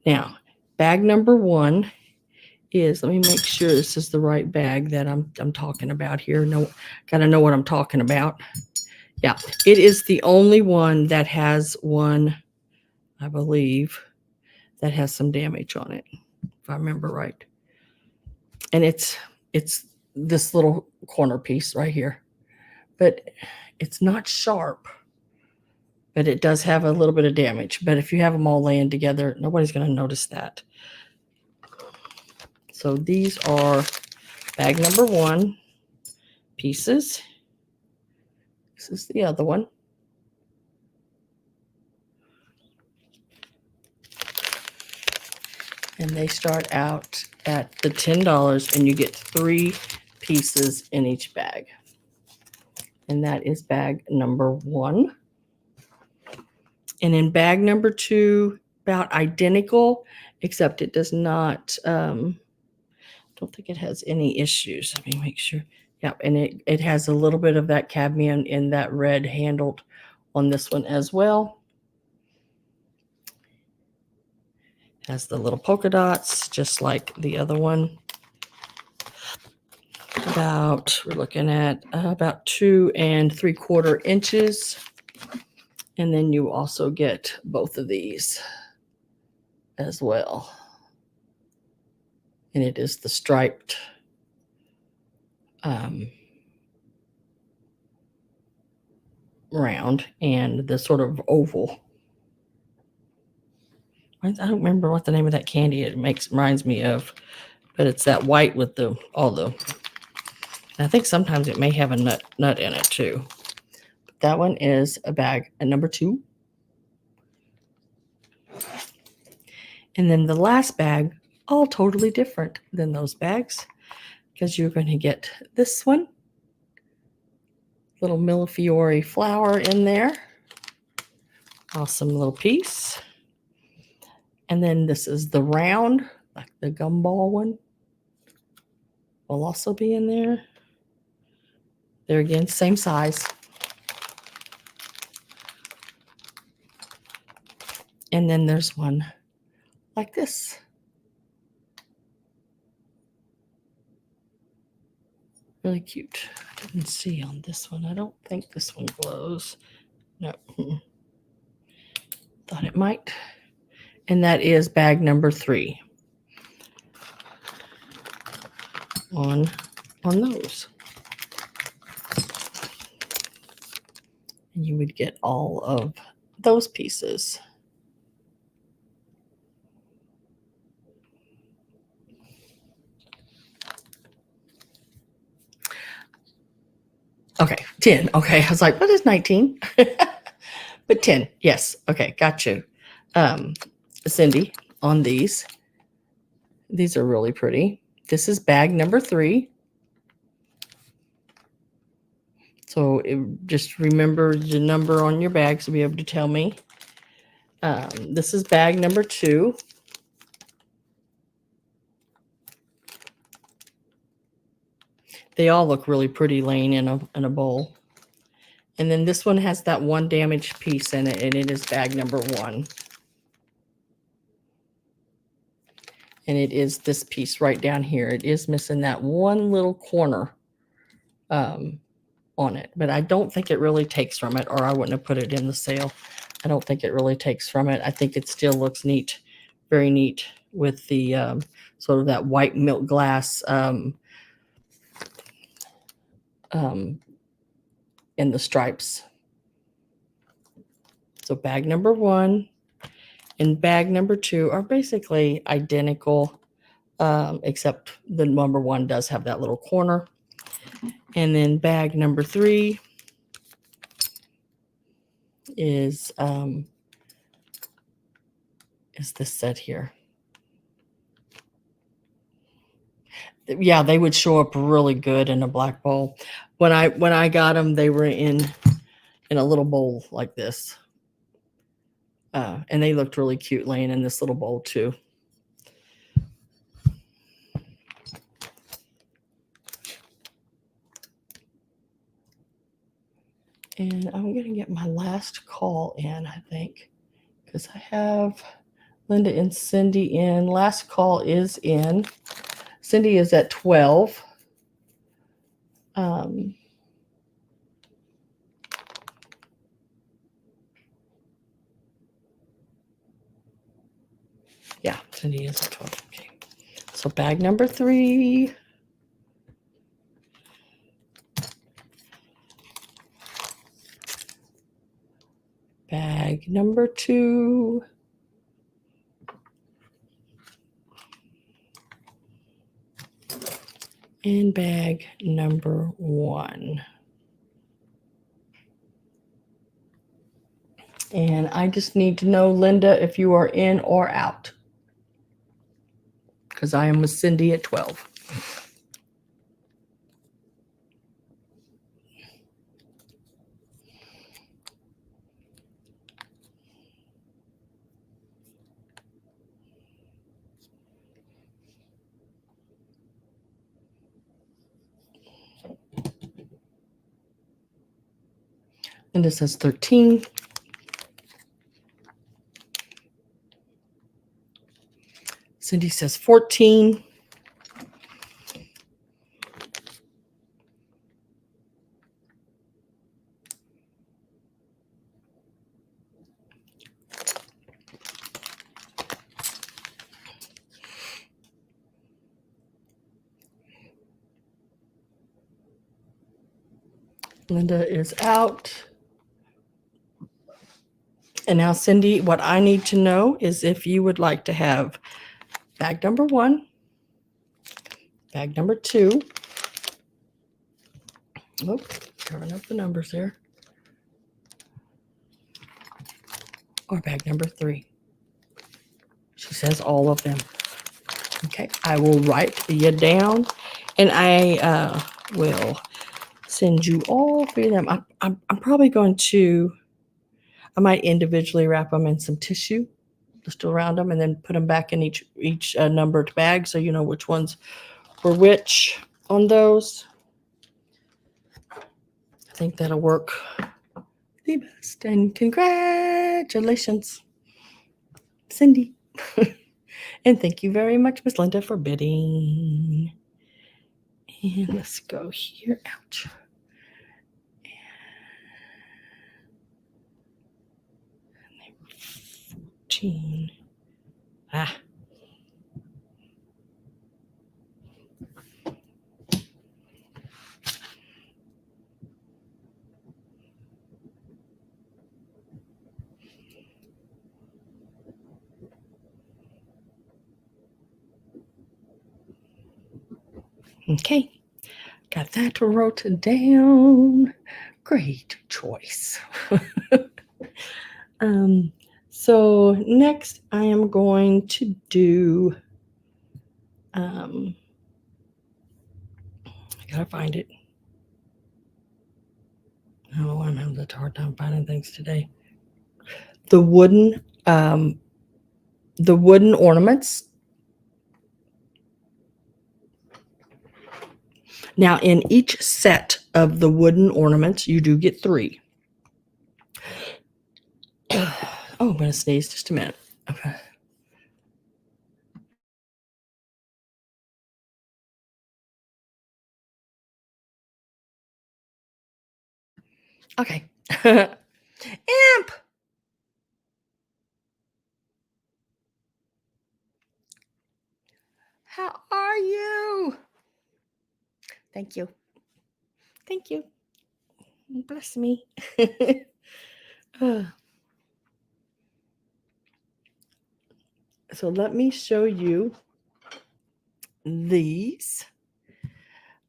Now, bag number 1 is, let me make sure this is the right bag that I'm talking about here. No, gotta know what I'm talking about. Yeah, it is the only one that has one, I believe, that has some damage on it, if I remember right. And it's this little corner piece right here, but it's not sharp, but it does have a little bit of damage. But if you have them all laying together, nobody's going to notice that. So these are bag number 1 pieces. This is the other one. And they start out at the $10, and you get 3 pieces in each bag. And that is bag number 1. And in bag number 2, about identical, except it does not, don't think it has any issues. Let me make sure. Yeah, and it has a little bit of that cadmium in that red handled on this one as well. Has the little polka dots, just like the other one. We're looking at about 2 3/4 inches. And then you also get both of these as well. And it is the striped round and the sort of oval. I don't remember what the name of that candy reminds me of, but it's that white with all the. I think sometimes it may have a nut in it too. But that one is a bag number 2. And then the last bag, all totally different than those bags, because you're going to get this one, little millefiori flower in there, awesome little piece. And then this is the round, like the gumball one, will also be in there. There again, same size. And then there's one like this. Really cute. I didn't see on this one. I don't think this one glows. No. Thought it might. And that is bag number 3 on those. And you would get all of those pieces. Okay, 10. Okay, I was like, what is 19? But 10, yes. Okay, got you. Cindy, on these. These are really pretty. This is bag number 3. So just remember the number on your bags to be able to tell me. This is bag number 2. They all look really pretty laying in a bowl. And then this one has that one damaged piece in it, and it is bag number 1. And it is this piece right down here. It is missing that one little corner on it, but I don't think it really takes from it, or I wouldn't have put it in the sale. I don't think it really takes from it. I think it still looks neat, very neat with the sort of that white milk glass in the stripes. So bag number 1 and bag number 2 are basically identical, except the number 1 does have that little corner. And then bag number 3 is this set here. Yeah, they would show up really good in a black bowl. When I got them, they were in a little bowl like this. And they looked really cute laying in this little bowl too. And I'm going to get my last call in, I think, because I have Linda and Cindy in. Last call is in. Cindy is at 12. Yeah, Cindy is at 12. Okay. So bag number 3. Bag number 2. And bag number 1. And I just need to know, Linda, if you are in or out, because I am with Cindy at 12. Linda says 13. Cindy says 14. Linda is out. And now, Cindy, what I need to know is if you would like to have bag number 1, bag number 2. Oh, covering up the numbers there. Or bag number 3. She says all of them. Okay, I will write you down, and I will send you all 3 of them. I'm probably going to, I might individually wrap them in some tissue just around them and then put them back in each numbered bag so you know which ones were which on those. I think that'll work the best. And congratulations, Cindy. And thank you very much, Miss Linda, for bidding. And let's go here. Ouch. 14. Ah. Okay. Got that wrote down. Great choice. So next I am going to do, I gotta find it. I don't know why I'm having such a hard time finding things today. The wooden ornaments. Now, in each set of the wooden ornaments, you do get 3. Oh, I'm going to sneeze just a minute. Okay. Okay. Amp! How are you? Thank you. Thank you. Bless me. So let me show you these.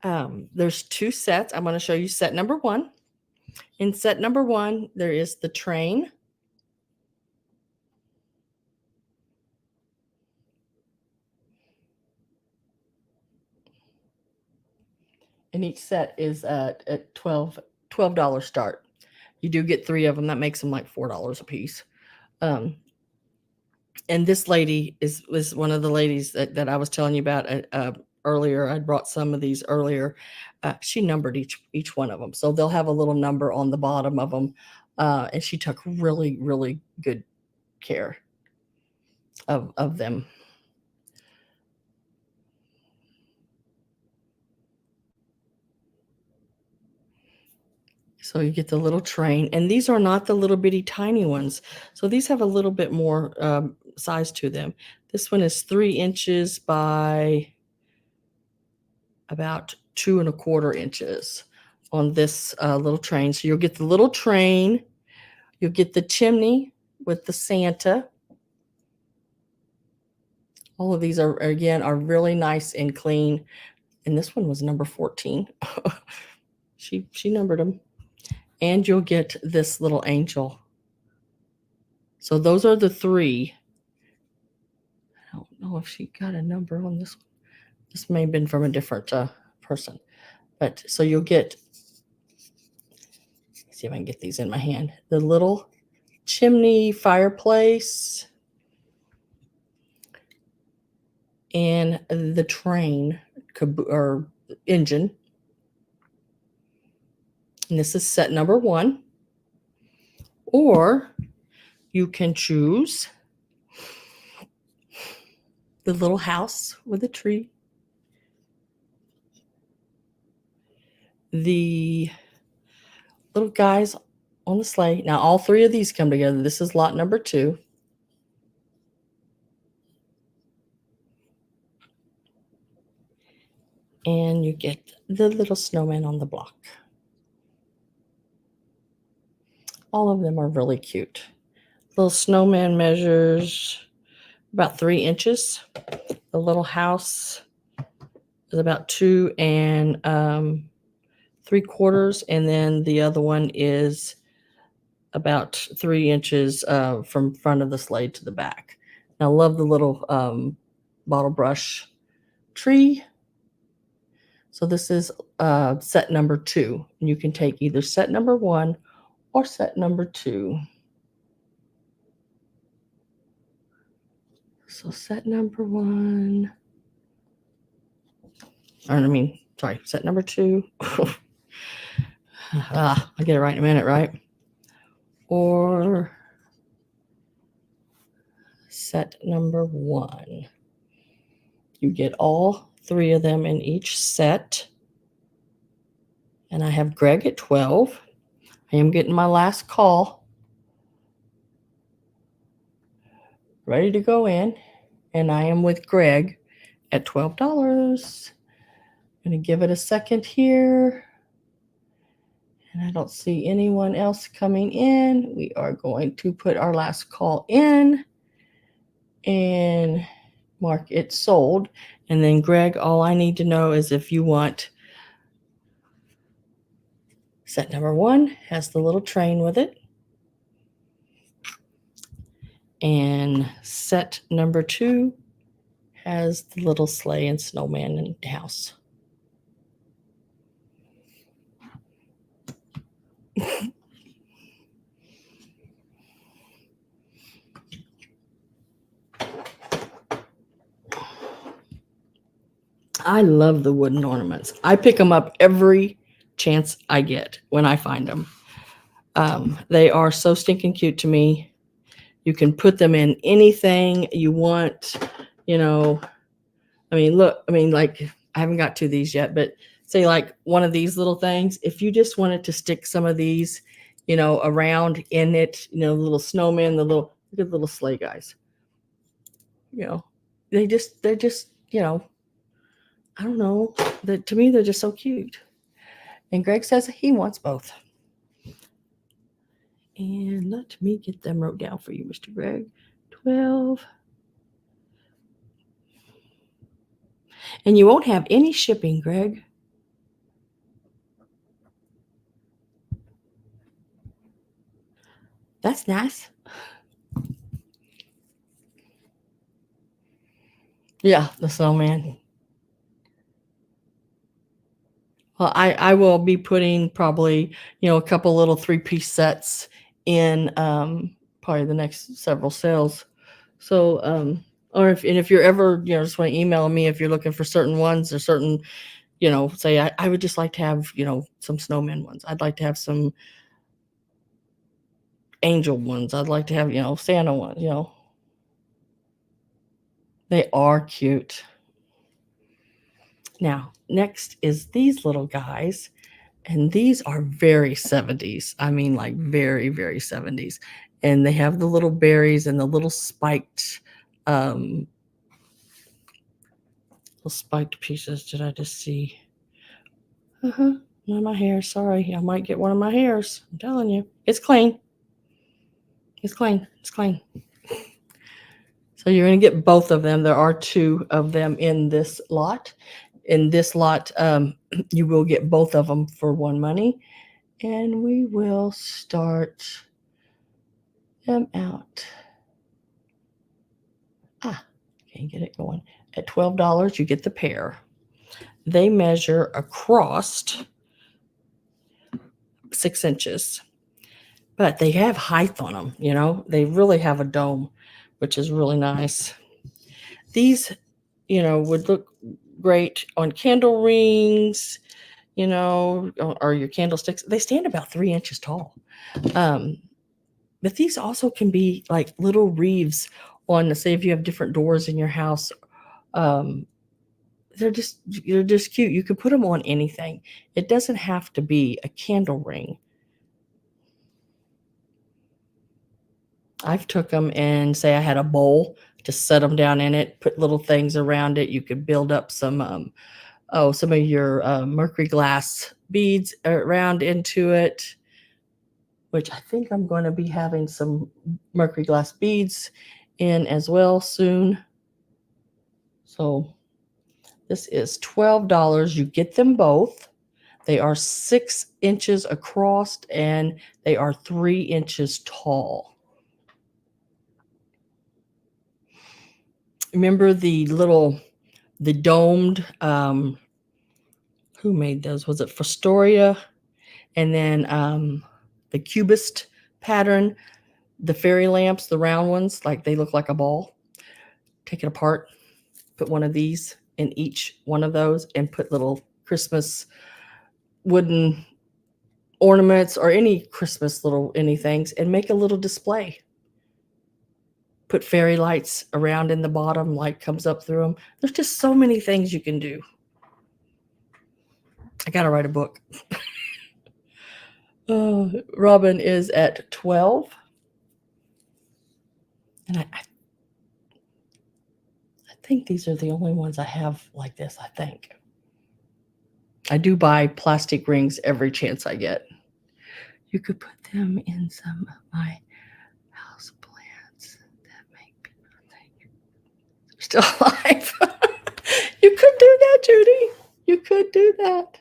There's 2 sets. I'm going to show you set number 1. In set number 1, there is the train. And each set is at $12 start. You do get 3 of them. That makes them like $4 a piece. And this lady was one of the ladies that I was telling you about earlier. I brought some of these earlier. She numbered each one of them, so they'll have a little number on the bottom of them. And she took really, really good care of them. So you get the little train, and these are not the little bitty tiny ones. So these have a little bit more size to them. This one is 3 inches by about 2 1/4 inches on this little train. So you'll get the little train, you'll get the chimney with the Santa. All of these are really nice and clean. And this one was number 14. She numbered them. And you'll get this little angel. So those are the 3. I don't know if she got a number on this one. This may have been from a different person. But so you'll get, see if I can get these in my hand. The little chimney fireplace and the train or engine. And this is set number 1. Or you can choose the little house with a tree, the little guys on the sleigh. Now all 3 of these come together. This is lot number 2. And you get the little snowman on the block. All of them are really cute. Little snowman measures about 3 inches. The little house is about 2 3/4, and then the other one is about 3 inches from front of the sleigh to the back. And I love the little bottle brush tree. So this is set number 2. And you can take either set number 1 or set number 2. So set number 1. Set number 2. I'll get it right in a minute, right? Or set number 1. You get all 3 of them in each set. And I have Greg at 12. I am getting my last call. Ready to go in. And I am with Greg at $12. I'm going to give it a second here. And I don't see anyone else coming in. We are going to put our last call in and mark it sold. And then Greg, all I need to know is if you want set number 1 has the little train with it. And set number 2 has the little sleigh and snowman and house. I love the wooden ornaments. I pick them up every chance I get when I find them. They are so stinking cute to me. You can put them in anything you want, like I haven't got to these yet, but say like one of these little things, if you just wanted to stick some of these, around in it, the little snowman, look at the little sleigh guys. They're just, I don't know. To me, they're just so cute. And Greg says he wants both. And let me get them wrote down for you, Mr. Greg. 12. And you won't have any shipping, Greg. That's nice. Yeah, the snowman. Well, I will be putting probably, a couple little 3-piece sets in probably the next several sales. So, or if you're ever, just want to email me if you're looking for certain ones or certain, say I would just like to have, some snowman ones. I'd like to have some angel ones. I'd like to have, Santa ones, They are cute. Now, next is these little guys. And these are very 70s. I mean, like very, very 70s. And they have the little berries and the little spiked pieces. Did I just see? One of my hairs. Sorry, I might get one of my hairs. I'm telling you. It's clean. It's clean. It's clean. So you're going to get both of them. There are 2 of them in this lot. In this lot, you will get both of them for one money. And we will start them out. Can't get it going. At $12, you get the pair. They measure across 6 inches, but they have height on them. They really have a dome, which is really nice. These, would look great on candle rings, or your candlesticks. They stand about 3 inches tall. But these also can be like little wreaths on, say, if you have different doors in your house. They're just cute. You could put them on anything. It doesn't have to be a candle ring. I've took them and say I had a bowl, just set them down in it, put little things around it. You could build up some some of your mercury glass beads around into it, which I think I'm going to be having some mercury glass beads in as well soon. So this is $12. You get them both. They are 6 inches across and they are 3 inches tall. Remember the domed, who made those? Was it Fostoria? And then the cubist pattern, the fairy lamps, the round ones, like they look like a ball. Take it apart, put one of these in each one of those, and put little Christmas wooden ornaments or any Christmas little anythings, and make a little display. Put fairy lights around in the bottom, light comes up through them. There's just so many things you can do. I gotta write a book. Robin is at 12. And I think these are the only ones I have like this, I think. I do buy plastic rings every chance I get. You could put them in some of my house plants that make people think they're still alive. You could do that, Judy. You could do that.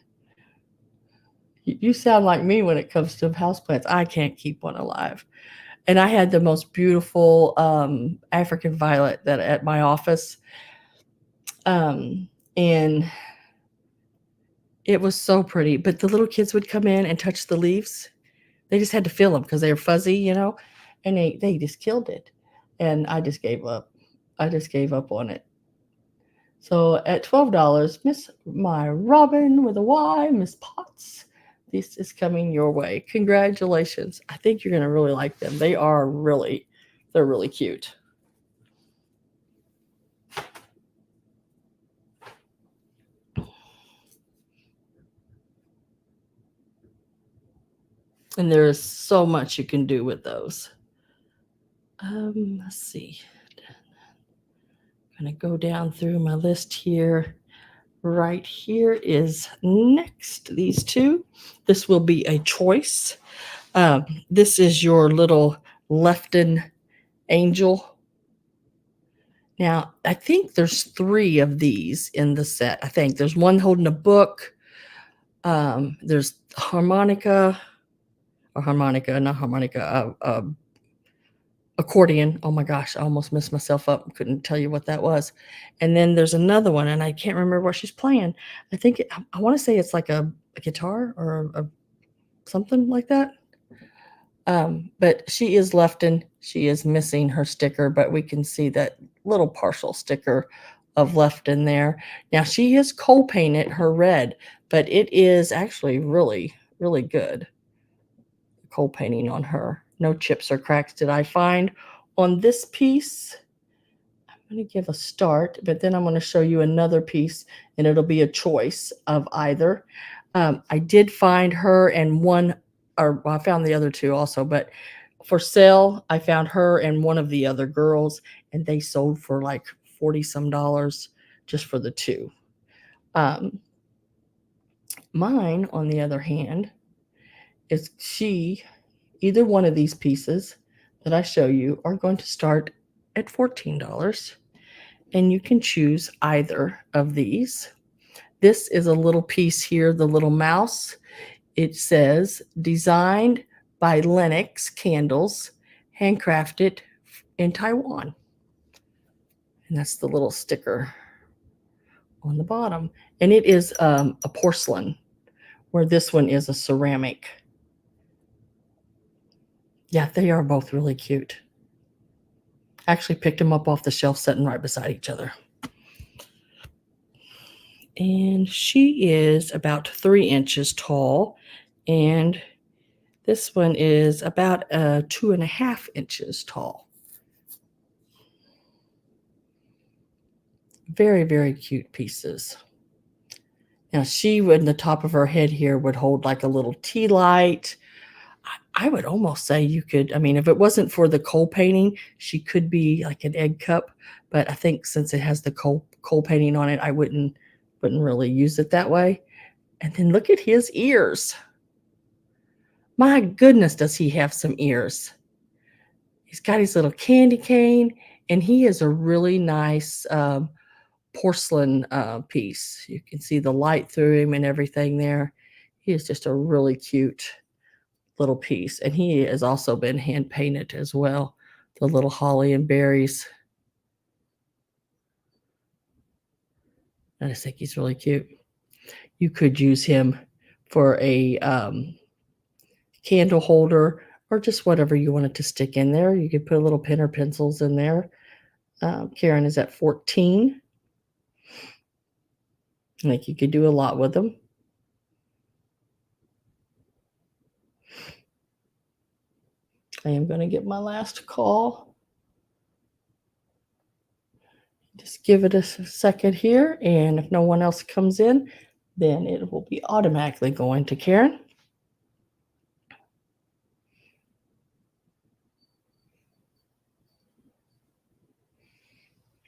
You sound like me when it comes to houseplants. I can't keep one alive. And I had the most beautiful African violet that at my office. And it was so pretty. But the little kids would come in and touch the leaves. They just had to feel them because they were fuzzy, and they just killed it. And I just gave up. I just gave up on it. So at $12, Miss My Robin with a Y, Miss Potts, this is coming your way. Congratulations. I think you're going to really like them. They're really cute. And there is so much you can do with those. Let's see. I'm going to go down through my list here. right here is next. These two. This will be a choice. This is your little Lefton angel. Now, I think there's 3 of these in the set. I think there's one holding a book. There's harmonica, or harmonica, not harmonica, accordion. Oh my gosh, I almost messed myself up. Couldn't tell you what that was. And then there's another one, and I can't remember what she's playing. I think I want to say it's like a guitar or something like that. But she is Lefton. She is missing her sticker, but we can see that little partial sticker of Lefton there. Now she is coal painted her red, but it is actually really, really good. Coal painting on her. No chips or cracks did I find on this piece. I'm going to give a start, but then I'm going to show you another piece, and it'll be a choice of either. I did find her and one, or well, I found the other two also, but for sale, I found her and one of the other girls, and they sold for like 40 some dollars just for the two. Um, Mine, on the other hand, is either one of these pieces that I show you are going to start at $14, and you can choose either of these. This is a little piece here, the little mouse. It says designed by Lennox Candles, handcrafted in Taiwan. And that's the little sticker on the bottom. And it is a porcelain, where this one is a ceramic. Yeah, they are both really cute. Actually picked them up off the shelf sitting right beside each other. And she is about 3 inches tall, and this one is about 2.5 inches tall. Very, very cute pieces. Now she would, the top of her head here would hold like a little tea light. I would almost say you could, I mean, if it wasn't for the coal painting, she could be like an egg cup. But I think since it has the coal painting on it, I wouldn't really use it that way. And then look at his ears. My goodness, does he have some ears? He's got his little candy cane, and he is a really nice porcelain piece. You can see the light through him and everything there. He is just a really cute little piece, and he has also been hand painted as well. The little holly and berries. I just think he's really cute. You could use him for a candle holder, or just whatever you wanted to stick in there. You could put a little pen or pencils in there. Karen is at 14. I think you could do a lot with them. I am going to get my last call. Just give it a second here, and if no one else comes in, then it will be automatically going to Karen.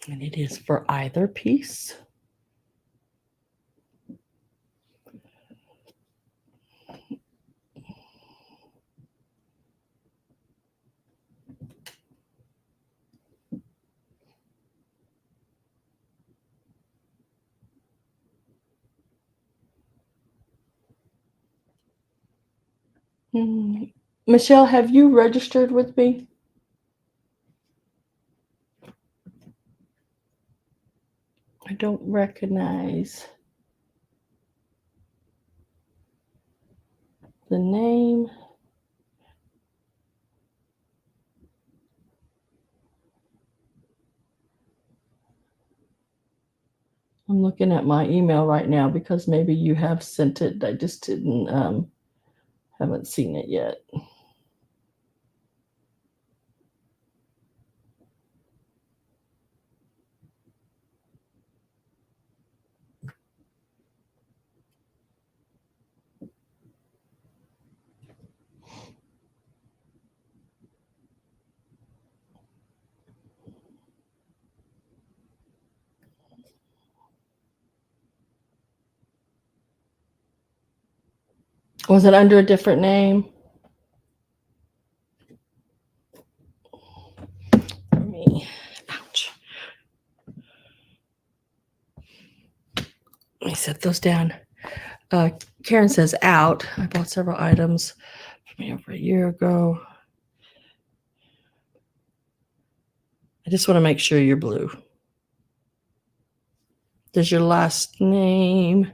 And it is for either piece. Michelle, have you registered with me? I don't recognize the name. I'm looking at my email right now because maybe you have sent it. I just didn't, haven't seen it yet. Was it under a different name? Me. Ouch. Let me set those down. Karen says out. I bought several items for me over a year ago. I just want to make sure you're blue. There's your last name.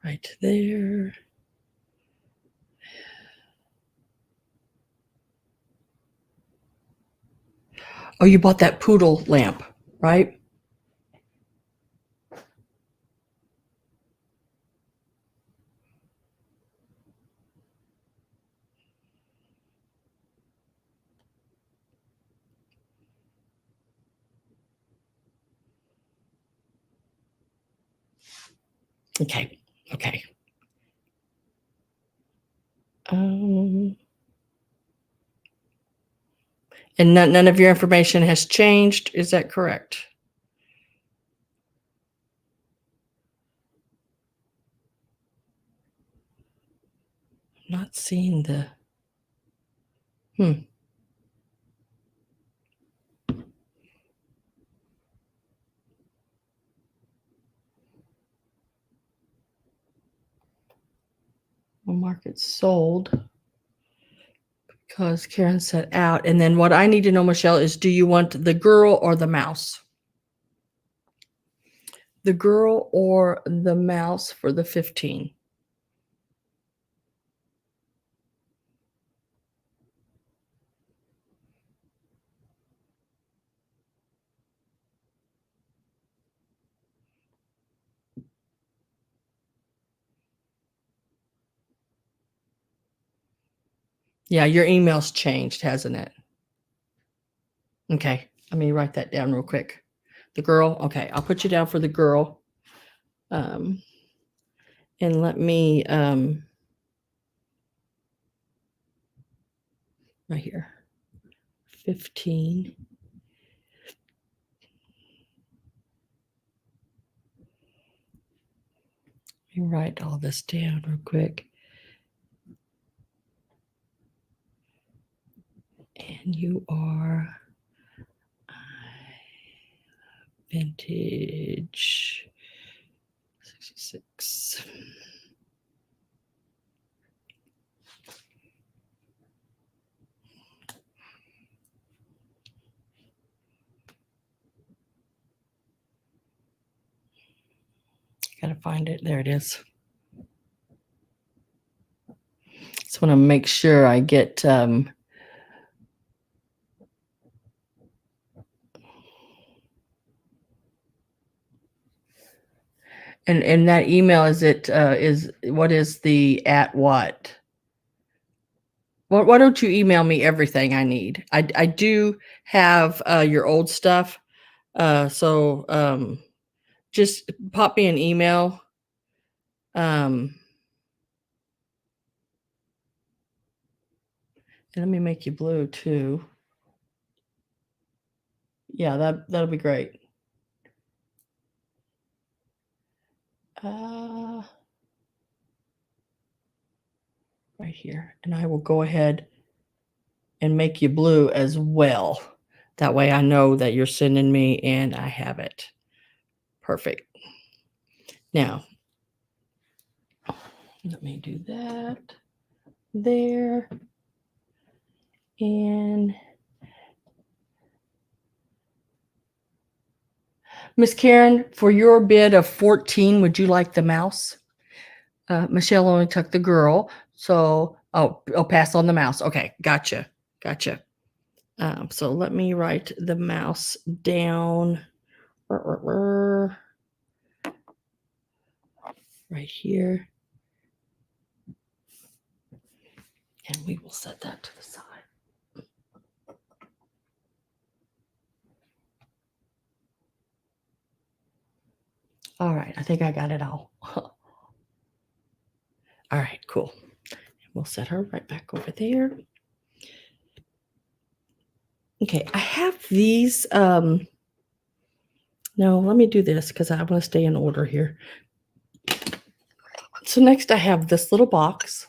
Right there. Oh, you bought that poodle lamp, right? Okay. Okay. And none of your information has changed. Is that correct? I'm not seeing the. We'll mark it sold because Karen said out. And then what I need to know, Michelle, is do you want the girl or the mouse? The girl or the mouse for the 15? Yeah, your email's changed, hasn't it? Okay, let me write that down real quick. The girl, okay, I'll put you down for the girl. And let me, right here, 15. Let me write all this down real quick. And you are vintage 66. Gotta find it. There it is. Just want to make sure I get and that email is what is the at what? Why don't you email me everything I need? I do have your old stuff. So just pop me an email. And let me make you blue too. Yeah, that'll be great. Right here. And I will go ahead and make you blue as well. That way I know that you're sending me and I have it. Perfect. Now, let me do that there. And Miss Karen, for your bid of 14, would you like the mouse? Michelle only took the girl. So, I'll pass on the mouse. Okay, gotcha. So let me write the mouse down right here. And we will set that to the side. All right, I think I got it all. All right, cool. We'll set her right back over there. Okay, I have these. No, let me do this because I want to stay in order here. So next I have this little box.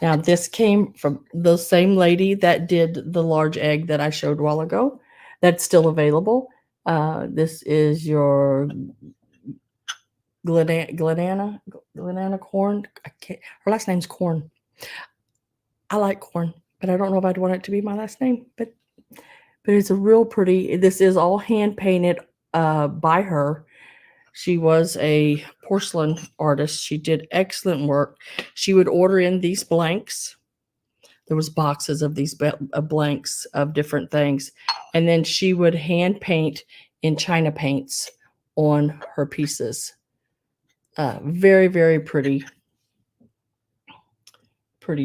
Now this came from the same lady that did the large egg that I showed a while ago. That's still available. This is your Glenanna Corn. Her last name's Corn. I like Corn, but I don't know if I'd want it to be my last name. But it's a real pretty. This is all hand painted by her. She was a porcelain artist. She did excellent work. She would order in these blanks. There was boxes of these blanks of different things, and then she would hand paint in China paints on her pieces. Very, very pretty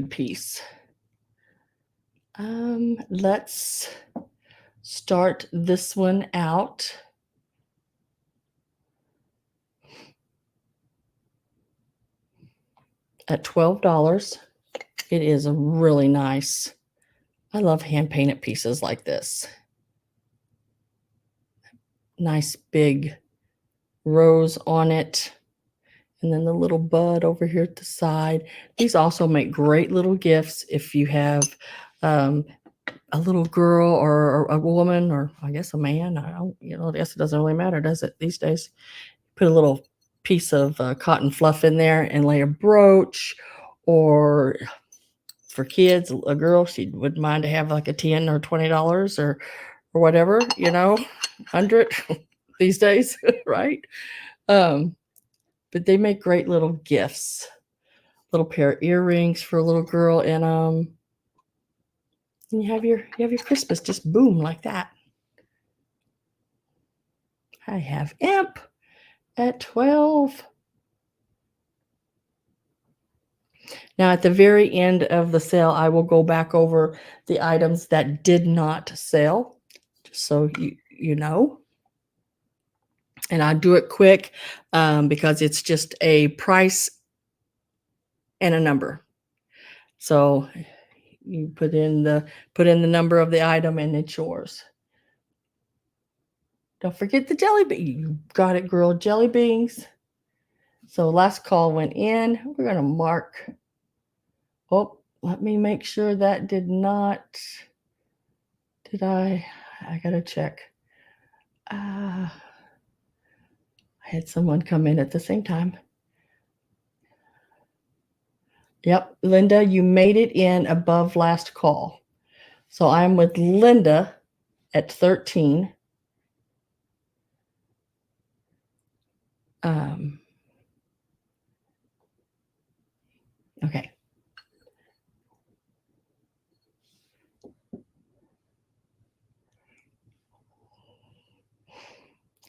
piece. Let's start this one out. At $12. It is really nice. I love hand painted pieces like this. Nice big rose on it. And then the little bud over here at the side. These also make great little gifts if you have a little girl or a woman, or I guess a man. I guess it doesn't really matter, does it, these days? Put a little piece of cotton fluff in there and lay a brooch, or for kids, a girl, she wouldn't mind to have like a $10 or $20 or whatever, under it these days, right? But they make great little gifts. Little pair of earrings for a little girl in them. And you have your Christmas just boom like that. I have Imp at 12. Now, at the very end of the sale, I will go back over the items that did not sell, just so you know. And I'll do it quick because it's just a price and a number. So you put in the number of the item and it's yours. Don't forget the jelly bean. You got it, girl. Jelly beans. So last call went in. We're going to mark. Oh, let me make sure that did not. Did I got to check. I had someone come in at the same time. Yep, Linda, you made it in above last call. So I'm with Linda at 13. Okay.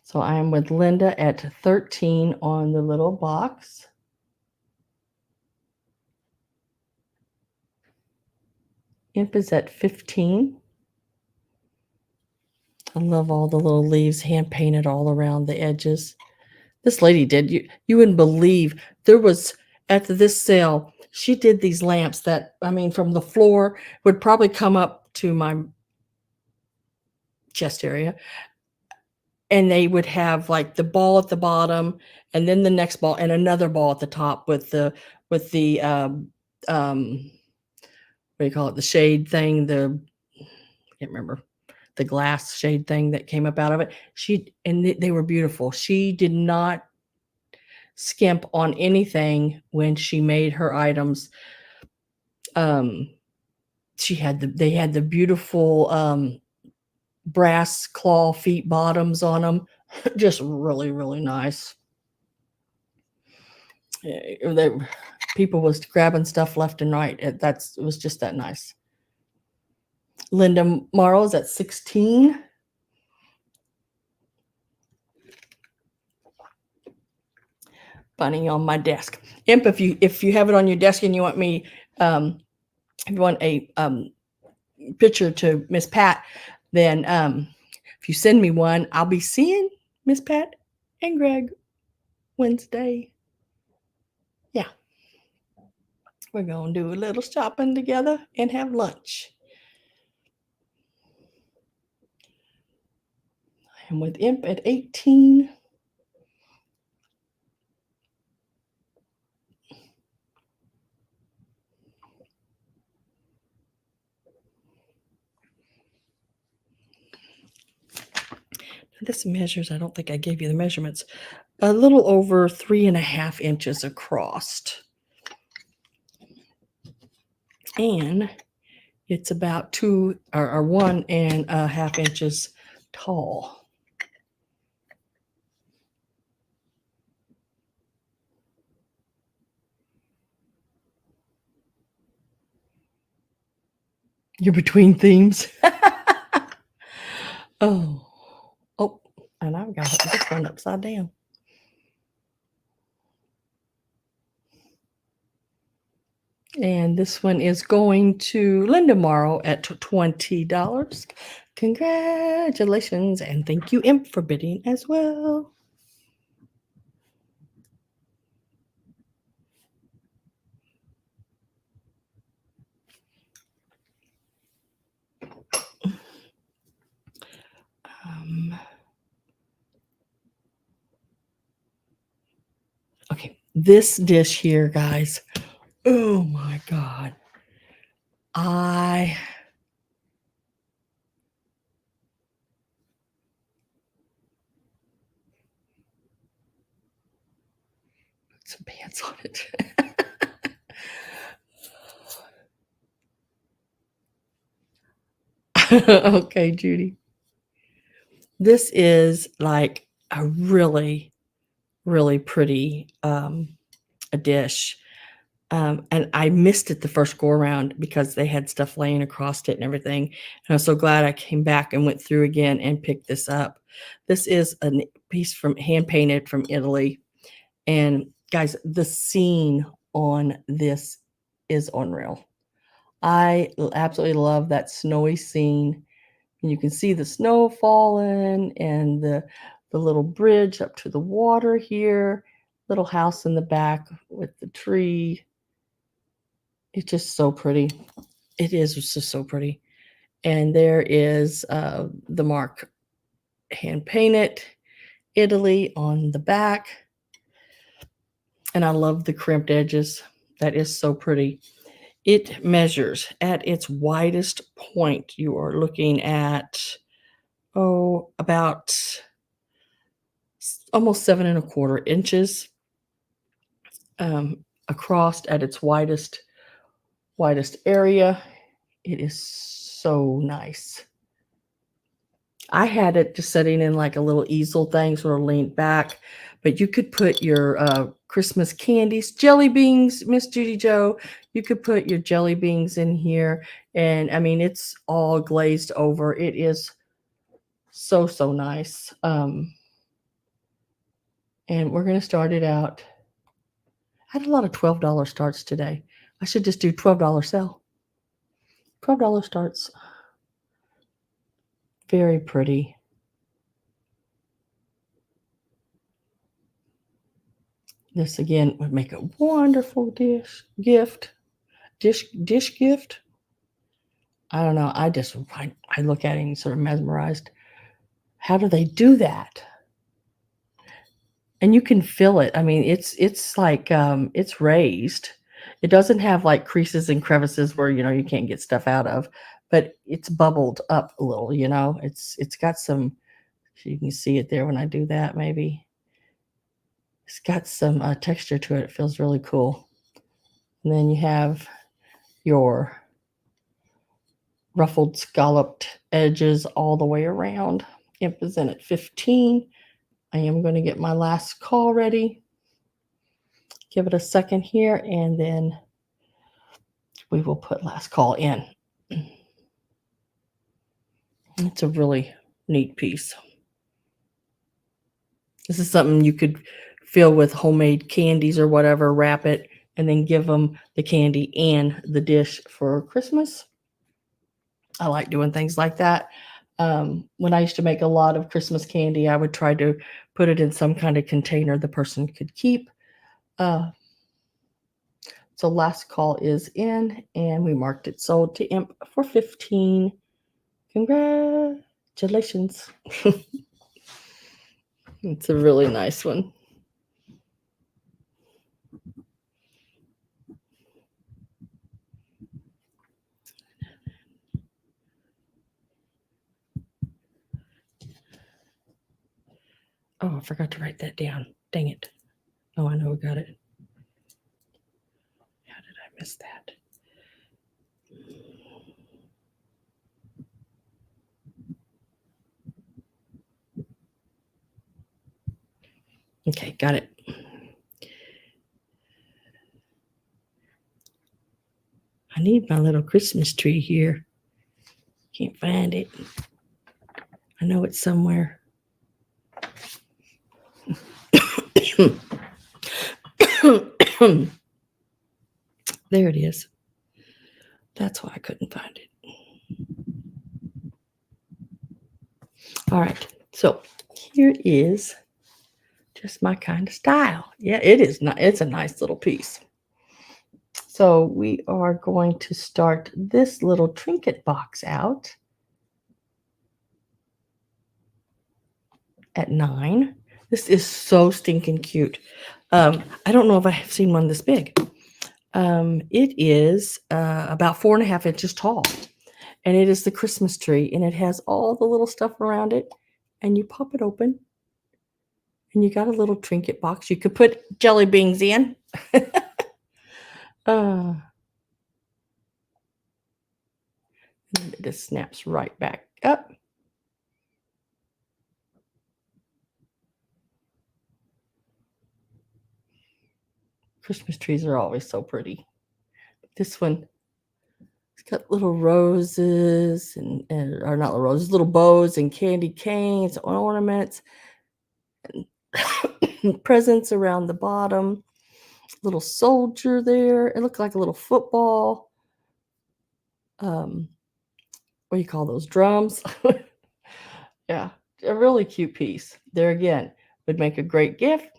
So I am with Linda at 13 on the little box. Imp is at 15. I love all the little leaves hand painted all around the edges. This lady did. You wouldn't believe there was at this sale. She did these lamps that, I mean, from the floor would probably come up to my chest area. And they would have like the ball at the bottom and then the next ball and another ball at the top with the what do you call it? The shade thing, I can't remember, the glass shade thing that came up out of it. They were beautiful. She did not skimp on anything when she made her items. They had the beautiful brass claw feet bottoms on them. Just really, really nice. People was grabbing stuff left and right. It was just that nice. Linda Morrow's at 16. Bunny on my desk. Imp, if you have it on your desk and you want me, if you want a picture to Miss Pat, then if you send me one, I'll be seeing Miss Pat and Greg Wednesday. Yeah. We're going to do a little shopping together and have lunch. And with Imp at 18, this measures, I don't think I gave you the measurements, a little over 3.5 inches across. And it's about 1.5 inches tall. You're between themes. Oh, and I've got this one upside down. And this one is going to Linda Morrow at $20. Congratulations, and thank you, Imp, for bidding as well. Okay, this dish here, guys. Oh my God. Put some pants on it. Okay, Judy. This is like a really, really pretty a dish. And I missed it the first go around because they had stuff laying across it and everything. And I was so glad I came back and went through again and picked this up. This is a piece from hand painted from Italy. And guys, the scene on this is unreal. I absolutely love that snowy scene. And you can see the snow falling and the little bridge up to the water here, little house in the back with the tree. It's just so pretty. It is just so pretty. And there is the mark, hand painted, Italy on the back. And I love the crimped edges. That is so pretty. It measures at its widest point. You are looking at, about almost 7.25 inches across at its widest area. It is so nice. I had it just sitting in like a little easel thing, sort of leaned back, but you could put your Christmas candies, jelly beans, Miss Judy Joe. You could put your jelly beans in here, and I mean it's all glazed over. It is so nice. And we're gonna start it out. I had a lot of $12 starts today. I should just do $12 sale. $12 starts. Very pretty. This again would make a wonderful dish gift. I don't know. I look at it and sort of mesmerized. How do they do that? And you can feel it. I mean, it's like it's raised. It doesn't have like creases and crevices where you can't get stuff out of, but it's bubbled up a little. It's got some. You can see it there when I do that. Maybe it's got some texture to it. It feels really cool. And then you have your ruffled scalloped edges all the way around. Imp is in at 15. I am going to get my last call ready. Give it a second here, and then we will put last call in. It's a really neat piece. This is something you could fill with homemade candies or whatever, wrap it, and then give them the candy and the dish for Christmas. I like doing things like that. When I used to make a lot of Christmas candy, I would try to put it in some kind of container the person could keep. So last call is in, and we marked it sold to Imp for 15. Congratulations. It's a really nice one. Oh, I forgot to write that down. Dang it. Oh, I know we got it. How did I miss that? Okay, got it. I need my little Christmas tree here. Can't find it. I know it's somewhere. There it is. That's why I couldn't find it. All right, so here is just my kind of style. Yeah, it is not. It's a nice little piece. So we are going to start this little trinket box out at 9. This is so stinking cute. I don't know if I have seen one this big. It is about 4.5 inches tall, and it is the Christmas tree, and it has all the little stuff around it, and you pop it open, and you got a little trinket box. You could put jelly beans in. And it just snaps right back up. Christmas trees are always so pretty. This one, it's got little roses and or not roses, little bows and candy canes, ornaments, and presents around the bottom. Little soldier there. It looked like a little football. What do you call those, drums? Yeah, a really cute piece. There again, would make a great gift.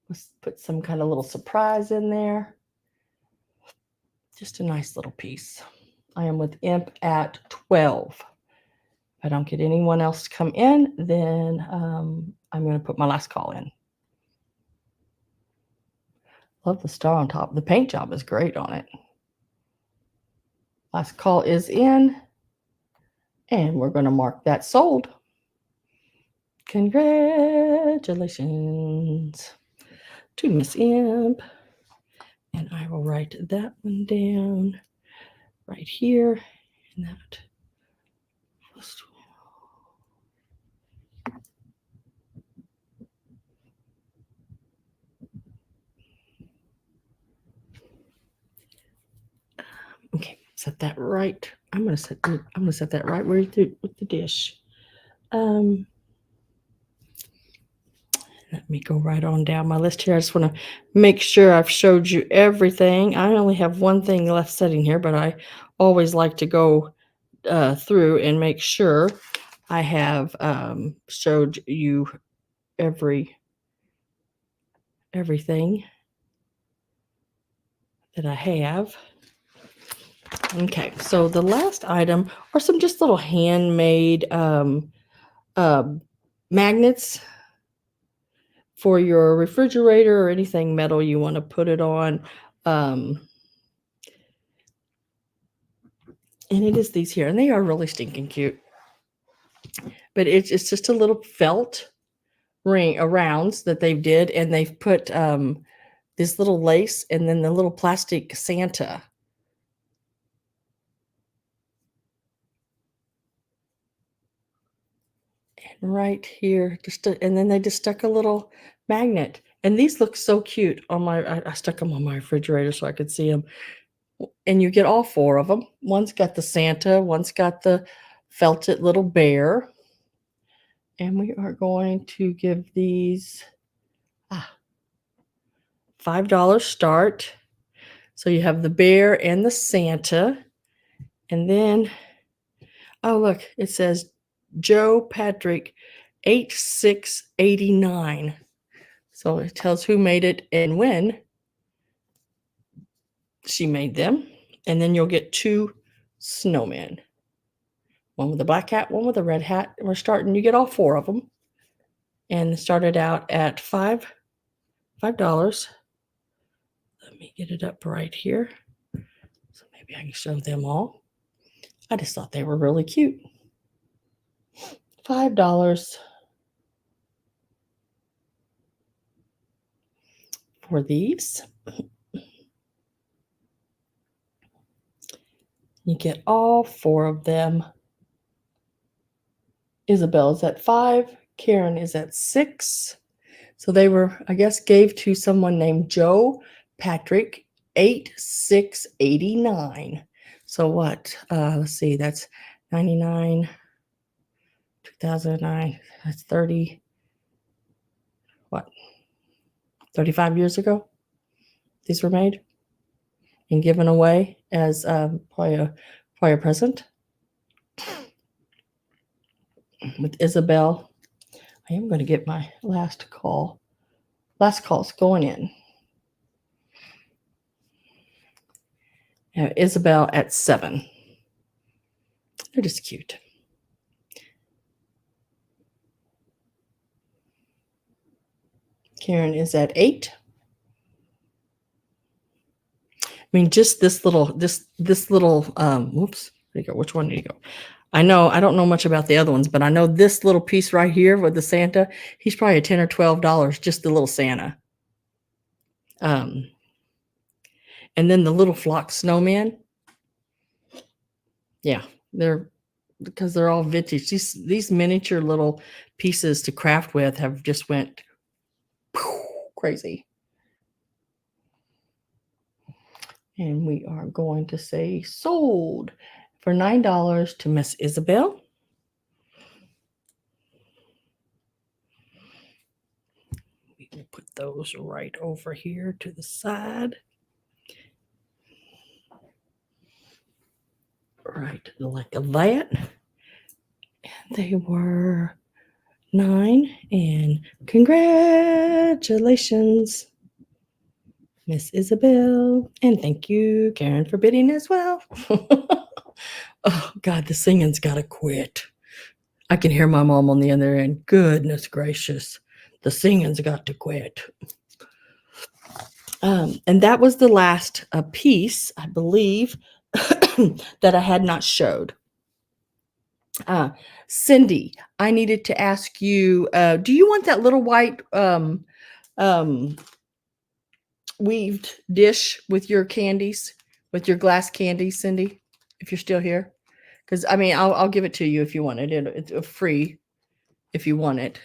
Let's put some kind of little surprise in there. Just a nice little piece. I am with Imp at 12. If I don't get anyone else to come in, then I'm going to put my last call in. Love the star on top. The paint job is great on it. Last call is in, and we're going to mark that sold. Congratulations to Miss Imp. And I will write that one down right here. And that. Okay, set that right. I'm gonna set that right where you do with the dish. Let me go right on down my list here. I just want to make sure I've showed you everything. I only have one thing left sitting here, but I always like to go through and make sure I have showed you everything that I have. Okay, so the last item are some just little handmade magnets for your refrigerator or anything metal you want to put it on. And it is these here, and they are really stinking cute. But it's just a little felt ring, rounds that they did, and they've put this little lace and then the little plastic Santa. And right here, and then they just stuck a little magnet. And these look so cute on my, I stuck them on my refrigerator so I could see them. And you get all 4 of them. One's got the Santa, one's got the felted little bear. And we are going to give these $5 start. So you have the bear and the Santa. And then, oh, look, it says Joe, Patrick, 8689. So it tells who made it and when she made them. And then you'll get 2 snowmen. One with a black hat, one with a red hat. And you get all 4 of them. And it started out at $5. Let me get it up right here. So maybe I can show them all. I just thought they were really cute. $5 for these. You get all 4 of them. Isabel is at 5. Karen is at 6. So they were, I guess, gave to someone named Joe Patrick, 8689. So what? Let's see, that's 99, 2009. That's 30. What? 35 years ago? These were made and given away as probably a present. With Isabel, I am going to get my last call. Last call's going in. Isabel at 7. They're just cute. Karen is at 8. I mean, just this little, whoops, there you go. Which one did you go? I don't know much about the other ones, but I know this little piece right here with the Santa, he's probably $10 or $12, just the little Santa. And then the little flock snowman. Yeah, because they're all vintage. These miniature little pieces to craft with have just went crazy. And we are going to say sold for $9 to Miss Isabel. We will put those right over here to the side. Right, like that. And they were 9. And congratulations, Miss Isabel. And thank you, Karen, for bidding as well. Oh, God, the singing's got to quit. I can hear my mom on the other end. Goodness gracious. The singing's got to quit. And that was the last piece, I believe, that I had not showed. Cindy, I needed to ask you, do you want that little white weaved dish with your candies, with your glass candies, Cindy, if you're still here? Because, I mean, I'll give it to you if you want it. It's free if you want it.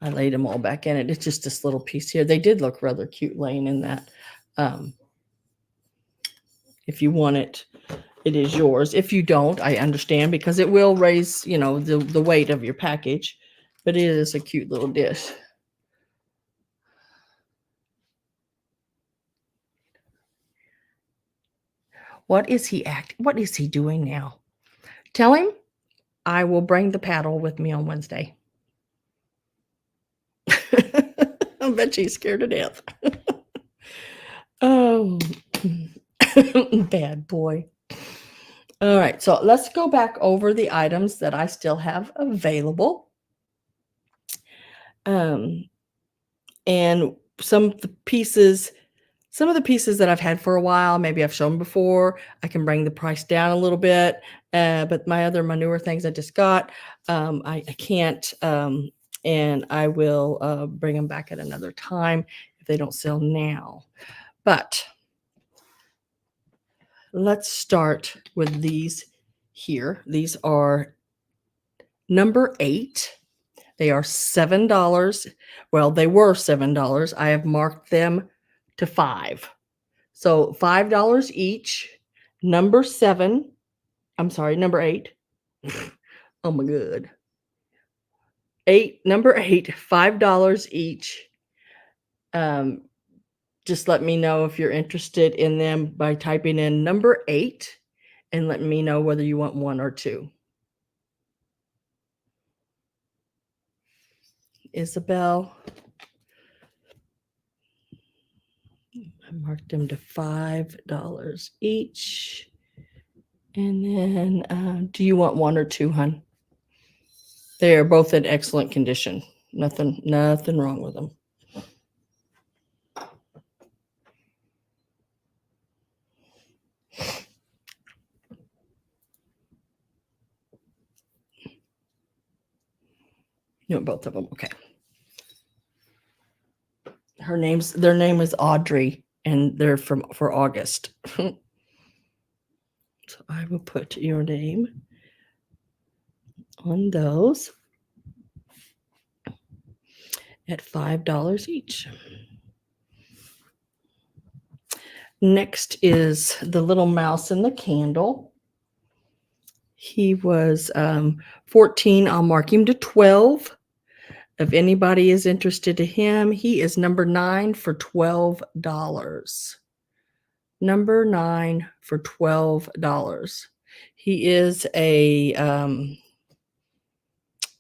I laid them all back in it. It's just this little piece here. They did look rather cute laying in that. If you want it, it is yours. If you don't, I understand, because it will raise, the weight of your package. But it is a cute little dish. What is he doing now? Tell him I will bring the paddle with me on Wednesday. I bet she's scared to death. Oh, bad boy. All right, so let's go back over the items that I still have available. And some of the pieces that I've had for a while, maybe I've shown before, I can bring the price down a little bit. But my newer things I just got, I can't, and I will bring them back at another time if they don't sell now. But let's start with these here. These are number 8. They are $7. Well, they were $7. I have marked them to $5. So $5 each. Number 8. Oh my God. Number 8, $5 each. Just let me know if you're interested in them by typing in number 8 and let me know whether you want one or two. Isabel, I marked them to $5 each. And then, do you want one or two, hon? They are both in excellent condition. Nothing wrong with them. You want both of them? Okay. Their name is Audrey, and they're for August. So I will put your name on those at $5 each. Next is the little mouse and the candle. He was 14. I'll mark him to 12. If anybody is interested in him, he is number 9 for $12. Number 9 for $12. He is a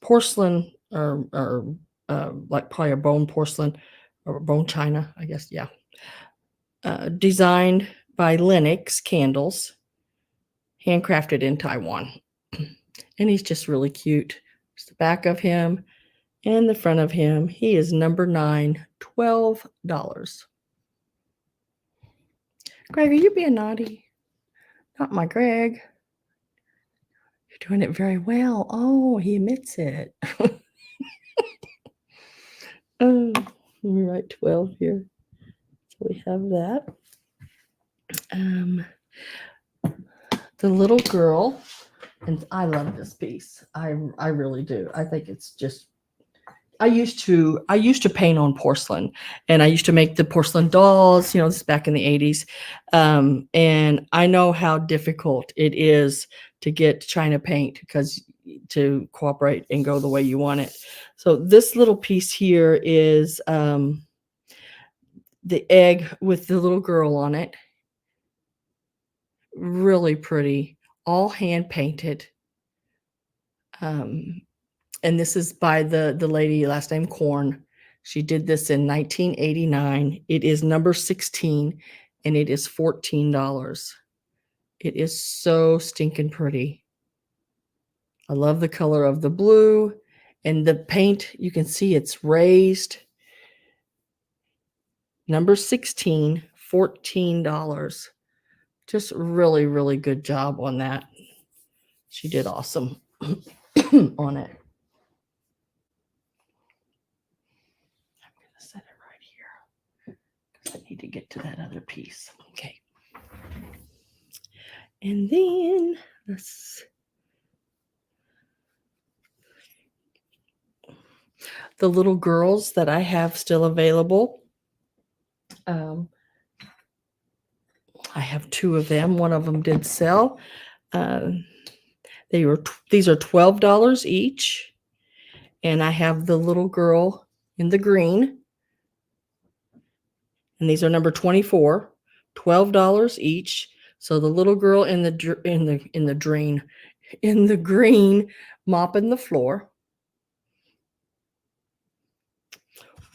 porcelain or like probably a bone porcelain or bone china, I guess. Yeah. Designed by Lennox Candles, handcrafted in Taiwan. And he's just really cute. There's the back of him and the front of him. He is number 9, $12. Greg, are you being naughty? Not my Greg. You're doing it very well. Oh, he admits it. Oh, let me write 12 here. So we have that. The little girl, and I love this piece. I really do. I think it's just. I used to paint on porcelain, and I used to make the porcelain dolls. This is back in the 80s, and I know how difficult it is to get China paint to cooperate and go the way you want it. So this little piece here is the egg with the little girl on it. Really pretty, all hand painted. And this is by the lady, last name Korn. She did this in 1989. It is number 16, and it is $14. It is so stinking pretty. I love the color of the blue, and the paint, you can see it's raised. Number 16, $14. Just really, really good job on that. She did awesome on it. Set it right here because I need to get to that other piece. Okay. And then the little girls that I have still available. I have 2 of them. One of them did sell. These are $12 each. And I have the little girl in the green. And these are number 24, $12 each. So the little girl in the green mopping the floor.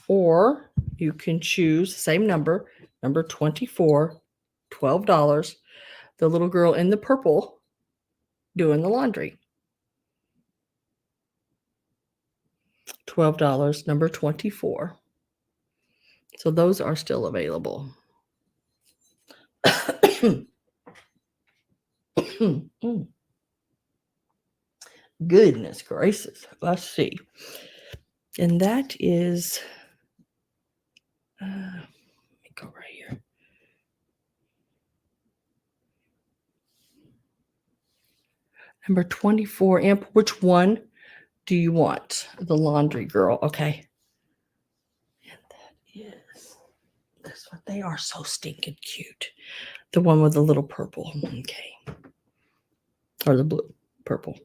Or you can choose the same number 24, $12. The little girl in the purple doing the laundry. $12, number 24. So those are still available. Goodness gracious. Let's see. And that is, let me go right here. Number 24, Amp, which one do you want? The laundry girl. Okay. And that is this one. They are so stinking cute. The one with the little purple. Okay. Or the blue. Purple.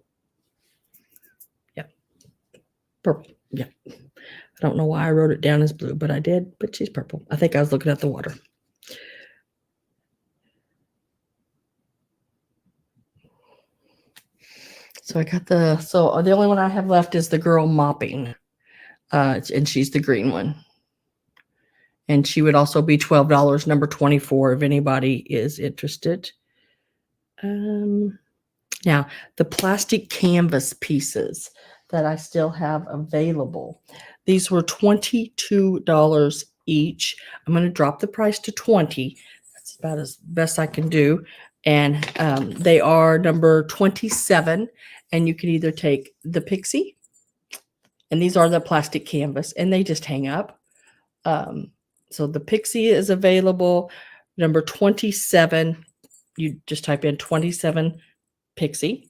Yep. Purple. Yep. I don't know why I wrote it down as blue, but I did. But she's purple. I think I was looking at the water. So I got the only one I have left is the girl mopping. And she's the green one. And she would also be $12, number 24, if anybody is interested. Now, the plastic canvas pieces that I still have available. These were $22 each. I'm going to drop the price to $20. That's about as best I can do. And they are number 27. And you can either take the pixie, and these are the plastic canvas, and they just hang up. So the pixie is available. Number 27, you just type in 27 pixie.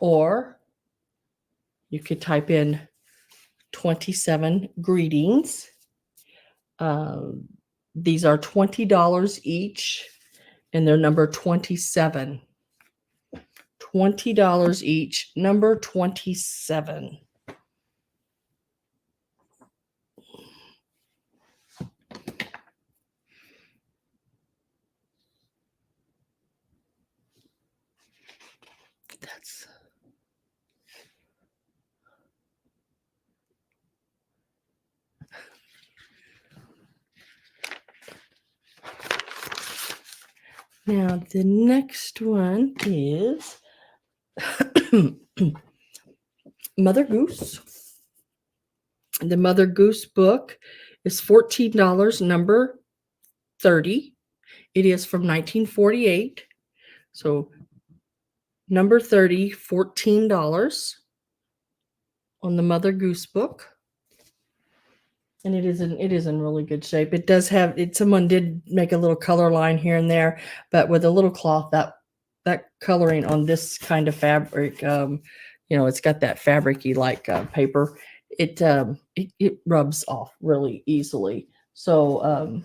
Or you could type in 27 greetings. These are $20 each, and they're number 27. $20 each, number 27. That's now the next one is Mother Goose. The Mother Goose book is $14, number 30. It is from 1948. So number 30, $14 on the Mother Goose book. And it is in really good shape. It does have it. Someone did make a little color line here and there, but with a little cloth, that coloring on this kind of fabric, it's got that fabric-y like paper. It rubs off really easily. So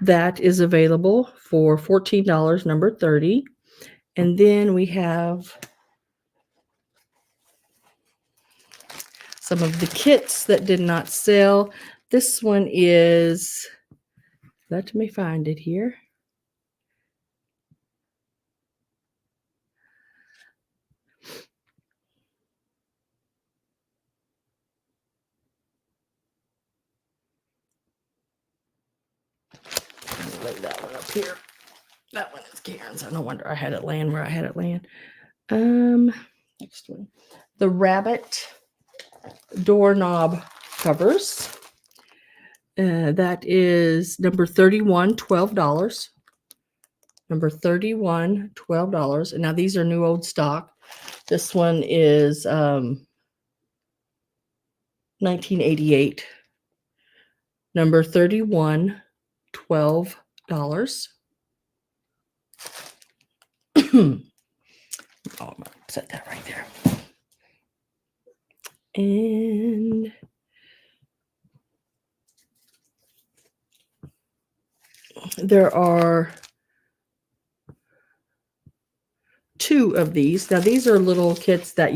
that is available for $14, number 30. And then we have some of the kits that did not sell. This one is, let me find it here. Lay that one up here. That one is Karen's. No wonder I had it laying where I had it laying. Next one. The rabbit doorknob covers. That is number 31, $12. Number 31, $12. And now these are new old stock. This one is 1988. Number 31, $12. I'm going to set that right there. And there are 2 of these. Now, these are little kits that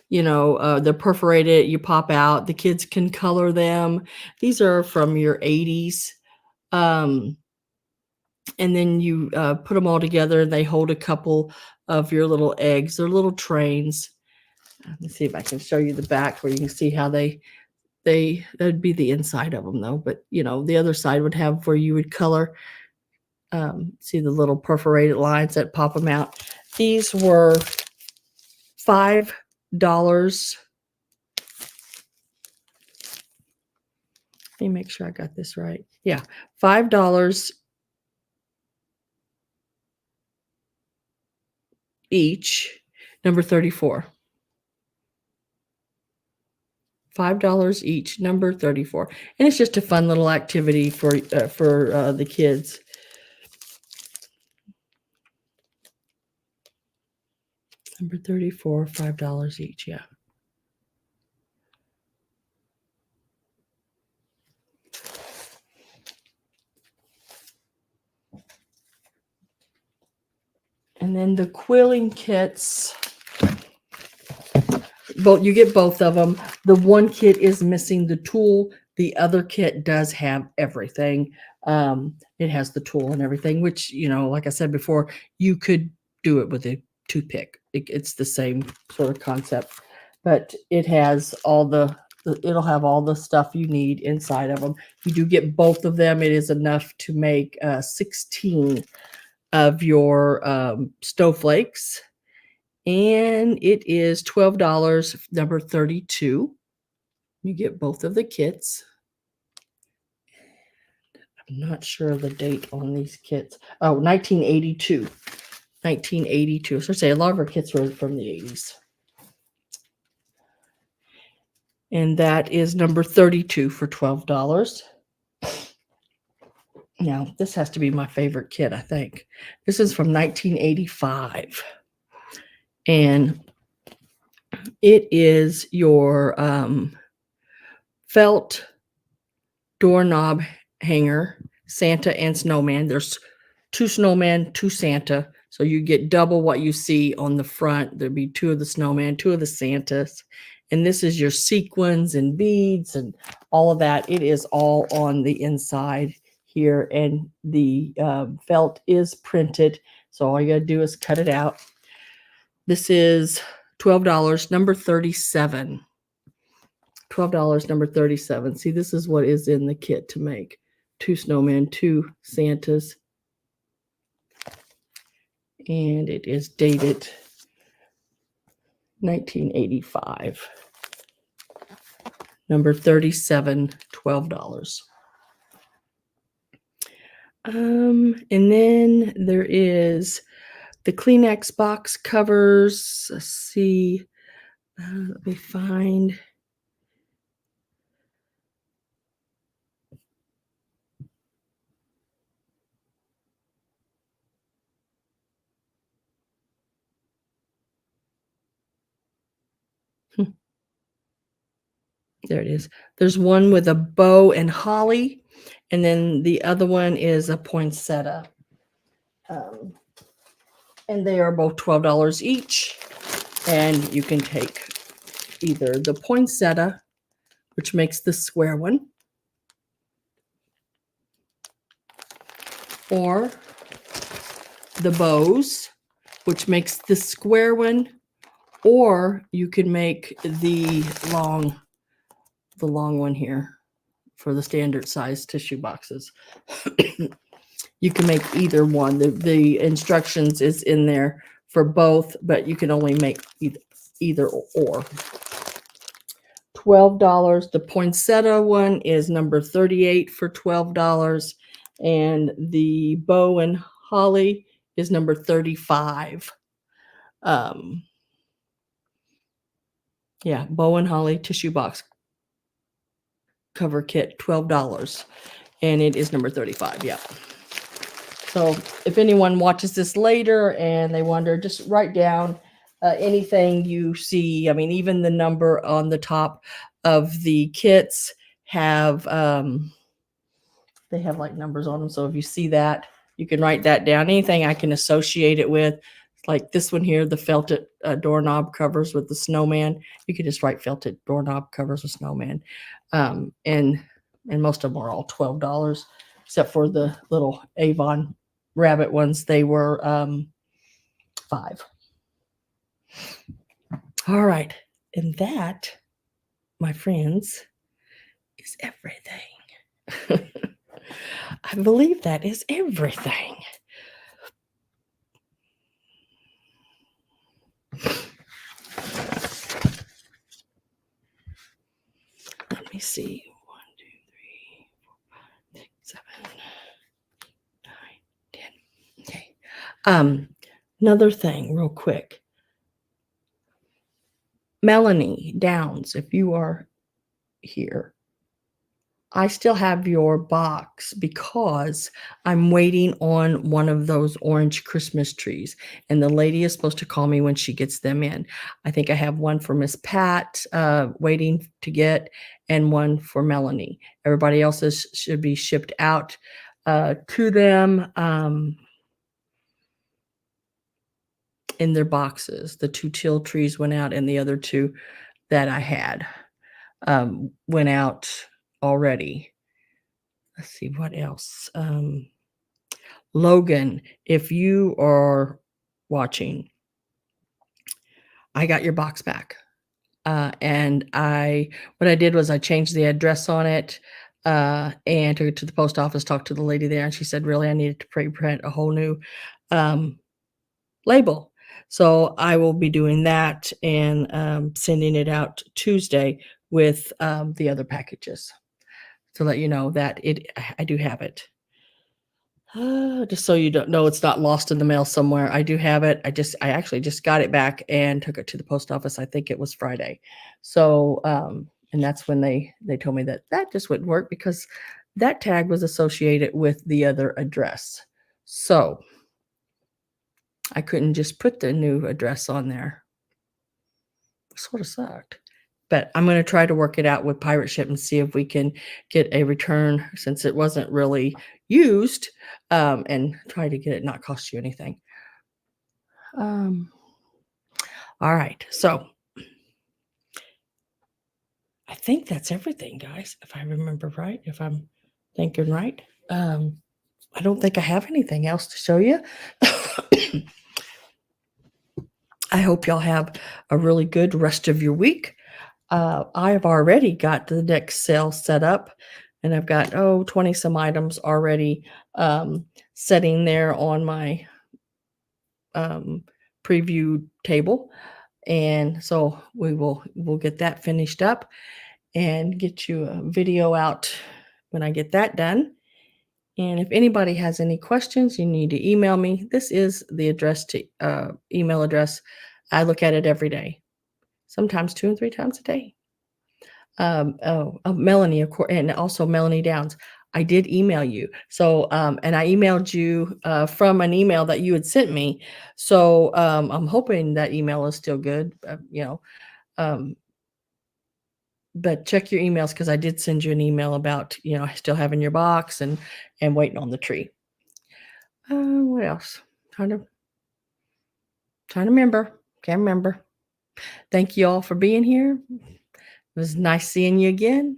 they're perforated, you pop out. The kids can color them. These are from your 80s. And then you put them all together, and they hold a couple of your little eggs. They're little trains. Let's see if I can show you the back where you can see how that'd be the inside of them though. But the other side would have where you would color. See the little perforated lines that pop them out. These were $5. Let me make sure I got this right. Yeah, $5 each, number 34. $5 each, number 34. And it's just a fun little activity for the kids. Number 34, $5 each, yeah. And then the quilling kits, you get both of them. The one kit is missing the tool The other kit does have everything. It has the tool and everything, which, like I said before, you could do it with a toothpick. It's the same sort of concept, but it has it'll have all the stuff you need inside of them. You do get both of them. It is enough to make 16 of your snowflakes, and it is $12, number 32. You get both of the kits. I'm not sure of the date on these kits. Oh, 1982. 1982. So I say a lot of our kits were from the 80s. And that is number 32 for $12. Now, this has to be my favorite kit, I think. This is from 1985. And it is your felt doorknob hanger, Santa and snowman. There's 2 snowman, 2 Santa. So you get double what you see on the front. There'd be 2 of the snowman, 2 of the Santas. And this is your sequins and beads and all of that. It is all on the inside here. And the felt is printed. So all you got to do is cut it out. This is $12, number 37. $12, number 37. See, this is what is in the kit to make. 2 snowmen, 2 Santas. And it is dated 1985. Number 37, $12. And then there is the Kleenex box covers. Let's see. Let me find. There it is. There's one with a bow and holly, and then the other one is a poinsettia. And they are both $12 each. And you can take either the poinsettia, which makes the square one, or the bows, which makes the square one, or you can make the long one here for the standard size tissue boxes. You can make either one. The instructions is in there for both, but you can only make either or. $12. The poinsettia one is number 38 for $12. And the bow and holly is number 35. Yeah, bow and holly tissue box cover kit, $12. And it is number 35. Yeah. So if anyone watches this later and they wonder, just write down anything you see. I mean, even the number on the top of the kits have, they have like numbers on them. So if you see that, you can write that down. Anything I can associate it with, like this one here, the felted doorknob covers with the snowman. You can just write felted doorknob covers with snowman. And most of them are all $12, except for the little Avon rabbit ones. They were $5. All right. And that, my friends, is everything. I believe that is everything. Let me see. 1, 2, 3, 4, 5, 6, 7, 9, 10. Okay. Another thing, real quick. Melanie Downs, if you are here, I still have your box because I'm waiting on one of those orange Christmas trees. And the lady is supposed to call me when she gets them in. I think I have one for Miss Pat waiting to get, and one for Melanie. Everybody else's should be shipped out to them in their boxes. The 2 teal trees went out, and the other 2 that I had went out already. Let's see what else. Logan, if you are watching, I got your box back. And what I did was I changed the address on it, and took it to the post office, talked to the lady there, and she said, really, I needed to pre-print a whole new label. So I will be doing that and sending it out Tuesday with the other packages to let you know that I do have it. Just so you don't know, it's not lost in the mail somewhere. I do have it. I actually just got it back and took it to the post office. I think it was Friday. So, and that's when they told me that just wouldn't work because that tag was associated with the other address. So I couldn't just put the new address on there. Sort of sucked. But I'm going to try to work it out with Pirate Ship and see if we can get a return since it wasn't really used, and try to get it not cost you anything. All right. So I think that's everything, guys. If I remember right, if I'm thinking right, I don't think I have anything else to show you. I hope y'all have a really good rest of your week. I have already got the next sale set up, and I've got 20 some items already sitting there on my preview table, and so we'll get that finished up and get you a video out when I get that done. And if anybody has any questions, you need to email me. This is the address to email address. I look at it every day, sometimes 2 and 3 times a day. Melanie, of course, and also Melanie Downs. I did email you. So, and I emailed you from an email that you had sent me. So, I'm hoping that email is still good, but check your emails because I did send you an email about, still having your box and waiting on the tree. What else? Trying to remember. Can't remember. Thank you all for being here. It was nice seeing you again.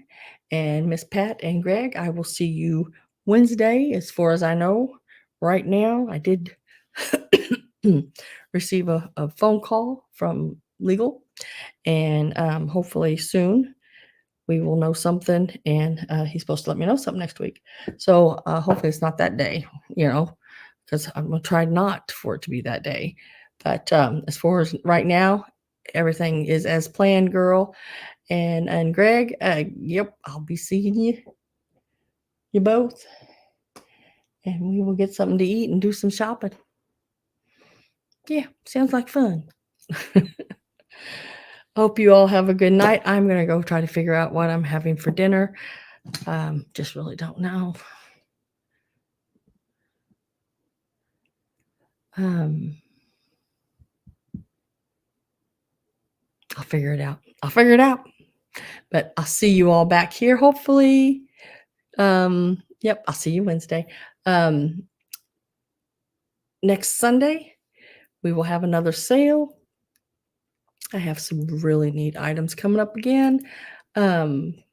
And Miss Pat and Greg, I will see you Wednesday, as far as I know. Right now, I did receive a phone call from legal, and hopefully soon we will know something. And he's supposed to let me know something next week. So hopefully it's not that day, because I'm going to try not for it to be that day. But as far as right now, everything is as planned, girl. And Greg, yep, I'll be seeing you both, and we will get something to eat and do some shopping. Yeah, sounds like fun. Hope you all have a good night. I'm gonna go try to figure out what I'm having for dinner. Just really don't know. I'll figure it out. But I'll see you all back here, hopefully. Yep, I'll see you Wednesday. Next Sunday, we will have another sale. I have some really neat items coming up again. And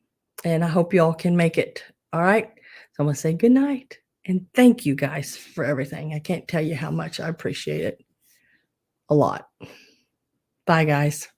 I hope you all can make it. All right. So I'm going to say good night and thank you guys for everything. I can't tell you how much I appreciate it. A lot. Bye, guys.